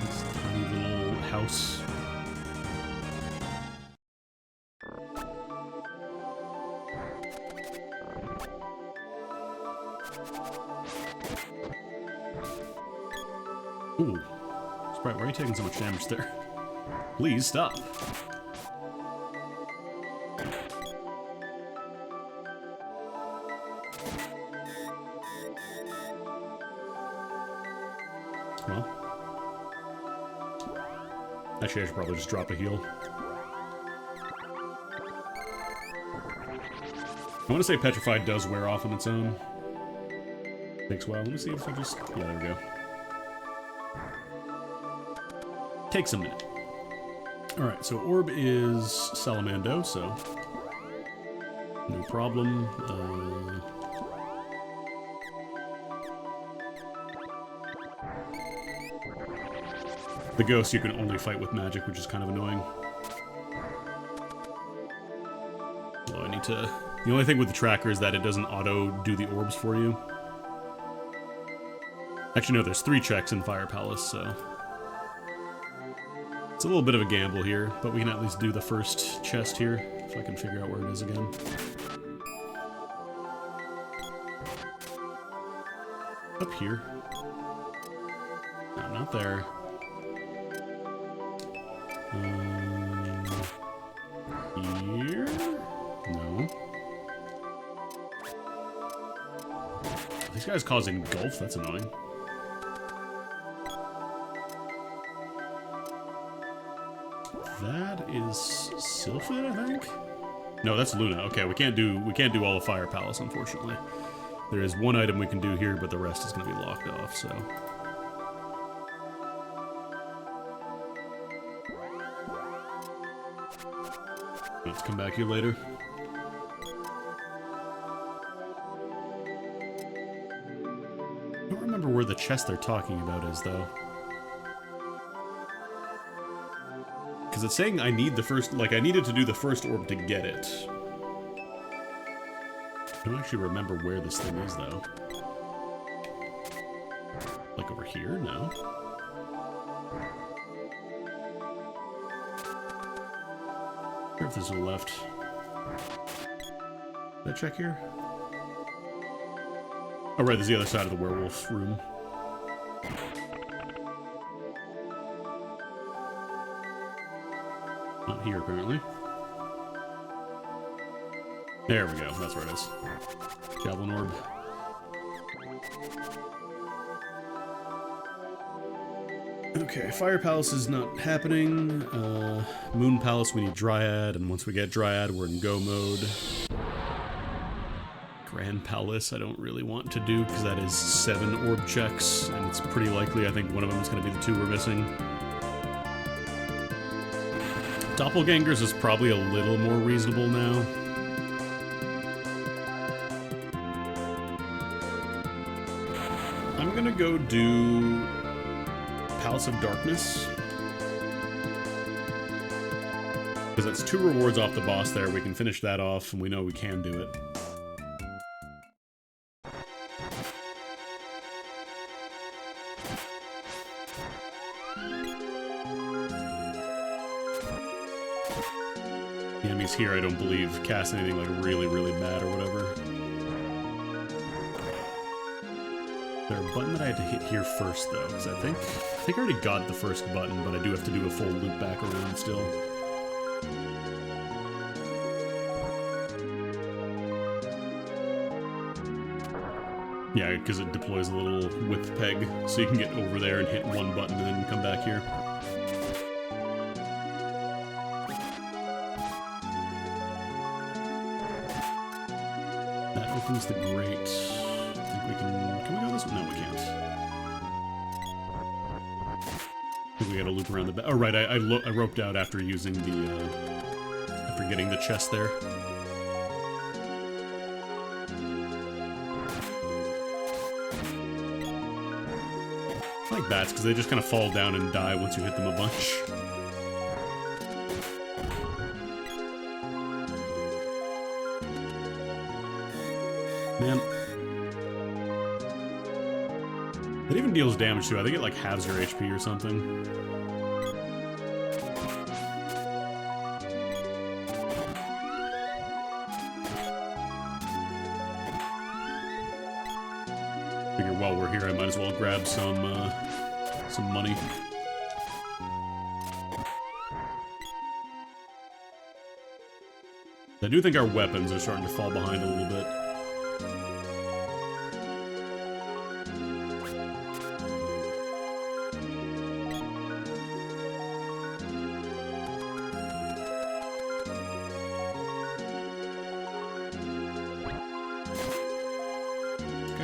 This tiny little house. Ooh. Sprite, why are you taking so much damage there? Please stop. Well. Actually, I should probably just drop a heal. I want to say Petrified does wear off on its own. Takes a while. Let me see if I just... Yeah, there we go. Takes a minute. Alright, so Orb is Salamando, so... no problem. The ghost you can only fight with magic, which is kind of annoying. Well, I need to... The only thing with the tracker is that it doesn't auto-do the orbs for you. Actually, no, there's 3 checks in Fire Palace, so... It's a little bit of a gamble here, but we can at least do the first chest here, if I can figure out where it is again. Up here. No, not there. Here? No. These guys causing gulf? That's annoying. That is Sylphid, I think? No, that's Luna. Okay, we can't do all of Fire Palace, unfortunately. There is one item we can do here, but the rest is going to be locked off, so... Let's come back here later. I don't remember where the chest they're talking about is, though. Because it's saying I need the first... Like, I needed to do the first orb to get it. I don't actually remember where this thing is, though. Like, over here? No. I wonder if there's a left. Did I check here? Oh, right, there's the other side of the werewolf room. Not here, apparently. There we go, that's where it is. Javelin orb. Okay, Fire Palace is not happening. Moon Palace, we need Dryad, and once we get Dryad, we're in go mode. Grand Palace, I don't really want to do, because that is 7 orb checks, and it's pretty likely I think one of them is going to be the 2 we're missing. Doppelgangers is probably a little more reasonable now. I'm gonna go do Palace of Darkness. Because that's 2 rewards off the boss there, we can finish that off, and we know we can do it. The enemies here, I don't believe, cast anything like really, really bad or whatever. Is there a button that I had to hit here first, though? Because I think I already got the first button, but I do have to do a full loop back around still. Yeah, because it deploys a little whip peg, so you can get over there and hit one button and then come back here. Opens the grate. I think we can we go this way? No, we can't. I think we gotta loop around the back. Oh, right, I roped out after using the, after getting the chest there. I like bats, because they just kind of fall down and die once you hit them a bunch. Man. It even deals damage too. I think it like halves your HP or something. Figure while we're here I might as well grab some money. I do think our weapons are starting to fall behind a little bit.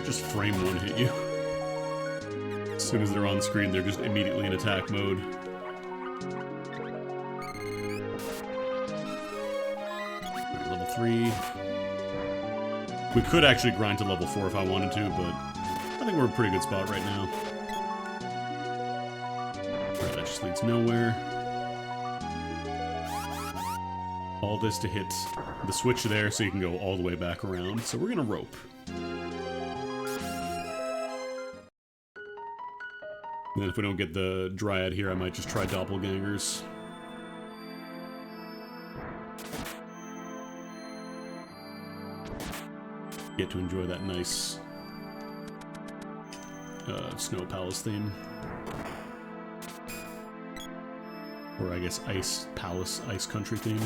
Just frame one hit you. As soon as they're on screen, they're just immediately in attack mode. Right, level 3. We could actually grind to level 4 if I wanted to, but I think we're in a pretty good spot right now. Alright, that just leads nowhere. All this to hit the switch there so you can go all the way back around. So we're gonna rope. And then if we don't get the Dryad here, I might just try Doppelgangers. Get to enjoy that nice Snow Palace theme. Or I guess Ice Palace, Ice Country theme.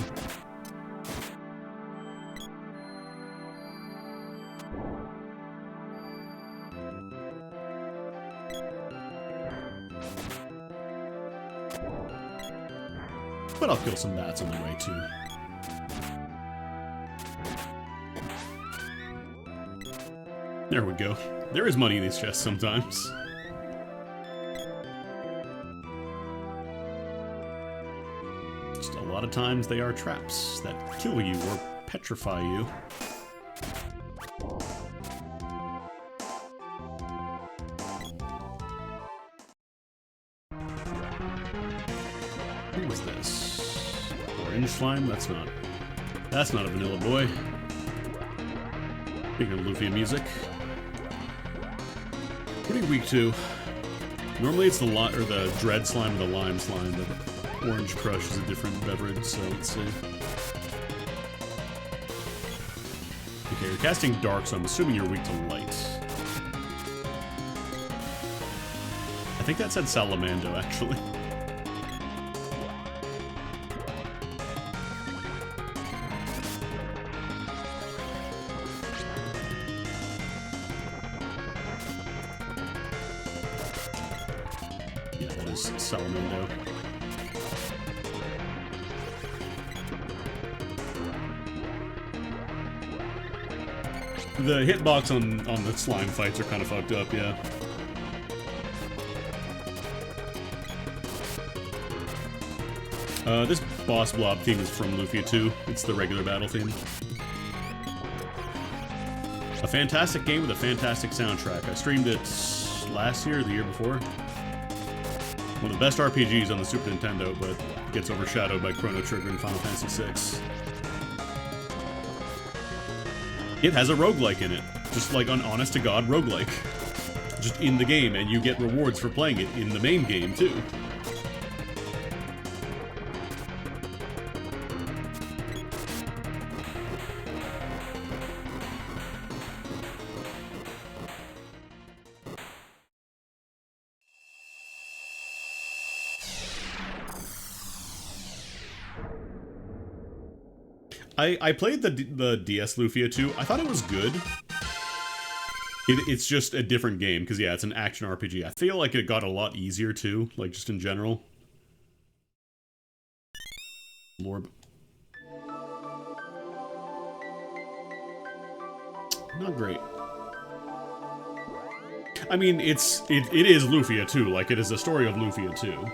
But I'll kill some bats on the way, too. There we go. There is money in these chests sometimes. Just a lot lot of times they are traps that kill you or petrify you. What was this? Orange slime? That's not a vanilla boy. Speaking of Lufia music. What are you weak to? Normally it's the dread slime or the lime slime, but orange crush is a different beverage, so let's see. Okay, you're casting dark, so I'm assuming you're weak to light. I think that said Salamando, actually. Yeah, that is Salamando. The hitbox on the slime fights are kind of fucked up, yeah. This boss blob theme is from Lufia 2. It's the regular battle theme. A fantastic game with a fantastic soundtrack. I streamed it last year or the year before. One of the best RPGs on the Super Nintendo, but gets overshadowed by Chrono Trigger and Final Fantasy VI. It has a roguelike in it. Just like an honest-to-God roguelike. Just in the game, and you get rewards for playing it in the main game, too. I played the DS Lufia 2. I thought it was good. It's just a different game, because yeah, it's an action RPG. I feel like it got a lot easier too, like just in general. Lorb. Not great. I mean, it is Lufia 2, like it is a story of Lufia 2.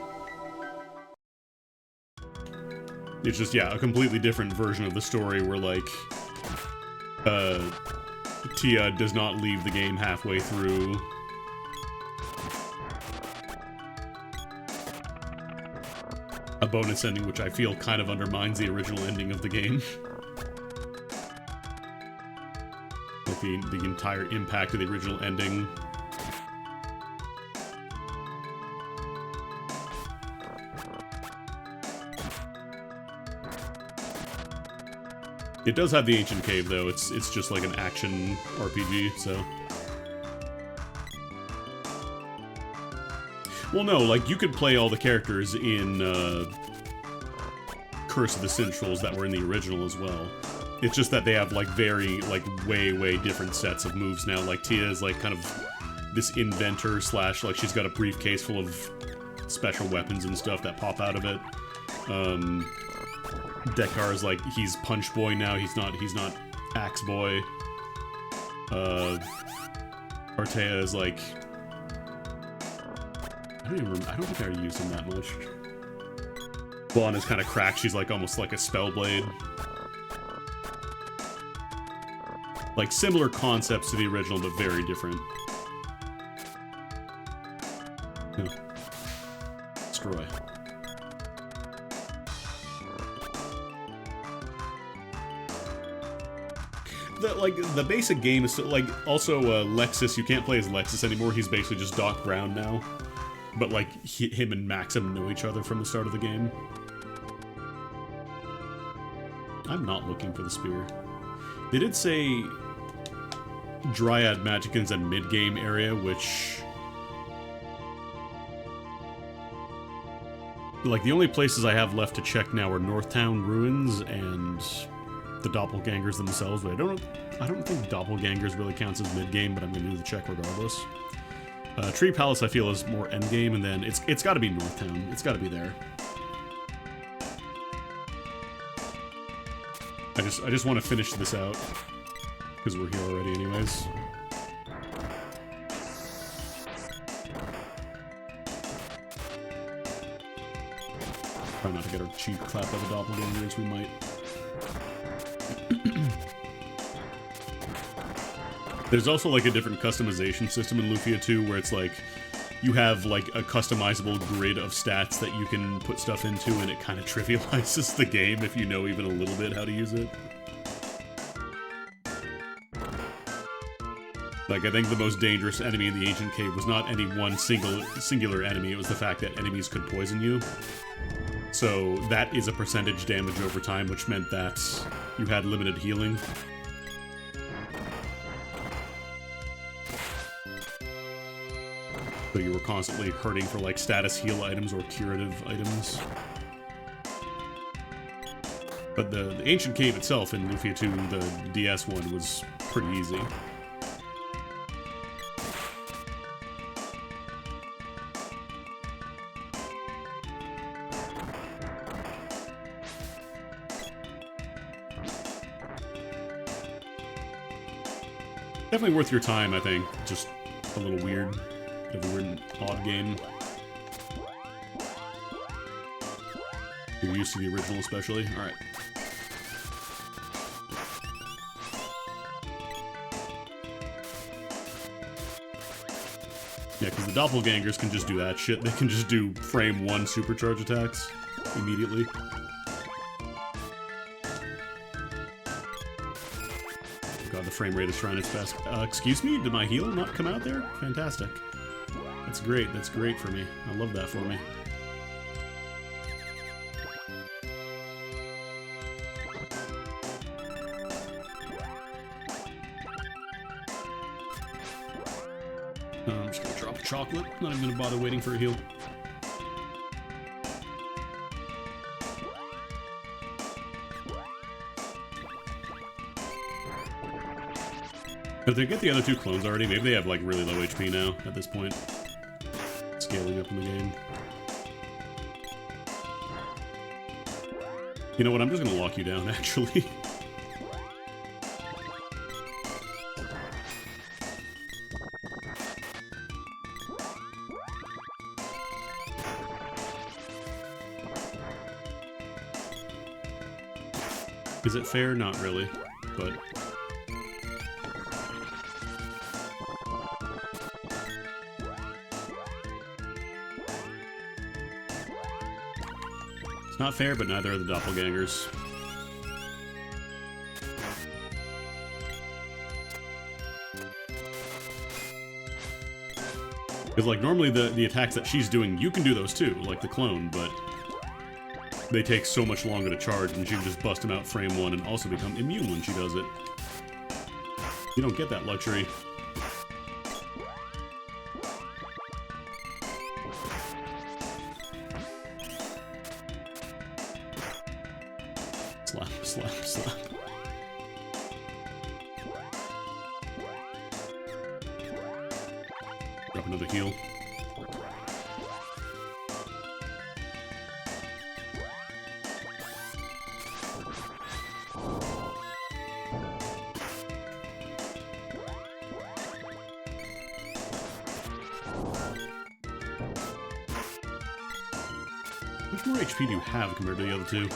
It's just, yeah, a completely different version of the story where, like, Tia does not leave the game halfway through. A bonus ending which I feel kind of undermines the original ending of the game. Like, the entire impact of the original ending. It does have the Ancient Cave, though. It's just like an action RPG, so... Well, no, like, you could play all the characters in, Curse of the Sintrals that were in the original as well. It's just that they have, like, very, like, way different sets of moves now. Like, Tia is, like, kind of this inventor slash, like, she's got a briefcase full of special weapons and stuff that pop out of it. Dekar is like, he's Punch Boy now, he's not Axe Boy. Artea is like... I don't think I used him that much. Vaughn is kind of cracked, she's like almost like a Spellblade. Like, similar concepts to the original, but very different. Yeah. Destroy. The basic game is, like, also, Lexus, you can't play as Lexus anymore, he's basically just Doc Brown now. But, like, him and Maxim know each other from the start of the game. I'm not looking for the spear. They did say Dryad Magicans at mid-game area, which... Like, the only places I have left to check now are Northtown Ruins and the Doppelgangers themselves, but I don't think Doppelgangers really counts as mid-game, but I'm gonna do the check regardless. Tree Palace I feel is more endgame, and then it's gotta be Northtown. It's gotta be there. I just want to finish this out, because we're here already anyways. Try not to get our cheek clapped by the doppelgangers, we might. There's also like a different customization system in Lufia 2 where it's like you have like a customizable grid of stats that you can put stuff into, and it kind of trivializes the game if you know even a little bit how to use it. Like, I think the most dangerous enemy in the Ancient Cave was not any one singular enemy, it was the fact that enemies could poison you. So that is a percentage damage over time, which meant that you had limited healing. So you were constantly hurting for, like, status heal items or curative items. But the Ancient Cave itself in Lufia 2, the DS one, was pretty easy. Definitely worth your time, I think. Just a little weird. Bit of a weird, odd game. You're used to the original, especially? Alright. Yeah, because the doppelgangers can just do that shit. They can just do frame 1 supercharge attacks immediately. God, the frame rate is trying its best. Excuse me? Did my heal not come out there? Fantastic. That's great. That's great for me. I love that for me. I'm just gonna drop a chocolate. Not even gonna bother waiting for a heal. Did they get the other 2 clones already? Maybe they have, like, really low HP now at this point. Scaling up in the game. You know what? I'm just gonna lock you down, actually. Is it fair? Not really, but... Not fair, but neither are the doppelgangers. Because, like, normally the attacks that she's doing, you can do those too, like the clone, but they take so much longer to charge, and she can just bust them out frame 1 and also become immune when she does it. You don't get that luxury. Slap, slap, slap. Drop another heal. How much more HP do you have compared to the other 2?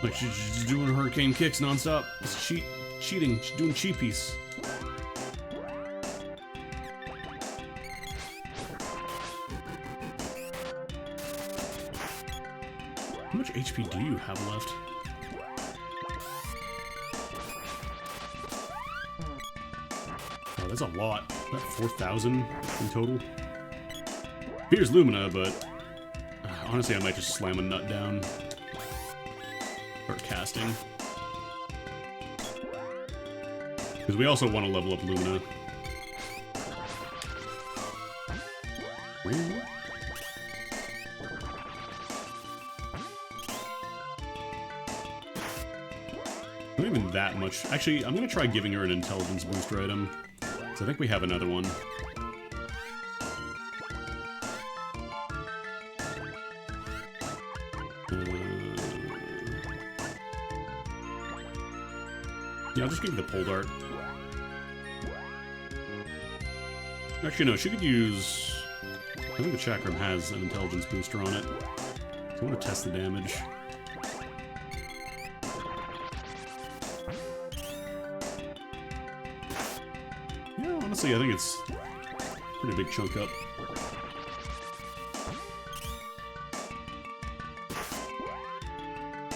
Like, she's doing hurricane kicks nonstop. It's cheating. She's doing cheapies. How much HP do you have left? Oh, that's a lot. About 4,000 in total. Here's Lumina, but honestly, I might just slam a nut down. Start casting. Because we also want to level up Lumina. Not even that much. Actually, I'm going to try giving her an intelligence booster item. So I think we have another one. Yeah, I'll just give you the pole dart. Actually, no, she could use... I think the chakram has an intelligence booster on it. So I want to test the damage. Yeah, honestly, I think it's a pretty big chunk up.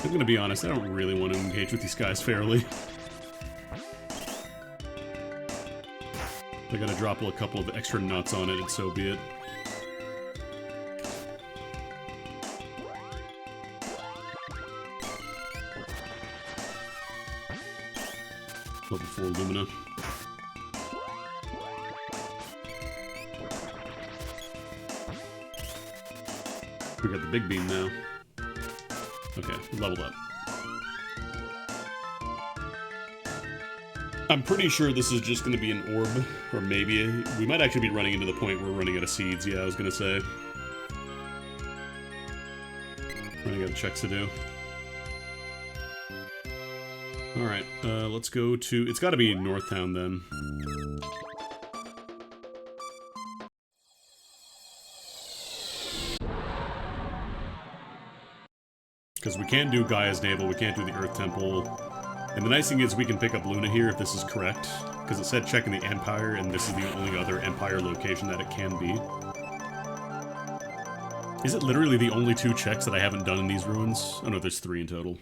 I'm gonna be honest, I don't really want to engage with these guys fairly. I gotta drop a couple of extra nuts on it, and so be it. Level 4 Lumina. We got the big beam now. Okay, leveled up. I'm pretty sure this is just going to be an orb, or maybe we might actually be running into the point where we're running out of seeds. Yeah, I was going to say. Running out of checks to do. Alright, let's go to... It's got to be Northtown then. Because we can't do Gaia's Navel, we can't do the Earth Temple. And the nice thing is we can pick up Luna here if this is correct. Because it said check in the Empire, and this is the only other Empire location that it can be. Is it literally the only 2 checks that I haven't done in these ruins? Oh no, there's 3 in total.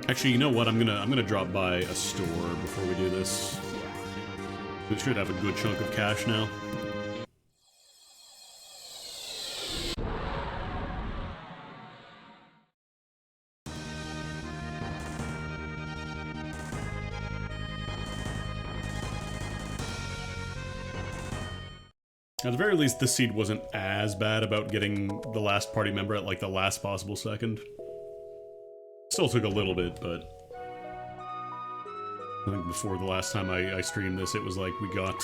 Actually, you know what? I'm gonna drop by a store before we do this. We should have a good chunk of cash now. At the very least, this seed wasn't as bad about getting the last party member at, like, the last possible second. Still took a little bit, but... I think before the last time I streamed this, it was like we got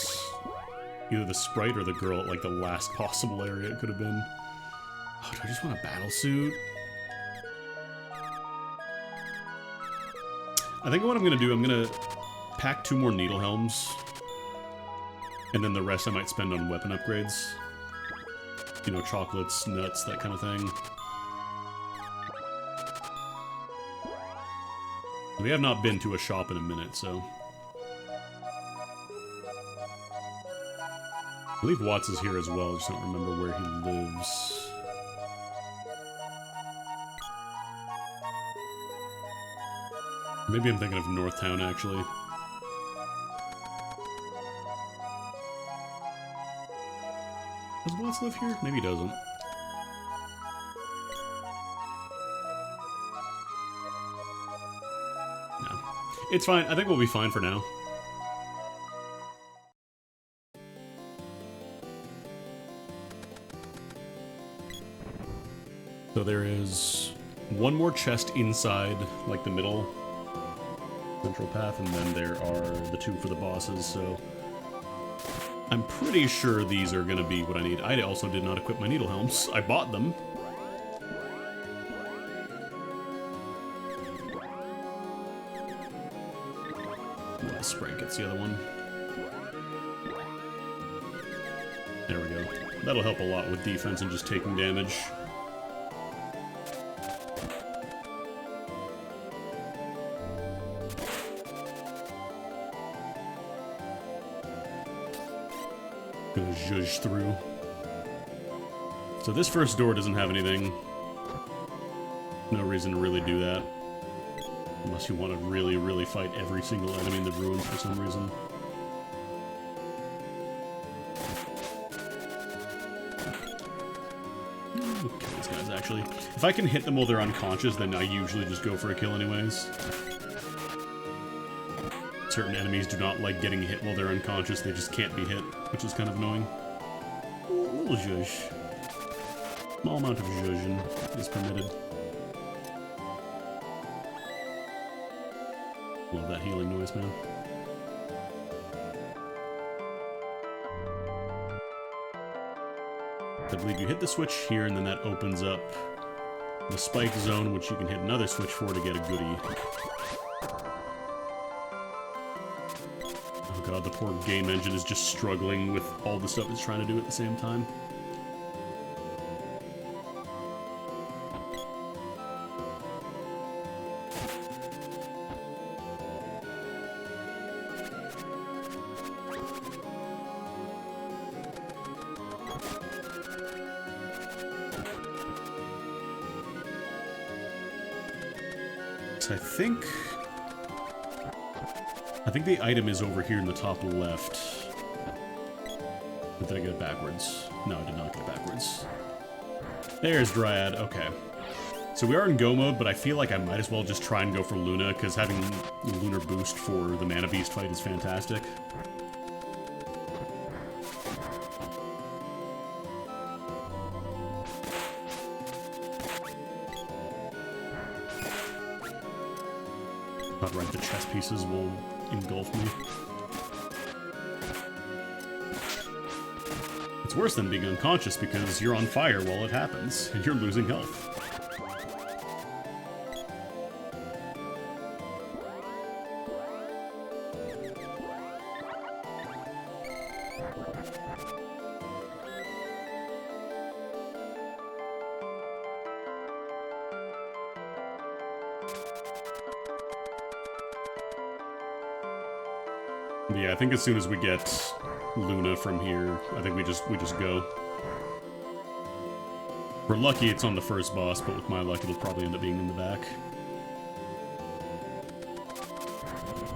either the sprite or the girl at, like, the last possible area it could have been. Oh, do I just want a battle suit? I think what I'm gonna do, I'm gonna pack 2 more needle helms. And then the rest I might spend on weapon upgrades. You know, chocolates, nuts, that kind of thing. We have not been to a shop in a minute, so... I believe Watts is here as well, I just don't remember where he lives. Maybe I'm thinking of Northtown, actually. Does Watts live here? Maybe he doesn't. No. It's fine. I think we'll be fine for now. So there is 1 more chest inside, like the middle central path, and then there are the 2 for the bosses, so... I'm pretty sure these are gonna be what I need. I also did not equip my needle helms. I bought them. Oh, Sprite gets the other one. There we go. That'll help a lot with defense and just taking damage. Gonna zhuzh through. So this first door doesn't have anything. No reason to really do that. Unless you want to really, really fight every single enemy in the ruins for some reason. Okay, these guys actually. If I can hit them while they're unconscious, then I usually just go for a kill anyways. Certain enemies do not like getting hit while they're unconscious, they just can't be hit, which is kind of annoying. A little zhuzh. Small amount of zhuzhin is permitted. Love that healing noise, man. I believe you hit the switch here and then that opens up The spike zone, which you can hit another switch for to get a goodie. Oh god, the poor game engine is just struggling with all the stuff it's trying to do at the same time. I think the item is over here in the top left. Or did I get it backwards? No, I did not get it backwards. There's Dryad, okay. So we are in Go mode, but I feel like I might as well just try and go for Luna, because having Lunar Boost for the Mana Beast fight is fantastic. But right, the chess pieces will engulf me. It's worse than being unconscious because you're on fire while it happens, and you're losing health. Yeah, I think as soon as we get Luna from here, I think we just go. If we're lucky it's on the first boss, but with my luck it'll probably end up being in the back.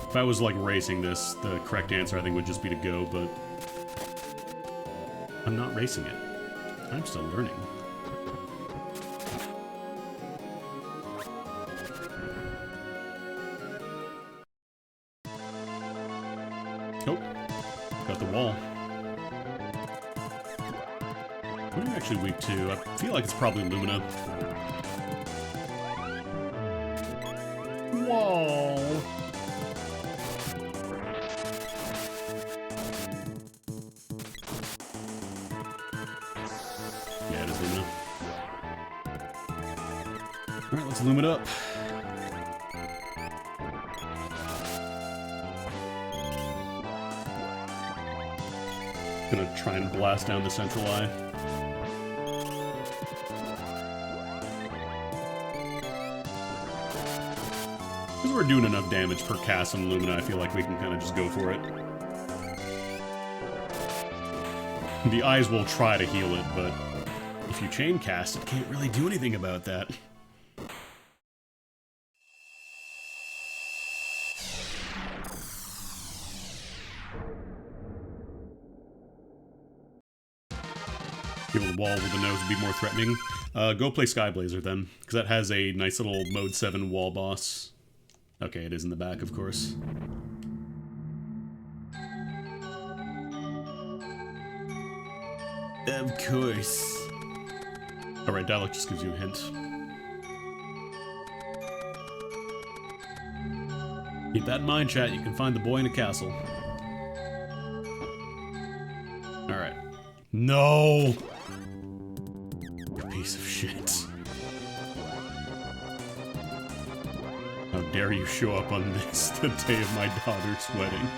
If I was like racing this, the correct answer I think would just be to go, but I'm not racing it. I'm still learning. Nope. Got the wall. What am I actually weak to? I feel like it's probably Lumina. Wall. Yeah, it is Lumina. Alright, let's loom it up. Gonna try and blast down the central eye. Because we're doing enough damage per cast on Lumina, I feel like we can kind of just go for it. The eyes will try to heal it, but if you chain cast, it can't really do anything about that. Give the wall with the nose would be more threatening. Go play Skyblazer then, because that has a nice little Mode 7 wall boss. Okay, it is in the back, of course. Of course. Alright, dialogue just gives you a hint. Keep that in mind, chat. You can find the boy in a castle. Alright. No! Piece of shit. How dare you show up on this, the day of my daughter's wedding.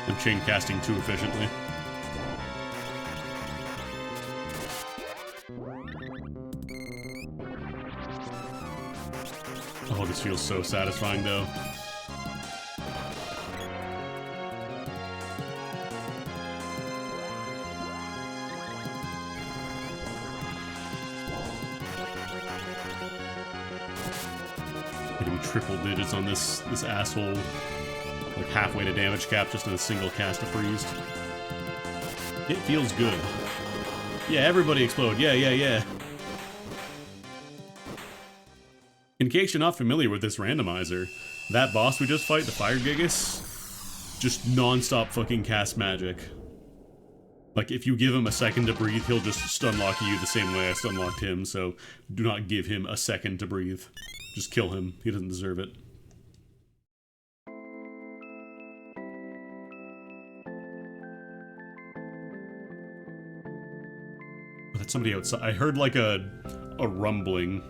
I'm chain casting too efficiently. Oh, this feels so satisfying, though. Hitting triple digits on this asshole, like halfway to damage cap just in a single cast of freeze. It feels good. Yeah, everybody explode. Yeah, yeah, yeah. In case you're not familiar with this randomizer, that boss we just fight, the Fire Gigas, just non-stop fucking cast magic. Like, if you give him a second to breathe, he'll just stunlock you the same way I stunlocked him, so do not give him a second to breathe. Just kill him. He doesn't deserve it. Oh, that's somebody outside. I heard, like, a rumbling.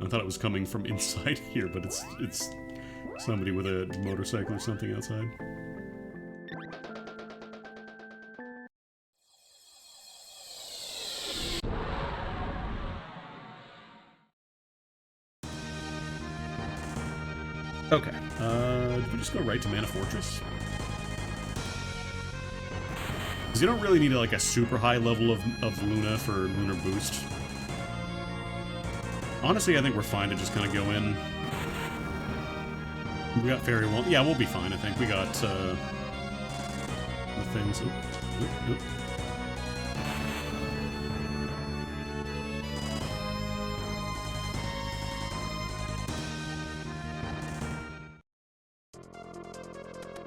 I thought it was coming from inside here, but it's somebody with a motorcycle or something outside. Okay, did we just go right to Mana Fortress? Because you don't really need, like, a super high level of Luna for Lunar Boost. Honestly, I think we're fine to just kind of go in. We got Fairy Wall. Yeah, we'll be fine, I think. We got, the things. Oop, oop, oop.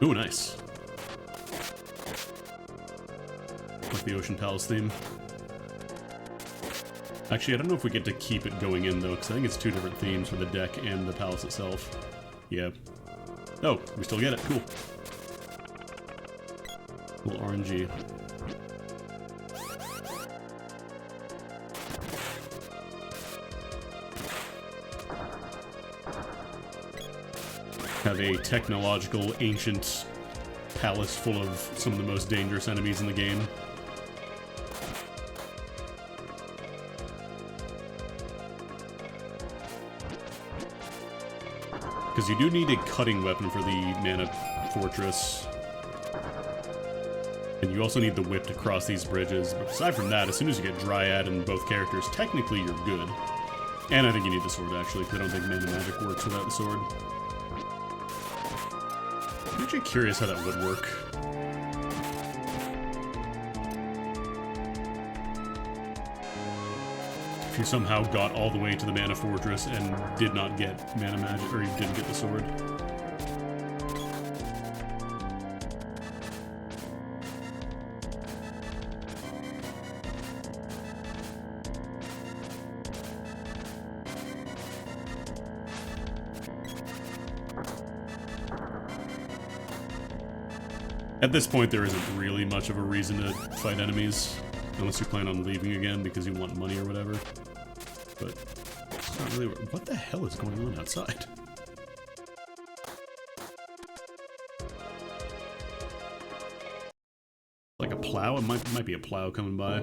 Ooh, nice. Like the Ocean Palace theme. Actually, I don't know if we get to keep it going in, though, because I think it's two different themes for the deck and the palace itself. Yeah. Oh, we still get it. Cool. Little RNG. Have a technological, ancient palace full of some of the most dangerous enemies in the game. Because you do need a cutting weapon for the Mana Fortress. And you also need the whip to cross these bridges. But aside from that, as soon as you get Dryad in both characters, technically you're good. And I think you need the sword, actually, because I don't think Mana Magic works without the sword. I'm actually curious how that would work. If you somehow got all the way to the Mana Fortress and did not get Mana Magic, or you didn't get the sword. At this point, there isn't really much of a reason to fight enemies, unless you plan on leaving again because you want money or whatever. But it's not really. What the hell is going on outside? Like a plow? It might be a plow coming by.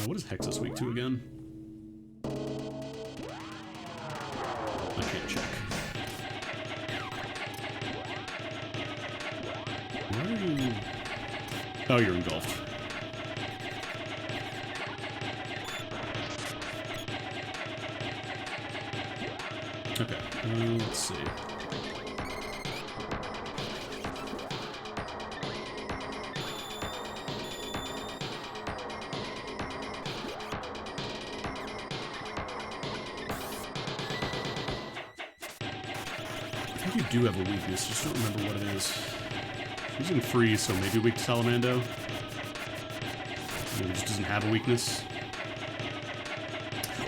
What is Hexus weak to again? I can't check. Oh, you're engulfed. Okay, let's see. I think you do have a weakness, just don't remember what it is. Using freeze, so maybe weak to Salamando. Maybe it just doesn't have a weakness.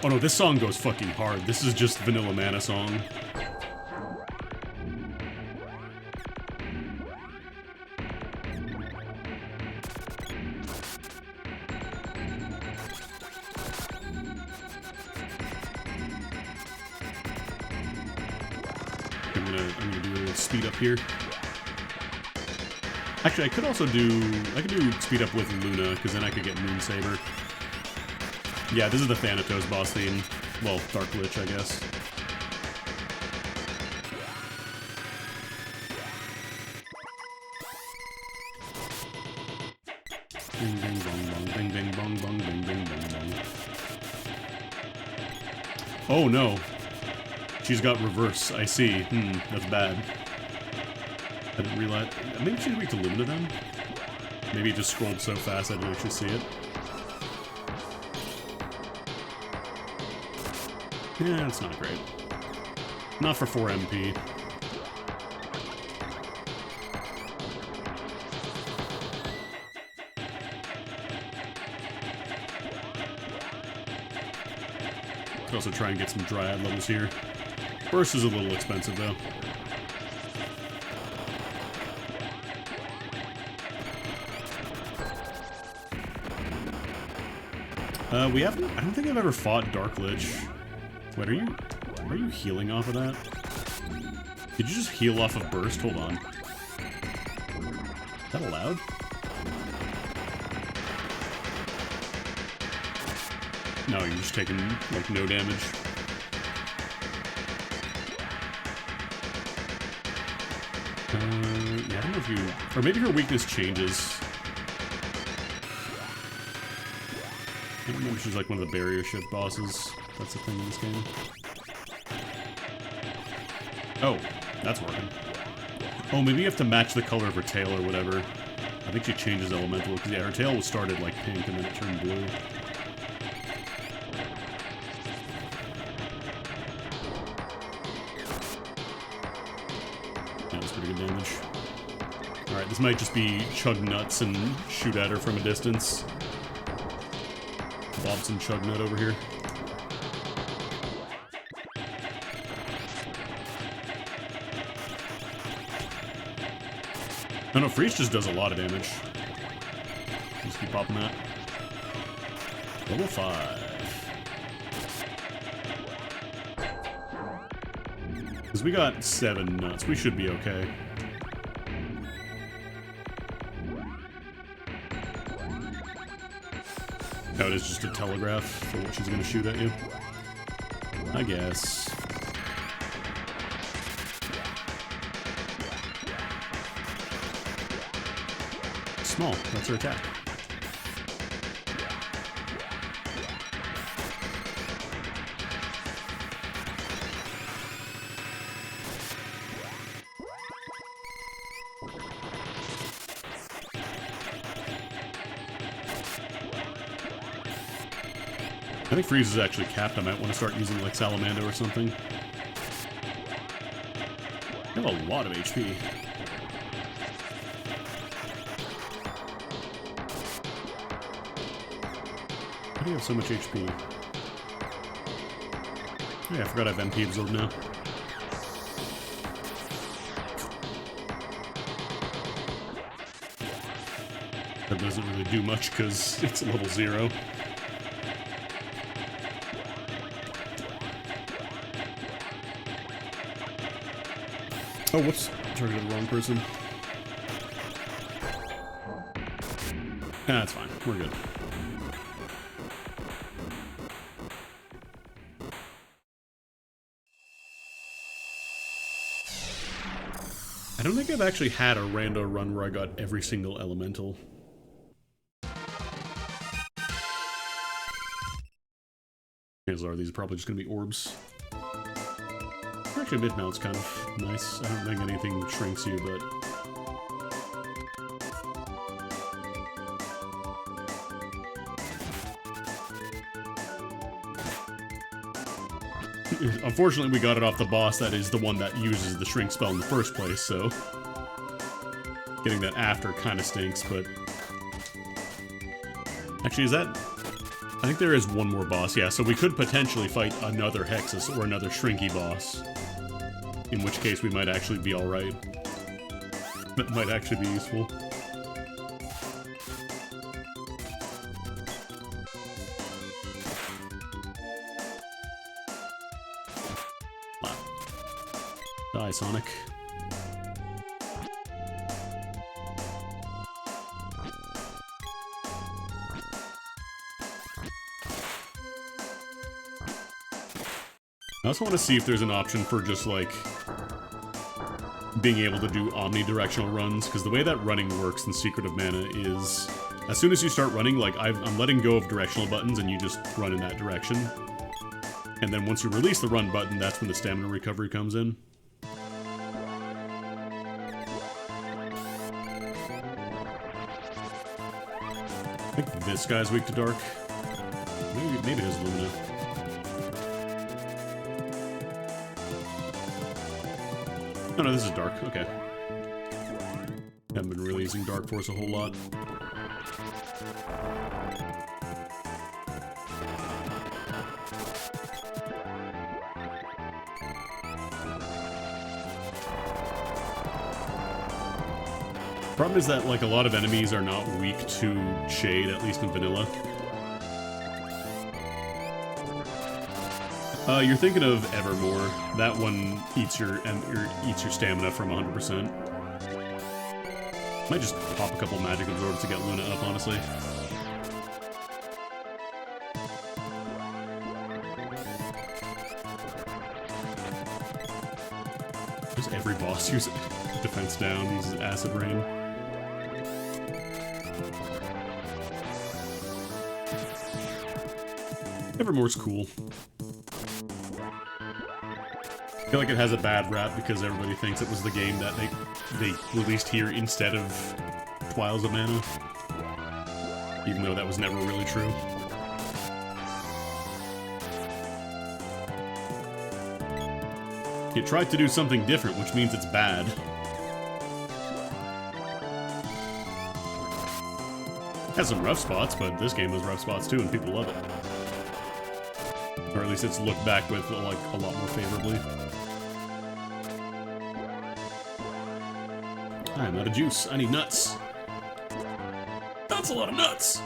Oh no, this song goes fucking hard. This is just vanilla Mana song. I'm gonna do a little speed up here. Actually, I could also I could do speed up with Luna, because then I could get Moon Saber. Yeah, this is the Thanatos boss theme. Well, Dark Lich, I guess. Bing, bing, bong, bong, bing, bing, bong, bong, bing, bing, bong, bong. Oh, no. She's got reverse, I see. That's bad. I didn't realize. Maybe she's weak to Lumina then? Maybe it just scrolled so fast I didn't actually see it. Yeah, it's not great. Not for 4 MP. Could also try and get some Dryad levels here. Burst is a little expensive, though. We haven't... I don't think I've ever fought Dark Lich. Wait, are you healing off of that? Did you just heal off of Burst? Hold on. Is that allowed? No, you're just taking, like, no damage. Yeah, I don't know if you... Or maybe her weakness changes. I don't know if she's like one of the barrier ship bosses. That's the thing in this game. Oh, that's working. Oh, maybe you have to match the color of her tail or whatever. I think she changes elemental, because yeah, her tail was started like pink and then it turned blue. That was pretty good damage. Alright, this might just be chug nuts and shoot at her from a distance. Bobson chug nut over here. Oh no, Freeze just does a lot of damage. Just keep popping that. Level 5. Because we got 7 nuts, we should be okay. Oh, it is just a telegraph for what she's gonna shoot at you. I guess. Small, that's her attack. I think Freeze is actually capped. I might want to start using like Salamander or something. I have a lot of HP. Why do you have so much HP? Oh yeah, I forgot I have MP absorb now. That doesn't really do much because it's level 0. Oh, whoops. Targeted the wrong person. That's fine. We're good. I don't think I've actually had a rando run where I got every single elemental. Chances are these are probably just going to be orbs. Actually, mid-mount's kind of nice. I don't think anything shrinks you, but... Unfortunately, we got it off the boss that is the one that uses the shrink spell in the first place, so... Getting that after kind of stinks, but... Actually, is that... I think there is one more boss, yeah, so we could potentially fight another Hexus or another Shrinky boss. In which case we might actually be alright. That might actually be useful. Wow. Die, Sonic. I also want to see if there's an option for just, like, being able to do omnidirectional runs, because the way that running works in Secret of Mana is, as soon as you start running, like, I'm letting go of directional buttons and you just run in that direction. And then once you release the run button, that's when the stamina recovery comes in. I think this guy's weak to dark. Maybe it is Lumina. Oh no, this is dark. Okay. Haven't been really using Dark Force a whole lot. Problem is that, like, a lot of enemies are not weak to shade, at least in vanilla. You're thinking of Evermore. That one eats your stamina from 100%. Might just pop a couple magic absorbs to get Luna up, honestly. Does every boss use defense down, uses acid rain? Evermore's cool. I feel like it has a bad rap because everybody thinks it was the game that they released here instead of Trials of Mana. Even though that was never really true. It tried to do something different, which means it's bad. It has some rough spots, but this game has rough spots too, and people love it. Or at least it's looked back with, like, a lot more favorably. I'm out of juice. I need nuts. That's a lot of nuts!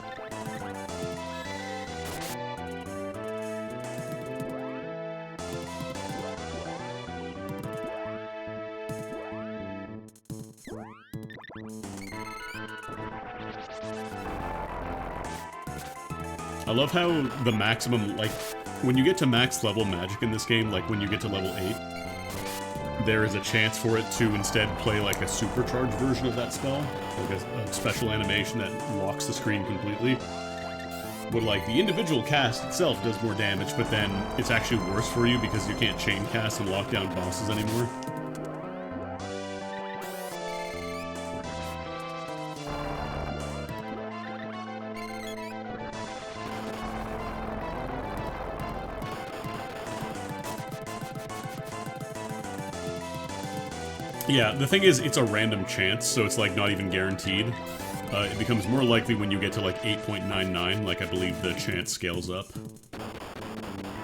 I love how the maximum, like, when you get to max level magic in this game, like when you get to level 8, there is a chance for it to instead play like a supercharged version of that spell, like a special animation that locks the screen completely. But like the individual cast itself does more damage, but then it's actually worse for you because you can't chain cast and lock down bosses anymore. Yeah, the thing is, it's a random chance, so it's, like, not even guaranteed. It becomes more likely when you get to, like, 8.99, like, I believe the chance scales up.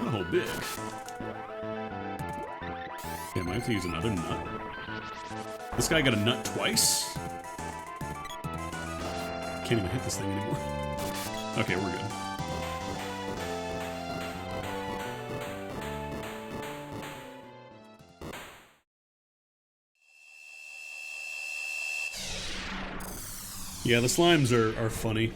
Oh, big. Yeah, I might have to use another nut. This guy got a nut twice? Can't even hit this thing anymore. Okay, we're good. Yeah, the slimes are funny.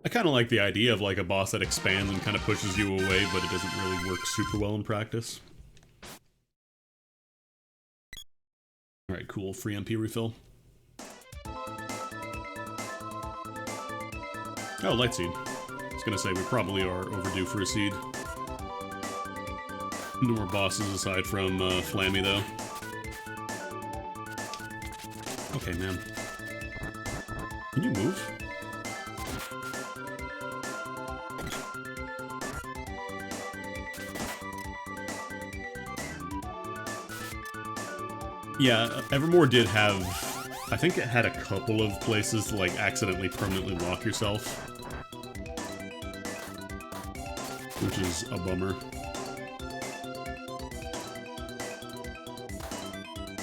I kind of like the idea of like a boss that expands and kind of pushes you away, but it doesn't really work super well in practice. Alright, cool. Free MP refill. Oh, light seed. I was gonna say, we probably are overdue for a seed. No more bosses aside from Flammy, though. Okay, man. Can you move? Yeah, Evermore did have... I think it had a couple of places to, like, accidentally permanently lock yourself. Which is a bummer.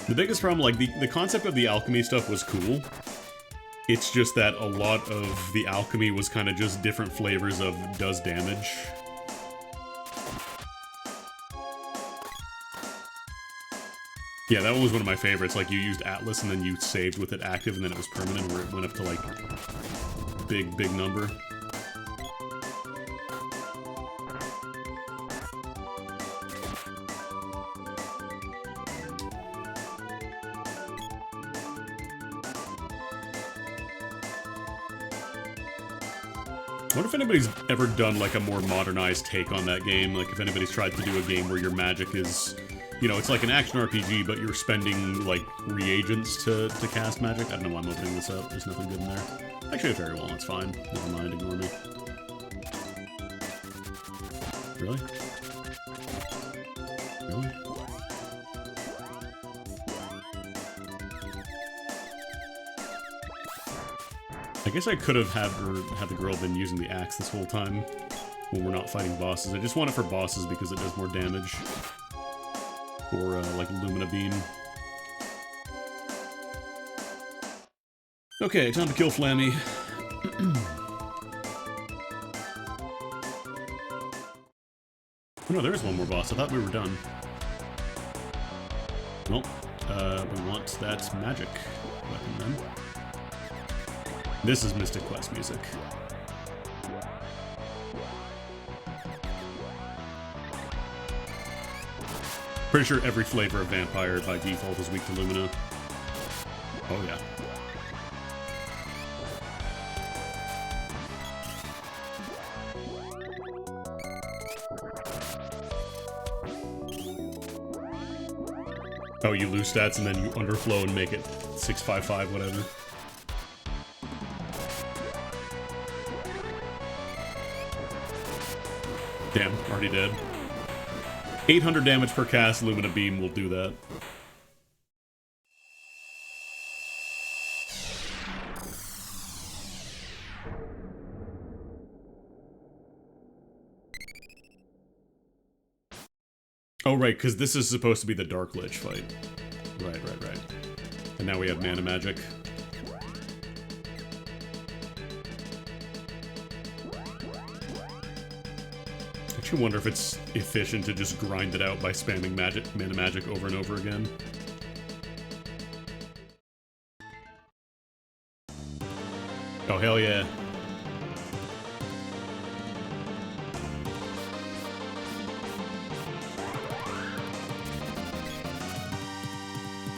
The biggest problem, like, the concept of the alchemy stuff was cool. It's just that a lot of the alchemy was kind of just different flavors of does damage. Yeah, that one was one of my favorites. Like, you used Atlas and then you saved with it active and then it was permanent where it went up to, like, big number. I wonder if anybody's ever done, like, a more modernized take on that game. Like, if anybody's tried to do a game where your magic is, you know, it's like an action RPG, but you're spending, like, reagents to cast magic. I don't know why I'm opening this up. There's nothing good in there. Actually, very well. It's fine. Never mind. Ignore me. Really? Really? I guess I could have had the girl been using the axe this whole time when we're not fighting bosses. I just want it for bosses because it does more damage. Or, like, Lumina Beam. Okay, time to kill Flammy. Oh, no, there is one more boss. I thought we were done. Well, we want that magic weapon then. This is Mystic Quest music. Pretty sure every flavor of vampire by default is weak to Lumina. Oh yeah. Oh, you lose stats and then you underflow and make it 655, whatever. Damn, already dead. 800 damage per cast, Lumina Beam will do that. Oh, right, because this is supposed to be the Dark Lich fight. Right. And now we have Mana Magic. I actually wonder if it's efficient to just grind it out by spamming Mana Magic over and over again. Oh, hell yeah.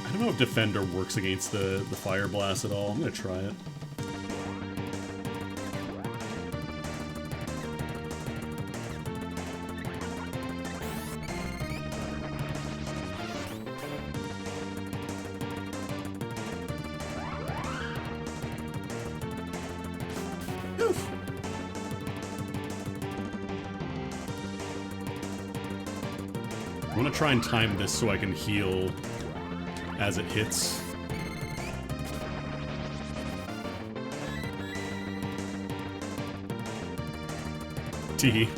I don't know if Defender works against the Fire Blast at all. I'm gonna try it. Oof. I want to try and time this so I can heal as it hits. Tee.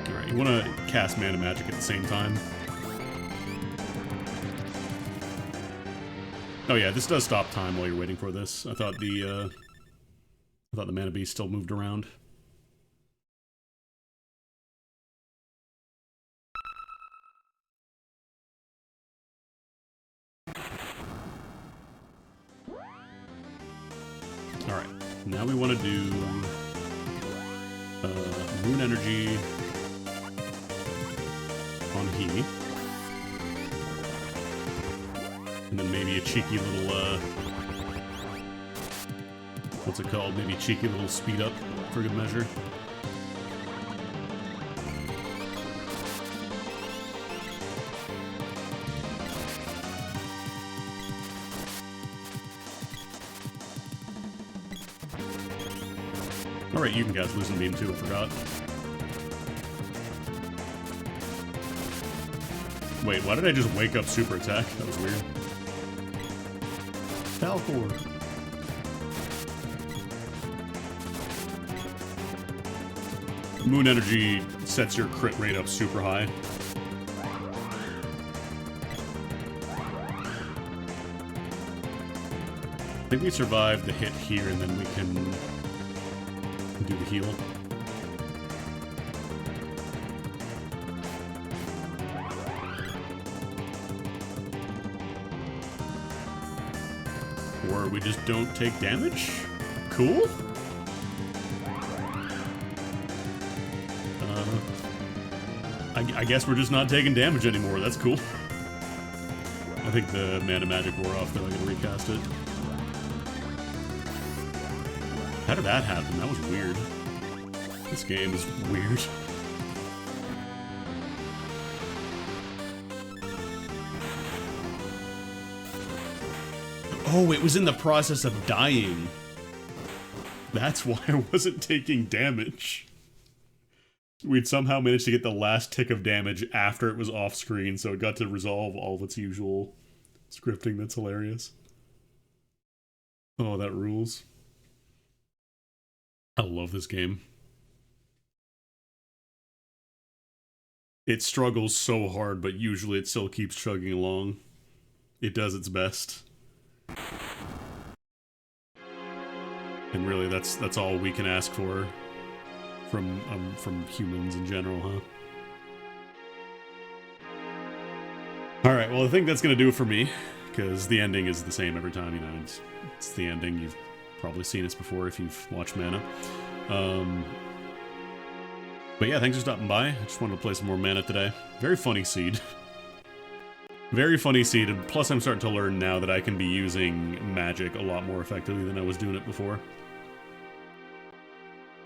Alright, you want to cast Mana Magic at the same time. Oh yeah, this does stop time while you're waiting for this. I thought the Mana Beast still moved around. Alright, now we want to do Moon Energy on he. And then maybe a cheeky little, what's it called? Maybe a cheeky little speed up for good measure. Alright, you can cast Loosen Beam too, I forgot. Wait, why did I just wake up super attack? That was weird. Falcor. Moon Energy sets your crit rate up super high. I think we survive the hit here and then we can do the heal. Or we just don't take damage? Cool? I guess we're just not taking damage anymore. That's cool. I think the Mana Magic wore off, though. I gotta recast it. How did that happen? That was weird. This game is weird. Oh, it was in the process of dying. That's why I wasn't taking damage. We'd somehow managed to get the last tick of damage after it was off screen, so it got to resolve all of its usual scripting. That's hilarious. Oh, that rules. I love this game. It struggles so hard, but usually it still keeps chugging along. It does its best. And really, that's all we can ask for from humans in general, huh? Alright, well, I think that's going to do it for me, because the ending is the same every time, you know, it's the ending. You've probably seen this before if you've watched Mana. But yeah, thanks for stopping by. I just wanted to play some more Mana today. Very funny seed. Very funny seed, and plus I'm starting to learn now that I can be using magic a lot more effectively than I was doing it before.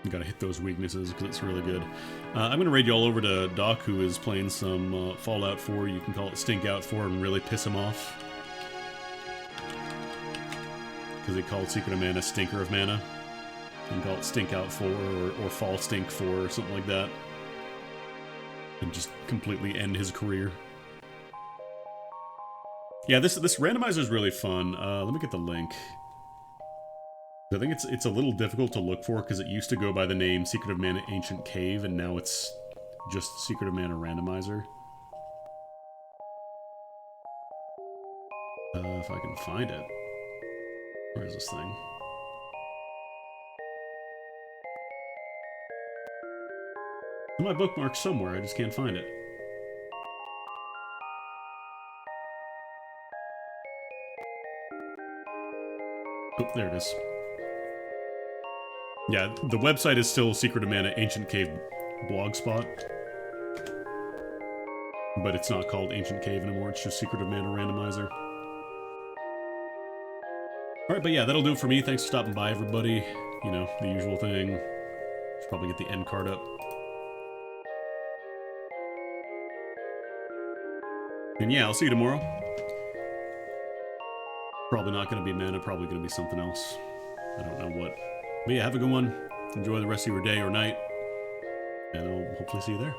You gotta hit those weaknesses because it's really good. I'm gonna raid you all over to Doc, who is playing some Fallout 4. You can call it Stink Out 4 and really piss him off. Because they call Secret of Mana Stinker of Mana. You can call it Stink Out 4 or Fall Stink 4 or something like that. And just completely end his career. Yeah, this randomizer is really fun. Let me get the link. I think it's a little difficult to look for because it used to go by the name Secret of Mana Ancient Cave, and now it's just Secret of Mana Randomizer. If I can find it. Where is this thing? It's in my bookmark somewhere, I just can't find it. Oh, there it is. Yeah, the website is still Secret of Mana Ancient Cave Blogspot. But it's not called Ancient Cave anymore, it's just Secret of Mana Randomizer. Alright, but yeah, that'll do it for me. Thanks for stopping by, everybody. You know, the usual thing. Should probably get the end card up. And yeah, I'll see you tomorrow. Probably not going to be Mana, probably going to be something else. I don't know what. But yeah, have a good one. Enjoy the rest of your day or night. And I'll hopefully see you there.